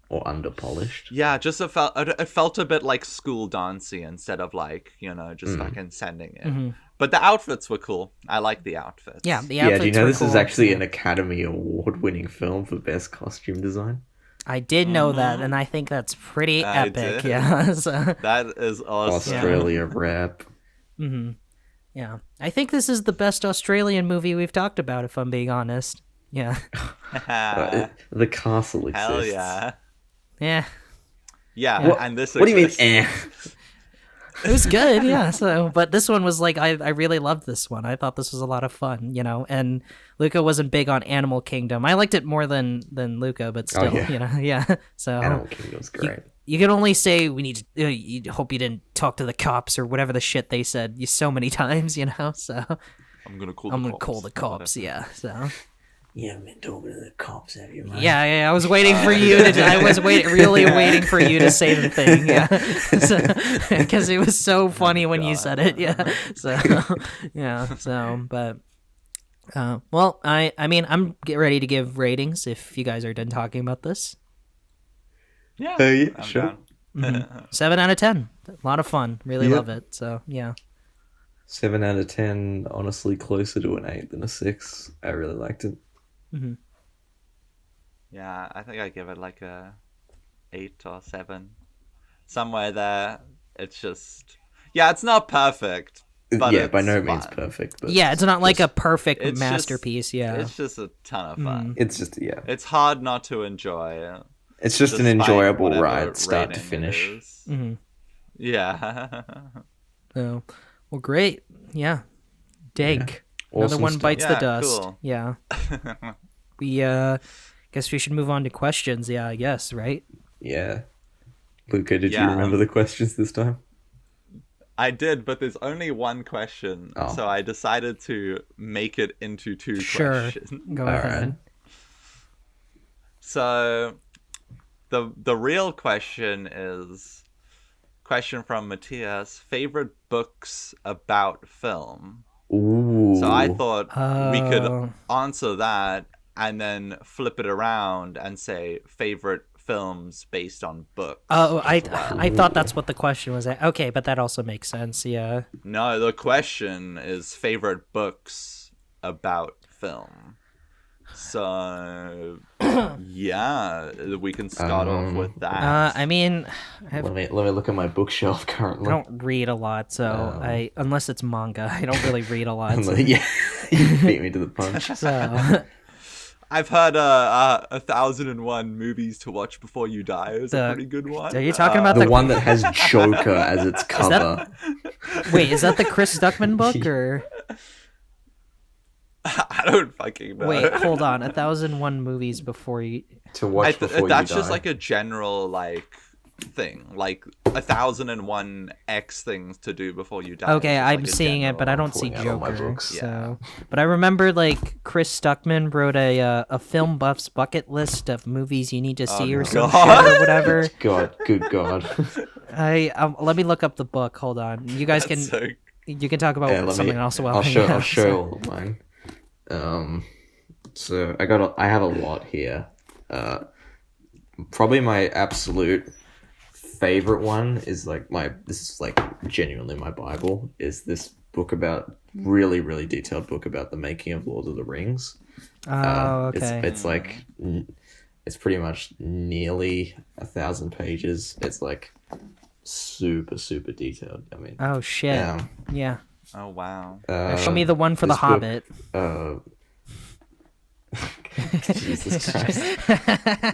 S3: or under polished.
S1: Yeah, just it felt a bit like school dancey instead of like, you know, just fucking sending it. But the outfits were cool. I like the outfits.
S2: Yeah, the
S3: Yeah, do you
S2: outfits
S3: know
S2: were
S3: this is
S2: cool.
S3: actually an Academy Award-winning film for best costume design?
S2: I did know that, and I think that's pretty
S1: I
S2: epic.
S1: did.
S2: Yeah, so,
S1: That is awesome.
S3: Australia rap.
S2: yeah. I think this is the best Australian movie we've talked about, if I'm being honest. Yeah,
S3: The castle exists.
S1: Hell yeah.
S2: yeah.
S1: Yeah,
S3: What,
S1: and this
S3: what do you mean?
S1: exists.
S2: It was good, yeah. So, but this one was like, I really loved this one. I thought this was a lot of fun, you know. And Luka wasn't big on Animal Kingdom. I liked it more than Luka, but still,
S3: yeah.
S2: you know, yeah. So
S3: Animal Kingdom's great.
S2: you can only say we need to. You hope you didn't talk to the cops or whatever the shit they said you so many times, you know. So
S1: I'm gonna call
S2: the cops. Yeah. So.
S3: You haven't been talking to the cops, have you, mate?
S2: Yeah, I was waiting for you to. I was really waiting for you to say the thing. Yeah, because it was so funny when you said it. Yeah, so yeah, so but well, I mean, I'm ready to give ratings if you guys are done talking about this.
S1: Yeah,
S3: yeah,
S1: I'm
S3: sure.
S1: down.
S2: 7 out of 10. A lot of fun. Really
S3: Yep.
S2: love it. So yeah.
S3: 7 out of 10, honestly closer to an 8 than a 6. I really liked it.
S1: Yeah, I think I give it like a 8 or 7. Somewhere there. It's just it's not perfect. But
S3: yeah, by
S1: it's
S3: no means
S1: fun.
S3: perfect. But
S2: Yeah, it's not like a
S3: just-
S2: perfect
S1: It's just-
S2: masterpiece. Yeah.
S1: It's just a ton of fun.
S3: It's just, yeah.
S1: It's hard not to enjoy.
S3: It's just an
S1: despite
S3: enjoyable
S1: whatever
S3: ride, start to
S1: rating it
S3: finish.
S1: is. Yeah.
S2: So, well, great. Yeah. Dig. Another
S3: Awesome
S2: one
S3: stuff.
S2: bites the
S1: Yeah,
S2: dust.
S1: cool.
S2: Yeah. We guess we should move on to questions. Yeah, I guess, right?
S3: Yeah. Luka, did you
S1: Yeah.
S3: remember the questions this time?
S1: I did, but there's only one question,
S3: Oh.
S1: so I decided to make it into two
S2: Sure.
S1: questions.
S2: Go
S3: All
S2: ahead.
S3: right.
S1: So the real question is question from Matthias, favorite books about film.
S3: Ooh.
S1: So I thought we
S2: Oh.
S1: could answer that and then flip it around and say favorite films based on books.
S2: Oh,
S1: as well.
S2: I thought that's what the question was. Okay, but that also makes sense. Yeah.
S1: No, the question is favorite books about film. So, yeah, we can start off with that.
S2: I mean,
S3: Let me look at my bookshelf currently.
S2: I don't read a lot, so unless it's manga, I don't really read a lot. So,
S3: Yeah, you beat me to the punch.
S2: so
S1: I've heard 1001 movies to watch before you die is a pretty good one.
S2: Are you talking about
S3: The one that has Joker as its cover.
S2: Wait, is that the Chris Stuckman book or?
S1: I don't fucking know.
S2: Wait, hold on. 1001 movies before you.
S3: To watch before you die.
S1: That's just like a general thing, like 1001 X things to do before you die.
S2: Okay, I'm
S1: like
S2: seeing it, but I don't see
S3: pulling out all my
S2: Joker.
S3: books.
S2: So, but I remember like Chris Stuckman wrote a film buff's bucket list of movies you need to see or some shit or whatever.
S3: Good God.
S2: Let me look up the book. Hold on, you guys can you can talk about something else while
S3: I'll show all of mine. So I have a lot here. Probably my absolute favorite one is this is like genuinely my Bible, is this book about really, really detailed book about the making of Lord of the Rings.
S2: Okay.
S3: It's like, it's pretty much nearly 1,000 pages. It's like super, super detailed. I mean,
S2: oh shit. Yeah.
S1: Oh wow.
S2: Show me the one for The Hobbit.
S3: Jesus Christ.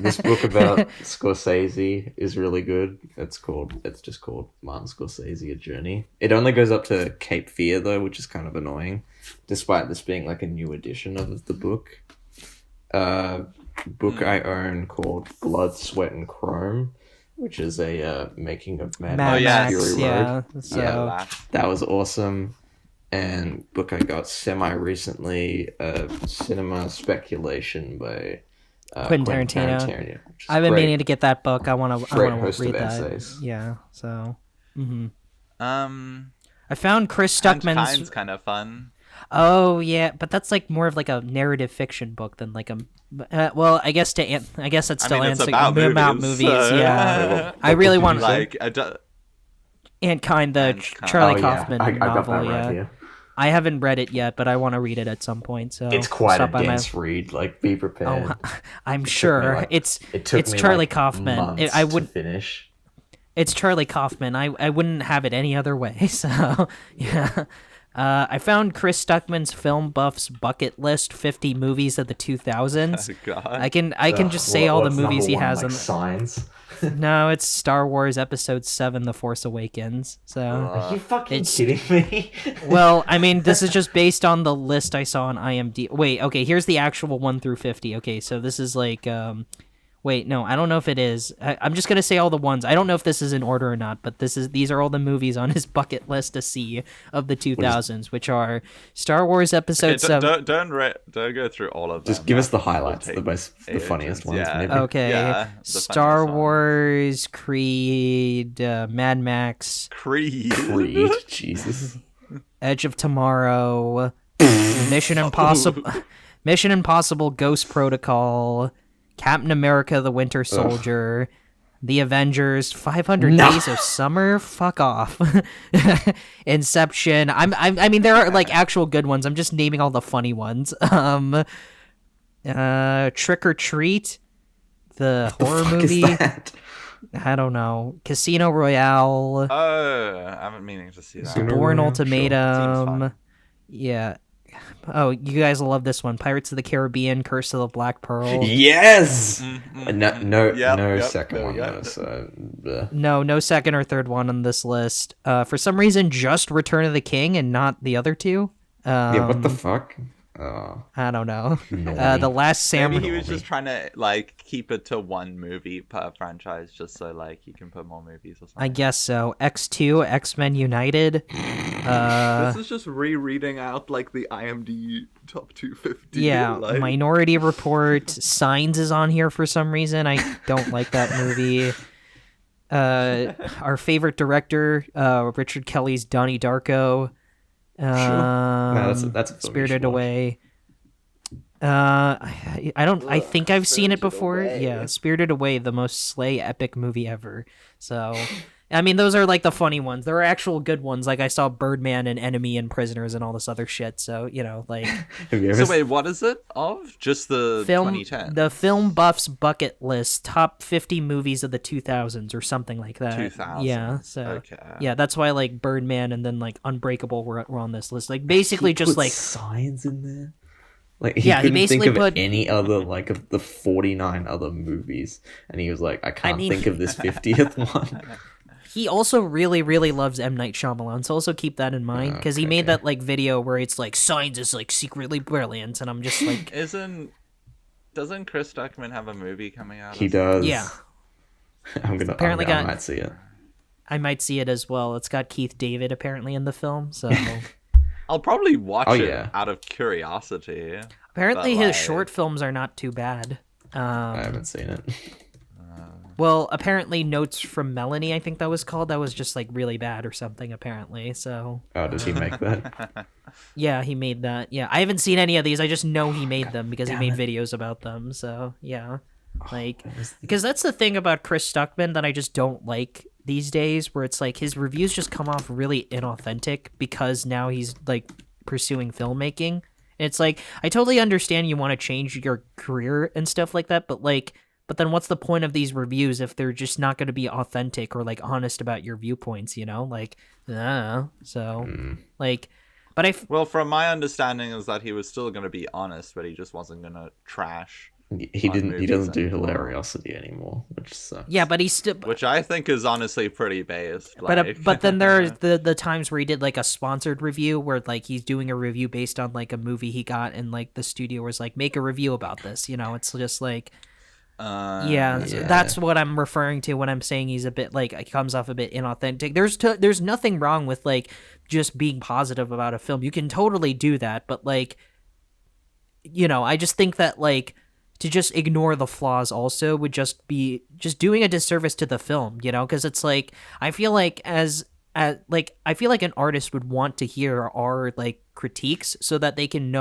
S3: This book about Scorsese is really good. It's just called Martin Scorsese: A Journey. It only goes up to Cape Fear though, which is kind of annoying, despite this being like a new edition of the book. Book I own called Blood, Sweat and Chrome, which is a making of Mad Max Fury Road.
S2: So
S3: that was awesome. And book I got semi-recently, Cinema Speculation by
S2: Quentin Tarantino. I've been meaning to get that book. I want to read that.
S3: Essays.
S2: Yeah, so.
S1: I
S2: found Chris Stuckman's.
S1: Time's kind of fun.
S2: Oh yeah, but that's like more of like a narrative fiction book than like a. Well, I guess that's still answering about movies. Yeah, I really want
S1: like
S2: Mankind, the Charlie Kaufman
S3: I
S2: novel.
S3: got that right here.
S2: I haven't read it yet, but I want to read it at some point. So
S3: it's quite a dense read. Like, be prepared.
S2: Oh, I'm sure it's Charlie Kaufman. I would
S3: finish.
S2: It's Charlie Kaufman. I wouldn't have it any other way. So yeah. I found Chris Stuckman's Film Buff's bucket list 50 movies of the 2000s.
S1: Oh, God.
S2: I can just say all the movies he has.
S3: Like Signs.
S2: No, it's Star Wars Episode 7: The Force Awakens. So
S3: are you fucking kidding me?
S2: Well, I mean, this is just based on the list I saw on IMDb. Wait, okay, here's the actual 1 through 50. Okay, so this is like wait, no, I don't know if it is. I'm just gonna say all the ones. I don't know if this is in order or not, but these are all the movies on his bucket list to see of the 2000s, which are Star Wars Episode 7.
S1: Don't go through all of them.
S3: Just give us the highlights, the funniest ones.
S1: Yeah.
S3: Maybe.
S2: Okay,
S1: Yeah,
S2: Star Wars, Creed, Mad Max,
S1: Creed,
S3: Jesus,
S2: Edge of Tomorrow, Mission Impossible, Ghost Protocol, Captain America: The Winter Soldier, The Avengers, 500 Days of Summer. Fuck off. Inception. I mean, there are like actual good ones. I'm just naming all the funny ones. Trick or Treat, the horror movie. I don't know. Casino Royale.
S1: Oh, I've been meaning to see that.
S2: Bourne Ultimatum. Yeah. Oh, you guys will love this one. Pirates of the Caribbean, Curse of the Black Pearl.
S3: Yes! No second one, though. So,
S2: no second or third one on this list. For some reason, just Return of the King and not the other two.
S3: Yeah, what the fuck?
S2: I don't know. The Last Samurai.
S1: Maybe he was just trying to like keep it to one movie per franchise, just so like he can put more movies or something.
S2: I guess so. X2, X-Men United.
S1: This is just rereading out like the IMDb top 250.
S2: Yeah,
S1: like...
S2: Minority Report. Signs is on here for some reason. I don't like that movie. Our favorite director, Richard Kelly's Donnie Darko.
S3: No, that's a
S2: Spirited Away. I don't. I think I've seen it
S3: Spirited
S2: before.
S3: Away.
S2: Yeah, Spirited Away, the most slay epic movie ever. So, I mean, those are like the funny ones. There are actual good ones. Like I saw Birdman and Enemy and Prisoners and all this other shit. So like
S3: Have you ever
S1: So wait, what is it of? Just the
S2: film,
S1: 2010?
S2: the film buffs bucket list, top 50 movies of the 2000s or something like that.
S1: 2000s.
S2: Yeah. So
S1: Okay.
S2: yeah, that's why like Birdman and then like Unbreakable were on this list. Like basically
S3: He
S2: just
S3: put
S2: like
S3: signs in there? Like he
S2: Yeah, he
S3: couldn't think
S2: basically
S3: of
S2: put-
S3: any other like of the 49 other movies, and he was like, I can't
S2: mean-
S3: think of this 50th one.
S2: He also really, really loves M. Night Shyamalan, so also keep that in mind, because he made that, like, video where it's like, Signs is, like, secretly brilliant, and I'm just like...
S1: Doesn't Chris Stuckman have a movie coming out?
S3: He does.
S2: Yeah.
S3: Apparently I might see it.
S2: I might see it as well. It's got Keith David, apparently, in the film, so...
S1: I'll probably watch it
S3: yeah.
S1: out of curiosity.
S2: Apparently
S1: But,
S2: his
S1: like-
S2: short films are not too bad.
S3: I haven't seen it.
S2: Well, apparently Notes from Melanie, I think that was called, that was just, like, really bad or something, apparently, so...
S3: Oh, did he make that?
S2: Yeah, he made that. Yeah, I haven't seen any of these. I just know he made them because he made videos about them. So yeah, like because that's the thing about Chris Stuckman that I just don't like these days, where it's like his reviews just come off really inauthentic because now he's like pursuing filmmaking. It's like I totally understand you want to change your career and stuff like that, but then what's the point of these reviews if they're just not going to be authentic or like honest about your viewpoints? You know, like I don't know. So like. But
S1: Well, from my understanding is that he was still going to be honest, but he just wasn't going to trash.
S3: He didn't. He
S1: movies
S3: doesn't do
S1: anymore.
S3: hilariosity anymore, which sucks.
S2: yeah, but he's still.
S1: Which I think is honestly pretty based.
S2: But then there are the times where he did like a sponsored review where like he's doing a review based on like a movie he got and like the studio was like make a review about this. You know, it's just like. Yeah, that's what I'm referring to when I'm saying he's a bit like he comes off a bit inauthentic. There's nothing wrong with like just being positive about a film. You can totally do that, but like you know, I just think that like to just ignore the flaws also would just be just doing a disservice to the film, you know, because it's like I feel like I feel like an artist would want to hear our like critiques so that they can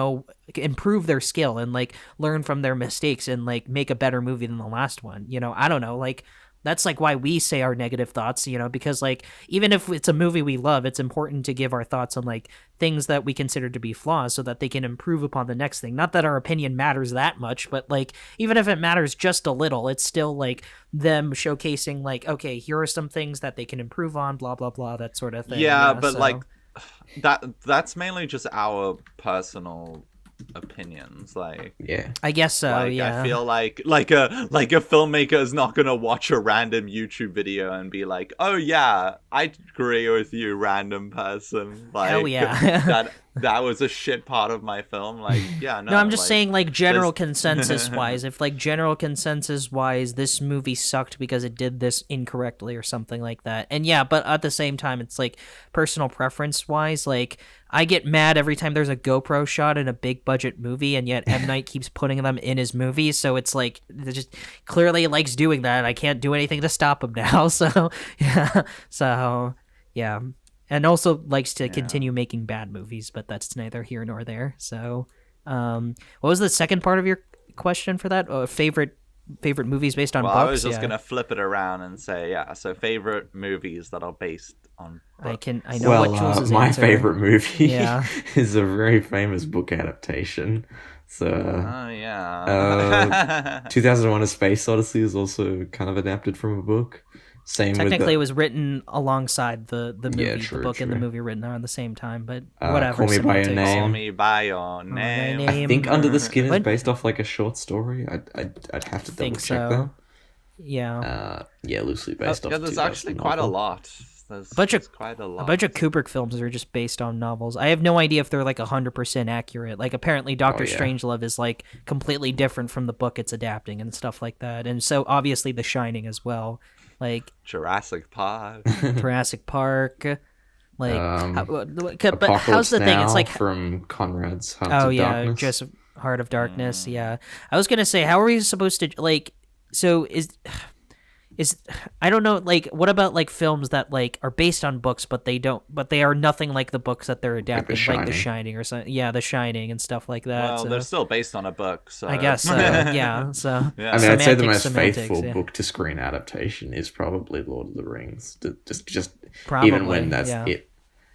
S2: improve their skill and like learn from their mistakes and like make a better movie than the last one. You know, I don't know, like that's like why we say our negative thoughts, you know, because like even if it's a movie we love, it's important to give our thoughts on like things that we consider to be flaws so that they can improve upon the next thing. Not that our opinion matters that much, but like even if it matters just a little, it's still like them showcasing like, okay, here are some things that they can improve on, blah blah blah, that sort of thing.
S1: Yeah, but like that's mainly just our personal opinions, like
S3: Yeah.
S2: I guess so.
S1: like,
S2: Yeah,
S1: I feel like a filmmaker is not gonna watch a random YouTube video and be like, "Oh yeah, I agree with you, random person." Like,
S2: Hell yeah.
S1: that was a shit part of my film. Like, yeah, no.
S2: No, I'm just
S1: like,
S2: saying, like, general consensus wise, if, like, general consensus wise, this movie sucked because it did this incorrectly or something like that. And yeah, but at the same time, it's, like, personal preference wise, like, I get mad every time there's a GoPro shot in a big budget movie, and yet M. Night keeps putting them in his movies, so it's, like, it just clearly likes doing that, and I can't do anything to stop him now, so, yeah. And also likes to continue making bad movies, but that's neither here nor there. So, what was the second part of your question for that? Favorite movies based on
S1: well,
S2: books?
S1: I was just gonna flip it around and say, yeah. So favorite movies that are based on books.
S2: I know what Jules'
S3: my
S2: answer.
S3: favorite movie
S2: Yeah.
S3: is a very famous book adaptation. So,
S1: Oh yeah.
S3: 2001: A Space Odyssey is also kind of adapted from a book. Same
S2: Technically, it
S3: with
S2: was written alongside the movie,
S3: Yeah,
S2: the
S3: true,
S2: book and the
S3: true.
S2: movie written around the same time. But whatever.
S3: Call Me by Your
S2: semantics.
S3: Name.
S1: Call me by your name.
S3: I think Under the Skin is
S2: What?
S3: based off like a short story. I'd have to
S2: Think
S3: double check
S2: so. Yeah.
S3: that. Yeah, loosely based off.
S1: Yeah, there's
S3: 2000
S1: actually quite a
S3: novel.
S1: lot. There's quite a lot.
S2: A bunch of Kubrick films are just based on novels. I have no idea if they're like 100% accurate. Like apparently Doctor
S3: yeah.
S2: Strangelove is like completely different from the book it's adapting and stuff like that. And so obviously The Shining as well. Like
S1: Jurassic Park.
S2: Jurassic Park. Like but
S3: Apocalypse
S2: how's the thing? It's
S3: Now
S2: like
S3: from Conrad's Hearts
S2: oh
S3: of
S2: yeah,
S3: Darkness.
S2: just Heart of Darkness. Yeah. I was going to say how are we supposed to like so is I don't know, like what about like films that like are based on books but they are nothing like the books that they're adapting, like The Shining or something. Yeah, The Shining and stuff like that.
S1: Well,
S2: so.
S1: they're still based on a book, so
S2: I guess so. Yeah. So
S1: Yeah.
S3: I mean, I'd say the most
S2: semantics,
S3: faithful
S2: yeah.
S3: book to screen adaptation is probably Lord of the Rings. Just
S2: Probably,
S3: even when that's
S2: yeah.
S3: it,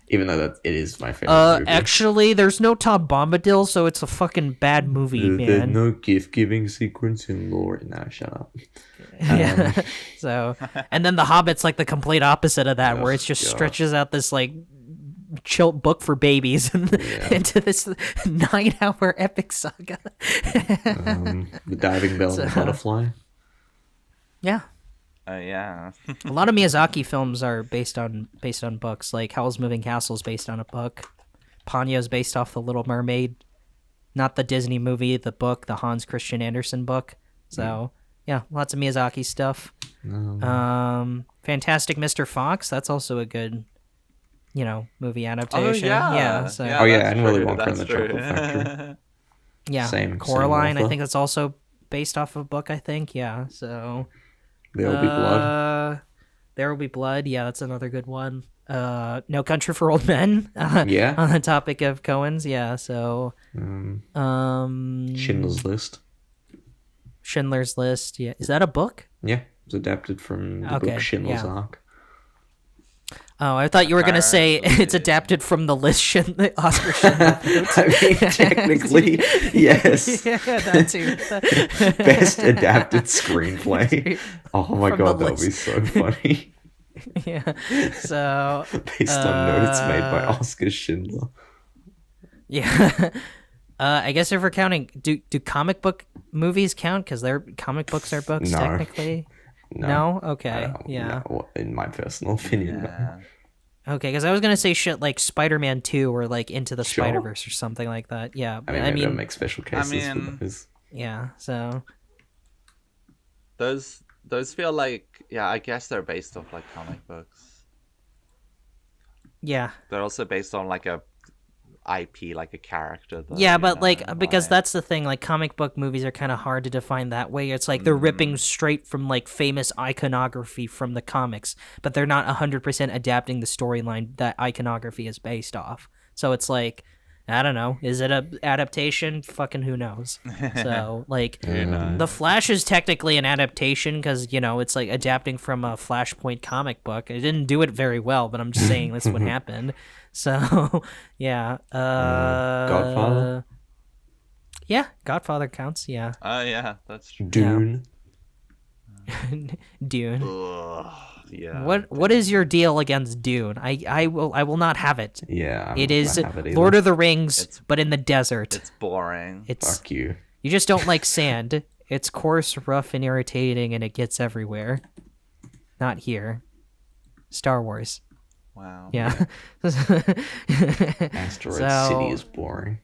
S3: even though that it is my favorite movie.
S2: Actually, there's no Tom Bombadil, so it's a fucking bad movie,
S3: There's
S2: man.
S3: no gift giving sequence in Lord. Now shut up.
S2: Yeah. So, and then The Hobbit's like the complete opposite of that, where it
S3: Oh,
S2: just
S3: God.
S2: stretches out this like chill book for babies into this 9-hour epic saga.
S3: The Diving Bell and the Butterfly.
S2: Yeah.
S1: Yeah.
S2: A lot of Miyazaki films are based on books. Like Howl's Moving Castle is based on a book. Ponyo's based off The Little Mermaid, not the Disney movie, the book, the Hans Christian Andersen book. So yeah, lots of Miyazaki stuff. Fantastic Mr. Fox. That's also a good, movie adaptation. So
S3: Oh, yeah,
S1: that's
S3: and Willy
S1: true,
S3: Wonka and
S1: that's
S3: the
S1: true.
S3: Chocolate Factory.
S2: yeah,
S3: Same
S2: Coraline. I
S3: author.
S2: think that's also based off of a book. I think. Yeah. So.
S3: There will be blood.
S2: There Will Be Blood. Yeah, that's another good one. No Country for Old Men.
S3: Yeah.
S2: On the topic of Coens. Yeah. So.
S3: Schindler's List.
S2: Schindler's List. Yeah. Is that a book?
S3: Yeah, it's adapted from the
S2: Okay,
S3: book Schindler's
S2: yeah.
S3: Ark.
S2: Oh, I thought you were gonna say it's adapted from the list. Oscar Schindler.
S3: I mean, technically, yes.
S2: Yeah, that too.
S3: Best adapted screenplay. Oh my
S2: From
S3: god,
S2: the
S3: that would be
S2: list.
S3: so funny.
S2: Yeah. So.
S3: Based on notes made by Oscar Schindler.
S2: Yeah. I guess if we're counting, do comic book movies count? Because their comic books are books
S3: No.
S2: technically.
S3: No.
S2: Okay. Yeah.
S3: No, in my personal opinion, no.
S2: Okay, because I was gonna say shit like Spider-Man 2 or like Into the
S3: Sure.
S2: Spider-Verse or something like that. Yeah.
S3: I mean, maybe I'll make special cases for those.
S2: Yeah. So.
S1: Those feel like, yeah, I guess they're based off like comic books.
S2: Yeah.
S1: They're also based on like a IP, like a character. Though,
S2: Yeah, but like
S1: and,
S2: because that's the thing. Like comic book movies are kind of hard to define that way. It's like they're ripping straight from like famous iconography from the comics, but they're not 100% adapting the storyline that iconography is based off. So it's like, I don't know. Is it a adaptation? Fucking who knows? So like, The Flash is technically an adaptation because it's like adapting from a Flashpoint comic book. It didn't do it very well, but I'm just saying that's what happened. So yeah,
S3: Godfather?
S2: Yeah, Godfather counts. Yeah,
S1: Oh yeah, that's true.
S3: Dune.
S2: Dune.
S1: Ugh, yeah.
S2: What is your deal against Dune? I will not have it.
S3: Yeah. I'm
S2: It
S3: not
S2: is
S3: gonna have it either.
S2: Lord of the Rings, but in the desert.
S1: It's boring.
S2: It's
S3: Fuck you.
S2: you just don't like sand. It's coarse, rough, and irritating, and it gets everywhere. Not here. Star Wars.
S1: Wow.
S2: Yeah.
S3: Asteroid
S2: So-
S3: City is boring.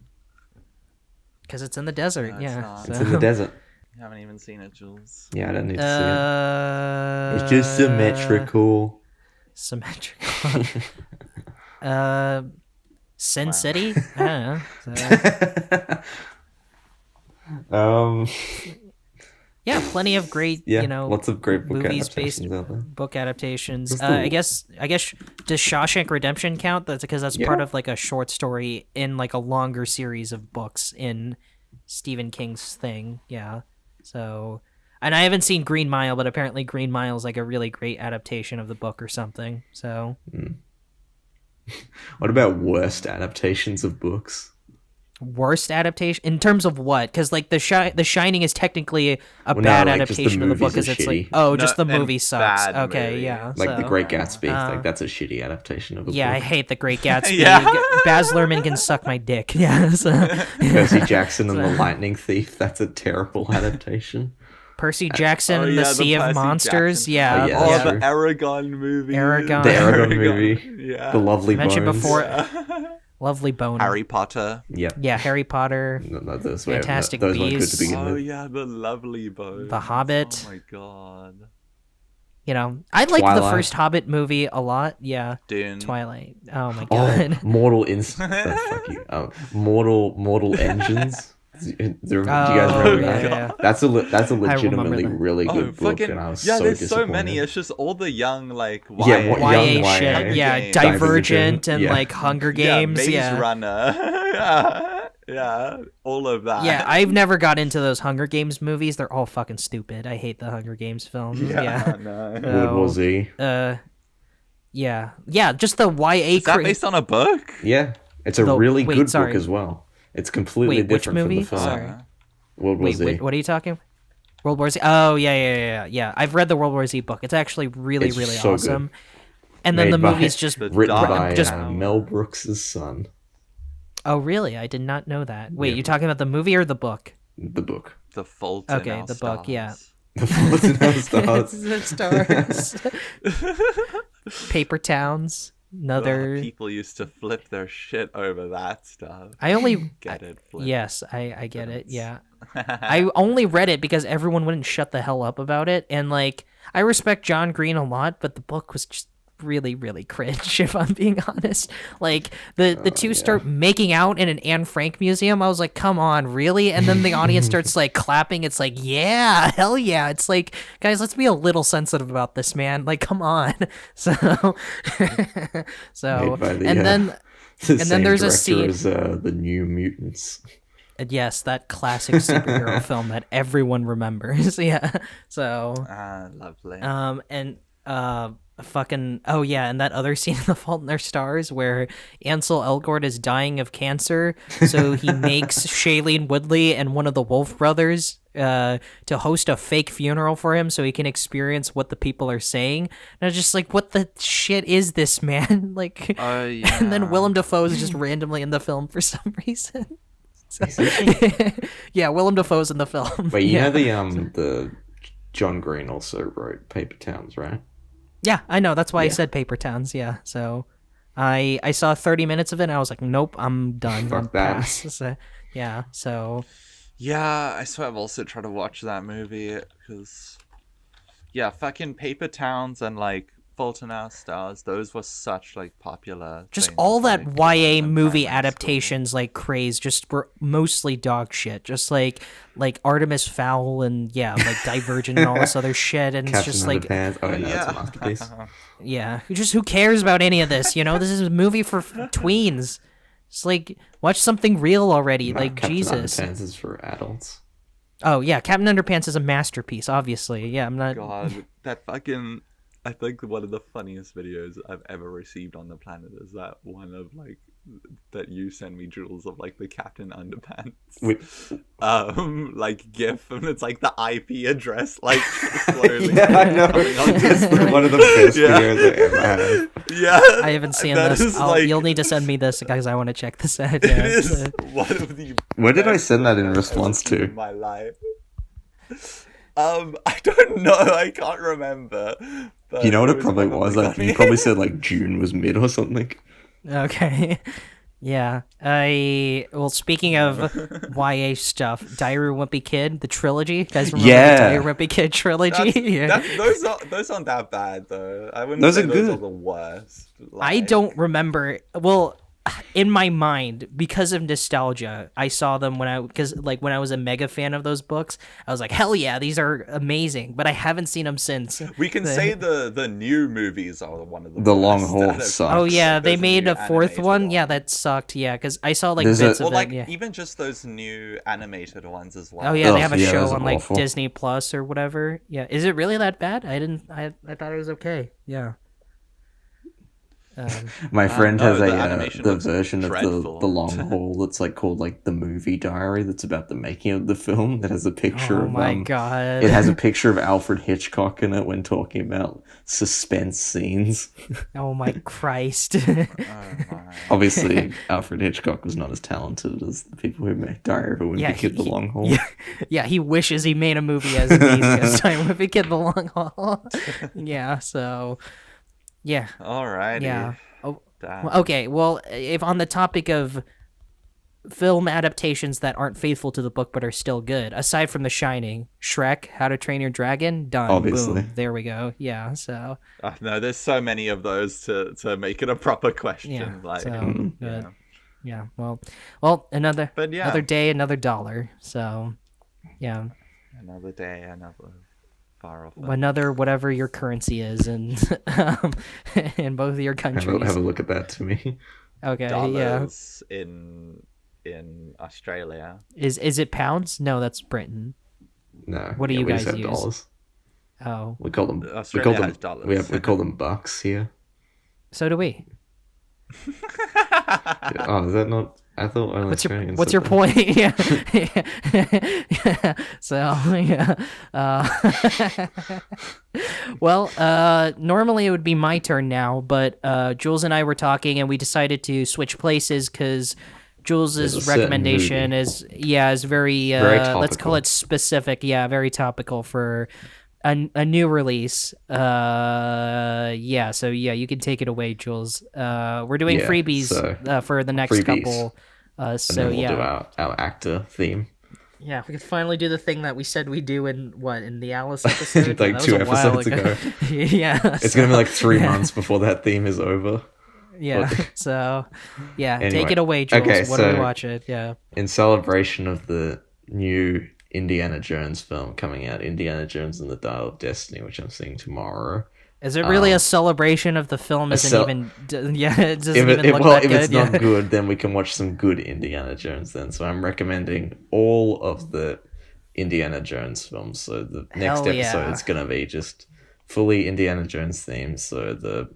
S2: Because it's in the desert.
S1: No, it's
S2: yeah.
S1: not.
S3: It's in the desert.
S1: You haven't even seen it, Jules.
S3: Yeah, I don't need to see it. It's
S2: Uh,
S3: just symmetrical.
S2: Symmetrical. Sin
S1: Wow.
S2: City? I don't know. So, yeah, plenty of great,
S3: Yeah, lots of great book
S2: movies based
S3: adaptations out there.
S2: book adaptations.
S3: What's
S2: I
S3: the-
S2: guess does Shawshank Redemption count? That's because that's part
S3: Yeah.
S2: of like a short story in like a longer series of books in Stephen King's thing. Yeah. So, and I haven't seen Green Mile, but apparently Green Mile is like a really great adaptation of the book or something. So,
S3: What about worst adaptations of books?
S2: worst adaptation in terms of what? Because like the Shining is technically a
S3: Well, no,
S2: bad
S3: like, just the
S2: adaptation of the book
S3: movies
S2: because
S3: are
S2: it's like
S3: shitty.
S2: just the
S1: No,
S2: movie
S1: and
S2: sucks.
S1: bad
S2: Okay,
S1: movie.
S2: yeah.
S3: Like
S2: so.
S3: The Great Gatsby. Like that's a shitty adaptation of a
S2: Yeah, I
S3: book.
S2: hate The Great Gatsby.
S1: Yeah.
S2: Baz Luhrmann can suck my dick. Yeah. So.
S3: Percy Jackson and the Lightning Thief. That's a terrible adaptation.
S2: Percy Jackson
S1: Oh,
S2: and
S1: yeah,
S2: the
S1: the
S2: Sea of
S1: Percy
S2: Monsters.
S1: Jackson.
S2: Yeah.
S3: Oh, yeah,
S1: Oh,
S3: that's
S1: the
S3: true.
S1: Aragon movie.
S2: Aragon.
S3: The Aragon movie.
S1: Yeah.
S3: The Lovely
S2: Mentioned
S3: Bones.
S2: before. Lovely Bone.
S1: Harry Potter.
S3: Yep.
S2: Yeah, Harry Potter.
S3: No, those
S2: Fantastic
S3: those weren't good
S2: Beasts.
S3: to begin
S1: Oh
S3: with.
S1: yeah, the Lovely Bones.
S2: The Hobbit.
S1: Oh my god.
S2: I liked the
S3: Twilight.
S2: first Hobbit movie a lot. Yeah.
S1: Dune.
S2: Twilight. Oh my
S3: Oh,
S2: god.
S3: Mortal Engines. Do you guys remember that?
S2: yeah.
S3: That's a
S2: remember
S3: legitimately
S2: that.
S3: really
S1: Oh,
S3: good book,
S1: fucking
S3: and I was
S1: yeah!
S3: so
S1: There's
S3: disappointed.
S1: so many. It's just all the young like
S3: Yeah, what-
S2: YA
S3: young YA.
S2: shit,
S1: Hunger
S2: yeah,
S1: Games.
S2: Divergent and
S3: Yeah.
S2: like Hunger Games,
S1: Maze
S2: yeah.
S1: Runner, yeah, all of that.
S2: Yeah, I've never got into those Hunger Games movies. They're all fucking stupid. I hate the Hunger Games films. Yeah.
S1: no.
S3: World War Z.
S2: Yeah, just the YA.
S1: Is that based on a book?
S3: Yeah, it's a
S2: The-
S3: really
S2: wait,
S3: good
S2: sorry.
S3: book as well. It's completely
S2: Wait, which
S3: different from the
S2: movie?
S3: film.
S2: Sorry.
S3: World War
S2: Wait,
S3: Z.
S2: what are you talking? World War Z. Oh yeah. I've read the World War Z book. It's actually really
S3: It's
S2: really
S3: so good.
S2: awesome. And then
S3: Made
S2: the
S3: by-
S2: movie's just
S3: Written by
S2: just.
S3: Mel Brooks' son.
S2: Oh really? I did not know that. Wait,
S3: Yeah.
S2: you're talking about the movie or the book?
S3: The book.
S1: The Fault in
S2: Okay,
S1: Our
S2: the book, yeah.
S1: Stars.
S3: The Fault in Our Stars.
S2: The stars. Paper Towns. Another.
S1: People used to flip their shit over that stuff.
S2: I only.
S1: Get it? Flip.
S2: Yes, I get it. Yeah. I only read it because everyone wouldn't shut the hell up about it, and like I respect John Green a lot, but the book was just really really cringe if I'm being honest. Like the two start making out in an Anne Frank museum. I was like, come on, really? And then the audience starts like clapping. It's like, yeah, hell yeah. It's like, guys, let's be a little sensitive about this, man. Like, come on. So
S3: Made by the,
S2: and then
S3: the
S2: and then
S3: same
S2: there's a
S3: director
S2: scene-
S3: as the New Mutants.
S2: yes, that classic superhero film that everyone remembers. Yeah. So
S1: Lovely.
S2: and fucking oh yeah, and that other scene in The Fault in Our Stars where Ansel Elgort is dying of cancer, so he makes Shailene Woodley and one of the Wolf brothers to host a fake funeral for him so he can experience what the people are saying. And I was just like, what the shit is this, man? Like,
S1: Oh yeah.
S2: and then Willem Dafoe is just randomly in the film for some reason. So, yeah, Willem Dafoe's in the film.
S3: Wait, you
S2: yeah.
S3: know the John Green also wrote Paper Towns, right?
S2: Yeah, I know. That's why I
S3: Yeah.
S2: said Paper Towns. Yeah, so I saw 30 minutes of it and I was like, nope, I'm done.
S3: Fuck
S2: I'm
S3: that.
S2: past. So, yeah, so
S1: Yeah, I swear I've also tried to watch that movie because, yeah, fucking Paper Towns and like Fault in Our Stars, those were such like popular.
S2: just
S1: things,
S2: all that
S1: like,
S2: YA
S1: in
S2: movie
S1: primary
S2: adaptations like craze just were mostly dog shit. Just like Artemis Fowl and yeah, like Divergent and all this other shit. And it's
S3: Captain
S2: just like
S3: Underpants. Oh,
S1: school.
S3: yeah, that's a masterpiece.
S2: yeah, who cares about any of this? You know, this is a movie for tweens. It's like watch something real already.
S3: No,
S2: like
S3: Captain
S2: Jesus.
S3: Underpants is for adults.
S2: Oh yeah, Captain Underpants is a masterpiece. Obviously, yeah. I'm not.
S1: God, that fucking. I think one of the funniest videos I've ever received on the planet is that one of like that you send me, Jules, of like the Captain Underpants
S3: Wait.
S1: like GIF, and it's like the IP address like slowly.
S3: Yeah, I know.
S1: coming on
S3: It's
S1: Jasper.
S3: one of the best
S1: Yeah.
S3: videos I ever had.
S1: Yeah,
S2: I haven't seen
S1: that
S2: this.
S1: is, like-
S2: You'll need to send me this because I want to check this out.
S1: It
S2: Yeah,
S1: is one of the.
S3: Where did I
S1: best
S3: send that in
S1: videos
S3: response
S1: I've seen
S3: to?
S1: in my life. I don't know. I can't remember. But
S3: You know what it probably
S1: probably
S3: was? Like,
S1: funny.
S3: you probably said like June was mid or something.
S2: Okay. Yeah. Well, speaking of YA stuff, Diary of a Wimpy Kid, the trilogy. You guys remember
S3: Yeah.
S2: the Diary of a Wimpy Kid trilogy? Yeah.
S1: Those aren't that bad though. I wouldn't
S3: Those
S1: say
S3: are
S1: those
S3: good.
S1: are the worst.
S2: I don't remember. Well, in my mind, because of nostalgia, I saw them when I was a mega fan of those books. I was like, hell yeah, these are amazing. But I haven't seen them since.
S1: We can say the new movies are one of the
S3: The
S1: worst
S3: Long Haul
S1: that have-
S3: sucks.
S2: Oh yeah, they
S1: There's a
S2: made
S1: new
S2: a fourth
S1: animated
S2: one. Yeah,
S1: one.
S2: that sucked. Yeah, because I saw like
S3: There's
S2: bits
S3: a-
S2: of
S1: Or
S2: it.
S1: like
S2: Yeah.
S1: even just those new animated ones as well.
S2: Oh yeah, they
S3: Ugh,
S2: have a
S3: yeah,
S2: show
S3: those are
S2: on like
S3: awful.
S2: Disney Plus or whatever. Yeah, is it really that bad? I thought it was okay. Yeah.
S3: My friend
S1: no,
S3: has
S1: the
S3: a
S1: animation
S3: the
S1: looks
S3: version of
S1: dreadful.
S3: the long haul that's like called like the movie diary that's about the making of the film that has a picture
S2: Oh
S3: of
S2: my god.
S3: it has a picture of Alfred Hitchcock in it when talking about suspense scenes.
S2: Oh my Christ.
S1: Oh, my.
S3: Obviously, Alfred Hitchcock was not as talented as the people who made Diary of a Wimpy
S2: Yeah,
S3: Kid: The
S2: he-
S3: Long Haul.
S2: Yeah, he wishes he made a movie as amazing as Time with a Kid the Long Haul. Yeah, so yeah.
S1: Alrighty.
S2: Yeah. Oh,
S1: Damn.
S2: well, okay, well, if on the topic of film adaptations that aren't faithful to the book but are still good, aside from The Shining, Shrek, How to Train Your Dragon, done.
S3: Obviously.
S2: Boom. There we go. Yeah, so
S1: No, there's so many of those to make it a proper question.
S2: yeah,
S1: like,
S2: so
S3: Mm.
S2: good.
S1: yeah.
S2: Yeah. Well, another
S1: But
S2: another day, another dollar. So, yeah,
S1: another day, another far off.
S2: another whatever your currency is, and in both of your countries.
S3: Have a look at that to me.
S2: Okay.
S1: dollars in Australia.
S2: Is it pounds? No, that's Britain.
S3: No.
S2: What do you
S3: we
S2: guys
S3: just have
S2: use?
S3: dollars.
S2: Oh,
S3: We call them.
S1: Australia has dollars.
S3: We call them bucks here.
S2: so do we.
S3: Oh, is that not? I thought only Australians.
S2: What's your
S3: said
S2: point? Yeah. Yeah. So yeah. Well, normally it would be my turn now, but Jules and I were talking, and we decided to switch places because
S3: There's a
S2: Jules's
S3: certain
S2: recommendation
S3: movie.
S2: is very
S3: Very
S2: let's call
S3: topical.
S2: it specific. Yeah, very topical for a new release. Yeah. So yeah, you can take it away, Jules. We're doing
S3: Yeah,
S2: freebies
S3: so
S2: for the next
S3: freebies.
S2: couple.
S3: And
S2: So
S3: then we'll
S2: yeah.
S3: do our actor theme.
S2: Yeah, we could finally do the thing that we said we'd do in the Alice episode.
S3: Like
S2: That was
S3: 2
S2: a while
S3: episodes ago.
S2: Yeah,
S3: It's gonna be like 3 months before that theme is over.
S2: yeah. So, yeah,
S3: Anyway.
S2: take it away, Jules.
S3: Okay,
S2: what are we
S3: so-
S2: watching? Yeah.
S3: In celebration of the new Indiana Jones film coming out, Indiana Jones and the Dial of Destiny, which I'm seeing tomorrow.
S2: Is it really a celebration of the film? Isn't
S3: cel-
S2: even yeah, it doesn't even look that
S3: if
S2: good.
S3: it's
S2: Yeah.
S3: not good, then we can watch some good Indiana Jones then. So I'm recommending all of the Indiana Jones films. So the next
S2: Hell yeah.
S3: episode is gonna be just fully Indiana Jones themed. So the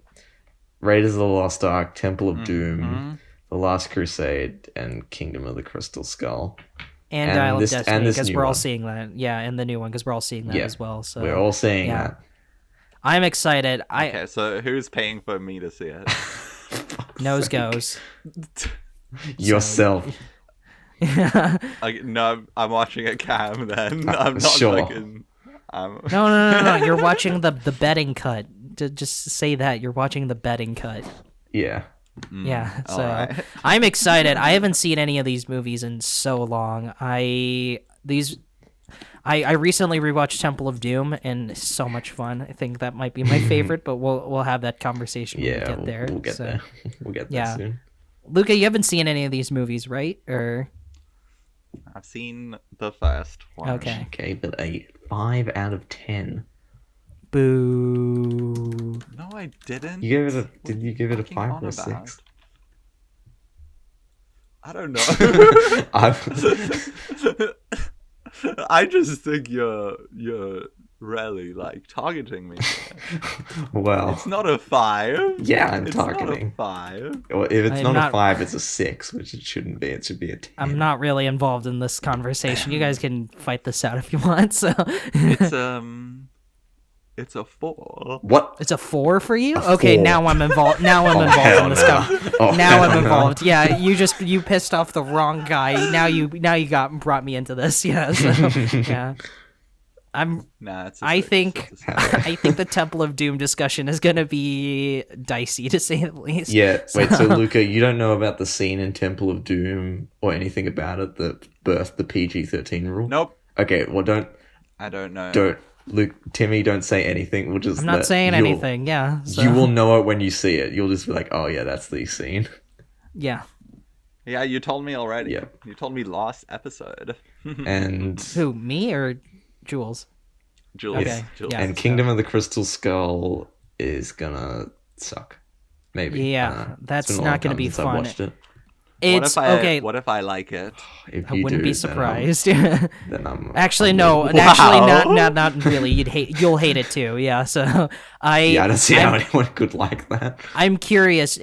S3: Raiders of the Lost Ark, Temple of Doom, The Last Crusade, and Kingdom of the Crystal Skull.
S2: And
S3: and
S2: Dial
S3: this-
S2: of
S3: and
S2: Destiny,
S3: this
S2: because
S3: new
S2: we're all
S3: one.
S2: seeing that. Yeah, and the new one, because we're all seeing that
S3: Yeah,
S2: as well. So
S3: We're all saying
S2: yeah.
S3: that.
S2: I'm excited.
S1: Okay, so who's paying for me to see it?
S2: Nose goes.
S3: Yourself.
S1: No, I'm watching a cam then. I'm not
S3: Sure.
S1: fucking.
S2: No. You're watching the betting cut. Just say that you're watching the betting cut.
S3: Yeah.
S2: Yeah, so
S1: alright.
S2: I'm excited. I haven't seen any of these movies in so long. I recently rewatched Temple of Doom, and it's so much fun. I think that might be my favorite, but we'll have that conversation when we
S3: Yeah,
S2: get there.
S3: we'll get
S2: So,
S3: there. We'll get there
S2: yeah.
S3: soon.
S2: Luka, you haven't seen any of these movies, right? Or
S1: I've seen the first one.
S2: okay,
S3: Okay, but a 5 out of 10.
S2: boo.
S1: No, I didn't.
S3: You gave it a? Did you give it a
S1: Fucking
S3: 5
S1: on
S3: or a
S1: about?
S3: 6?
S1: I don't know.
S3: I've,
S1: I just think you're really like targeting me.
S3: well,
S1: It's not a 5.
S3: yeah, I'm
S1: It's
S3: targeting.
S1: not a 5.
S3: Well, if it's
S2: I'm
S3: not
S2: not-
S3: a 5, it's a 6, which it shouldn't be. It should be a 10.
S2: I'm not really involved in this conversation. You guys can fight this out if you want. So
S1: It's a 4.
S3: What?
S2: it's a 4 for you? Okay,
S3: 4.
S2: now I'm involved. Now I'm involved
S3: hell
S2: in this.
S3: no. Oh,
S2: Now
S3: hell
S2: I'm
S3: no.
S2: involved. Yeah, you pissed off the wrong guy. Now you brought me into this. Yeah, so, yeah.
S1: Nah, it's a
S2: I
S1: 6.
S2: think
S1: It's a 6.
S2: I think the Temple of Doom discussion is gonna be dicey to say the least.
S3: Yeah, wait, so Luca, you don't know about the scene in Temple of Doom or anything about it that birthed the PG-13 rule?
S1: Nope.
S3: Okay, well,
S1: I don't know.
S3: Timmy, don't say anything. We'll just
S2: I'm not saying
S3: you'll-
S2: anything. Yeah, so,
S3: You will know it when you see it. You'll just be like, oh yeah, that's the scene.
S2: Yeah.
S1: Yeah, you told me already.
S3: Yeah.
S1: You told me last episode.
S3: And
S2: Who, me or Jules?
S1: Jules.
S2: Okay,
S1: Jules.
S2: yeah.
S3: and Kingdom of the Crystal Skull is gonna suck. Maybe.
S2: Yeah,
S3: I don't know.
S2: that's
S3: It's been a long
S2: not gonna
S3: time
S2: be
S3: since I
S2: fun.
S3: watched it.
S2: It's okay.
S1: What if I like it?
S3: If
S2: I
S3: you
S2: wouldn't
S3: do,
S2: be surprised.
S3: Then I'm
S2: Actually,
S3: I'm
S2: no.
S3: with-
S2: Actually,
S1: Wow.
S2: not really. You'll hate it too. Yeah. So
S3: Yeah, I don't see how
S2: I'm-
S3: anyone could like that.
S2: I'm curious.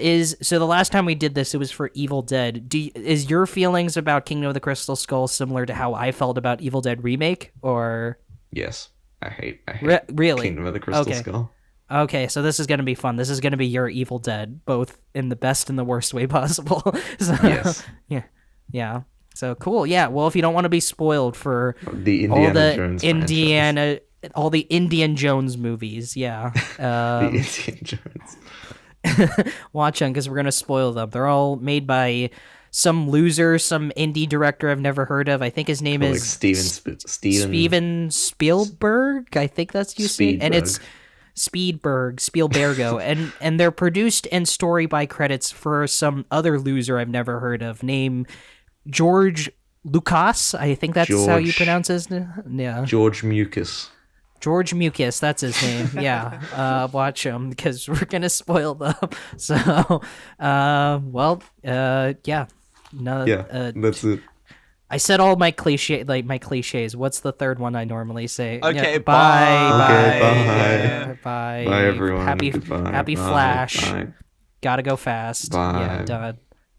S2: So the last time we did this, it was for Evil Dead. Is your feelings about Kingdom of the Crystal Skull similar to how I felt about Evil Dead remake, or
S3: Yes, I hate
S2: really?
S3: Kingdom of the Crystal
S2: Okay.
S3: Skull.
S2: Okay, so this is gonna be fun. This is gonna be your Evil Dead, both in the best and the worst way possible. So,
S3: Yes.
S2: yeah. So cool. Yeah. Well, if you don't want to be spoiled for
S3: The
S2: all
S3: Indiana
S2: the
S3: Jones
S2: all the Indian Jones movies, yeah.
S3: franchise. The Indiana Jones.
S2: Watch them because we're gonna spoil them. They're all made by some loser, some indie director I've never heard of. I think his name
S3: Like
S2: is
S3: Steven
S2: Steven Spielberg. I think that's you see, and it's Spielbergo, and they're produced and story by credits for some other loser I've never heard of, named George Lucas. I think that's how you pronounce his name. Yeah,
S3: George Mucus.
S2: George Mucus, that's his name. Yeah, watch him because we're gonna spoil them. So, yeah. No,
S3: Yeah, that's it.
S2: I said all my cliches. What's the third one I normally say?
S1: Okay,
S2: yeah,
S1: bye.
S3: Okay, bye.
S2: Yeah, bye.
S3: Bye, everyone.
S2: Happy
S3: Goodbye.
S2: Happy
S3: Bye.
S2: Flash.
S3: Bye.
S2: Gotta go fast.
S3: Bye.
S2: Yeah, done.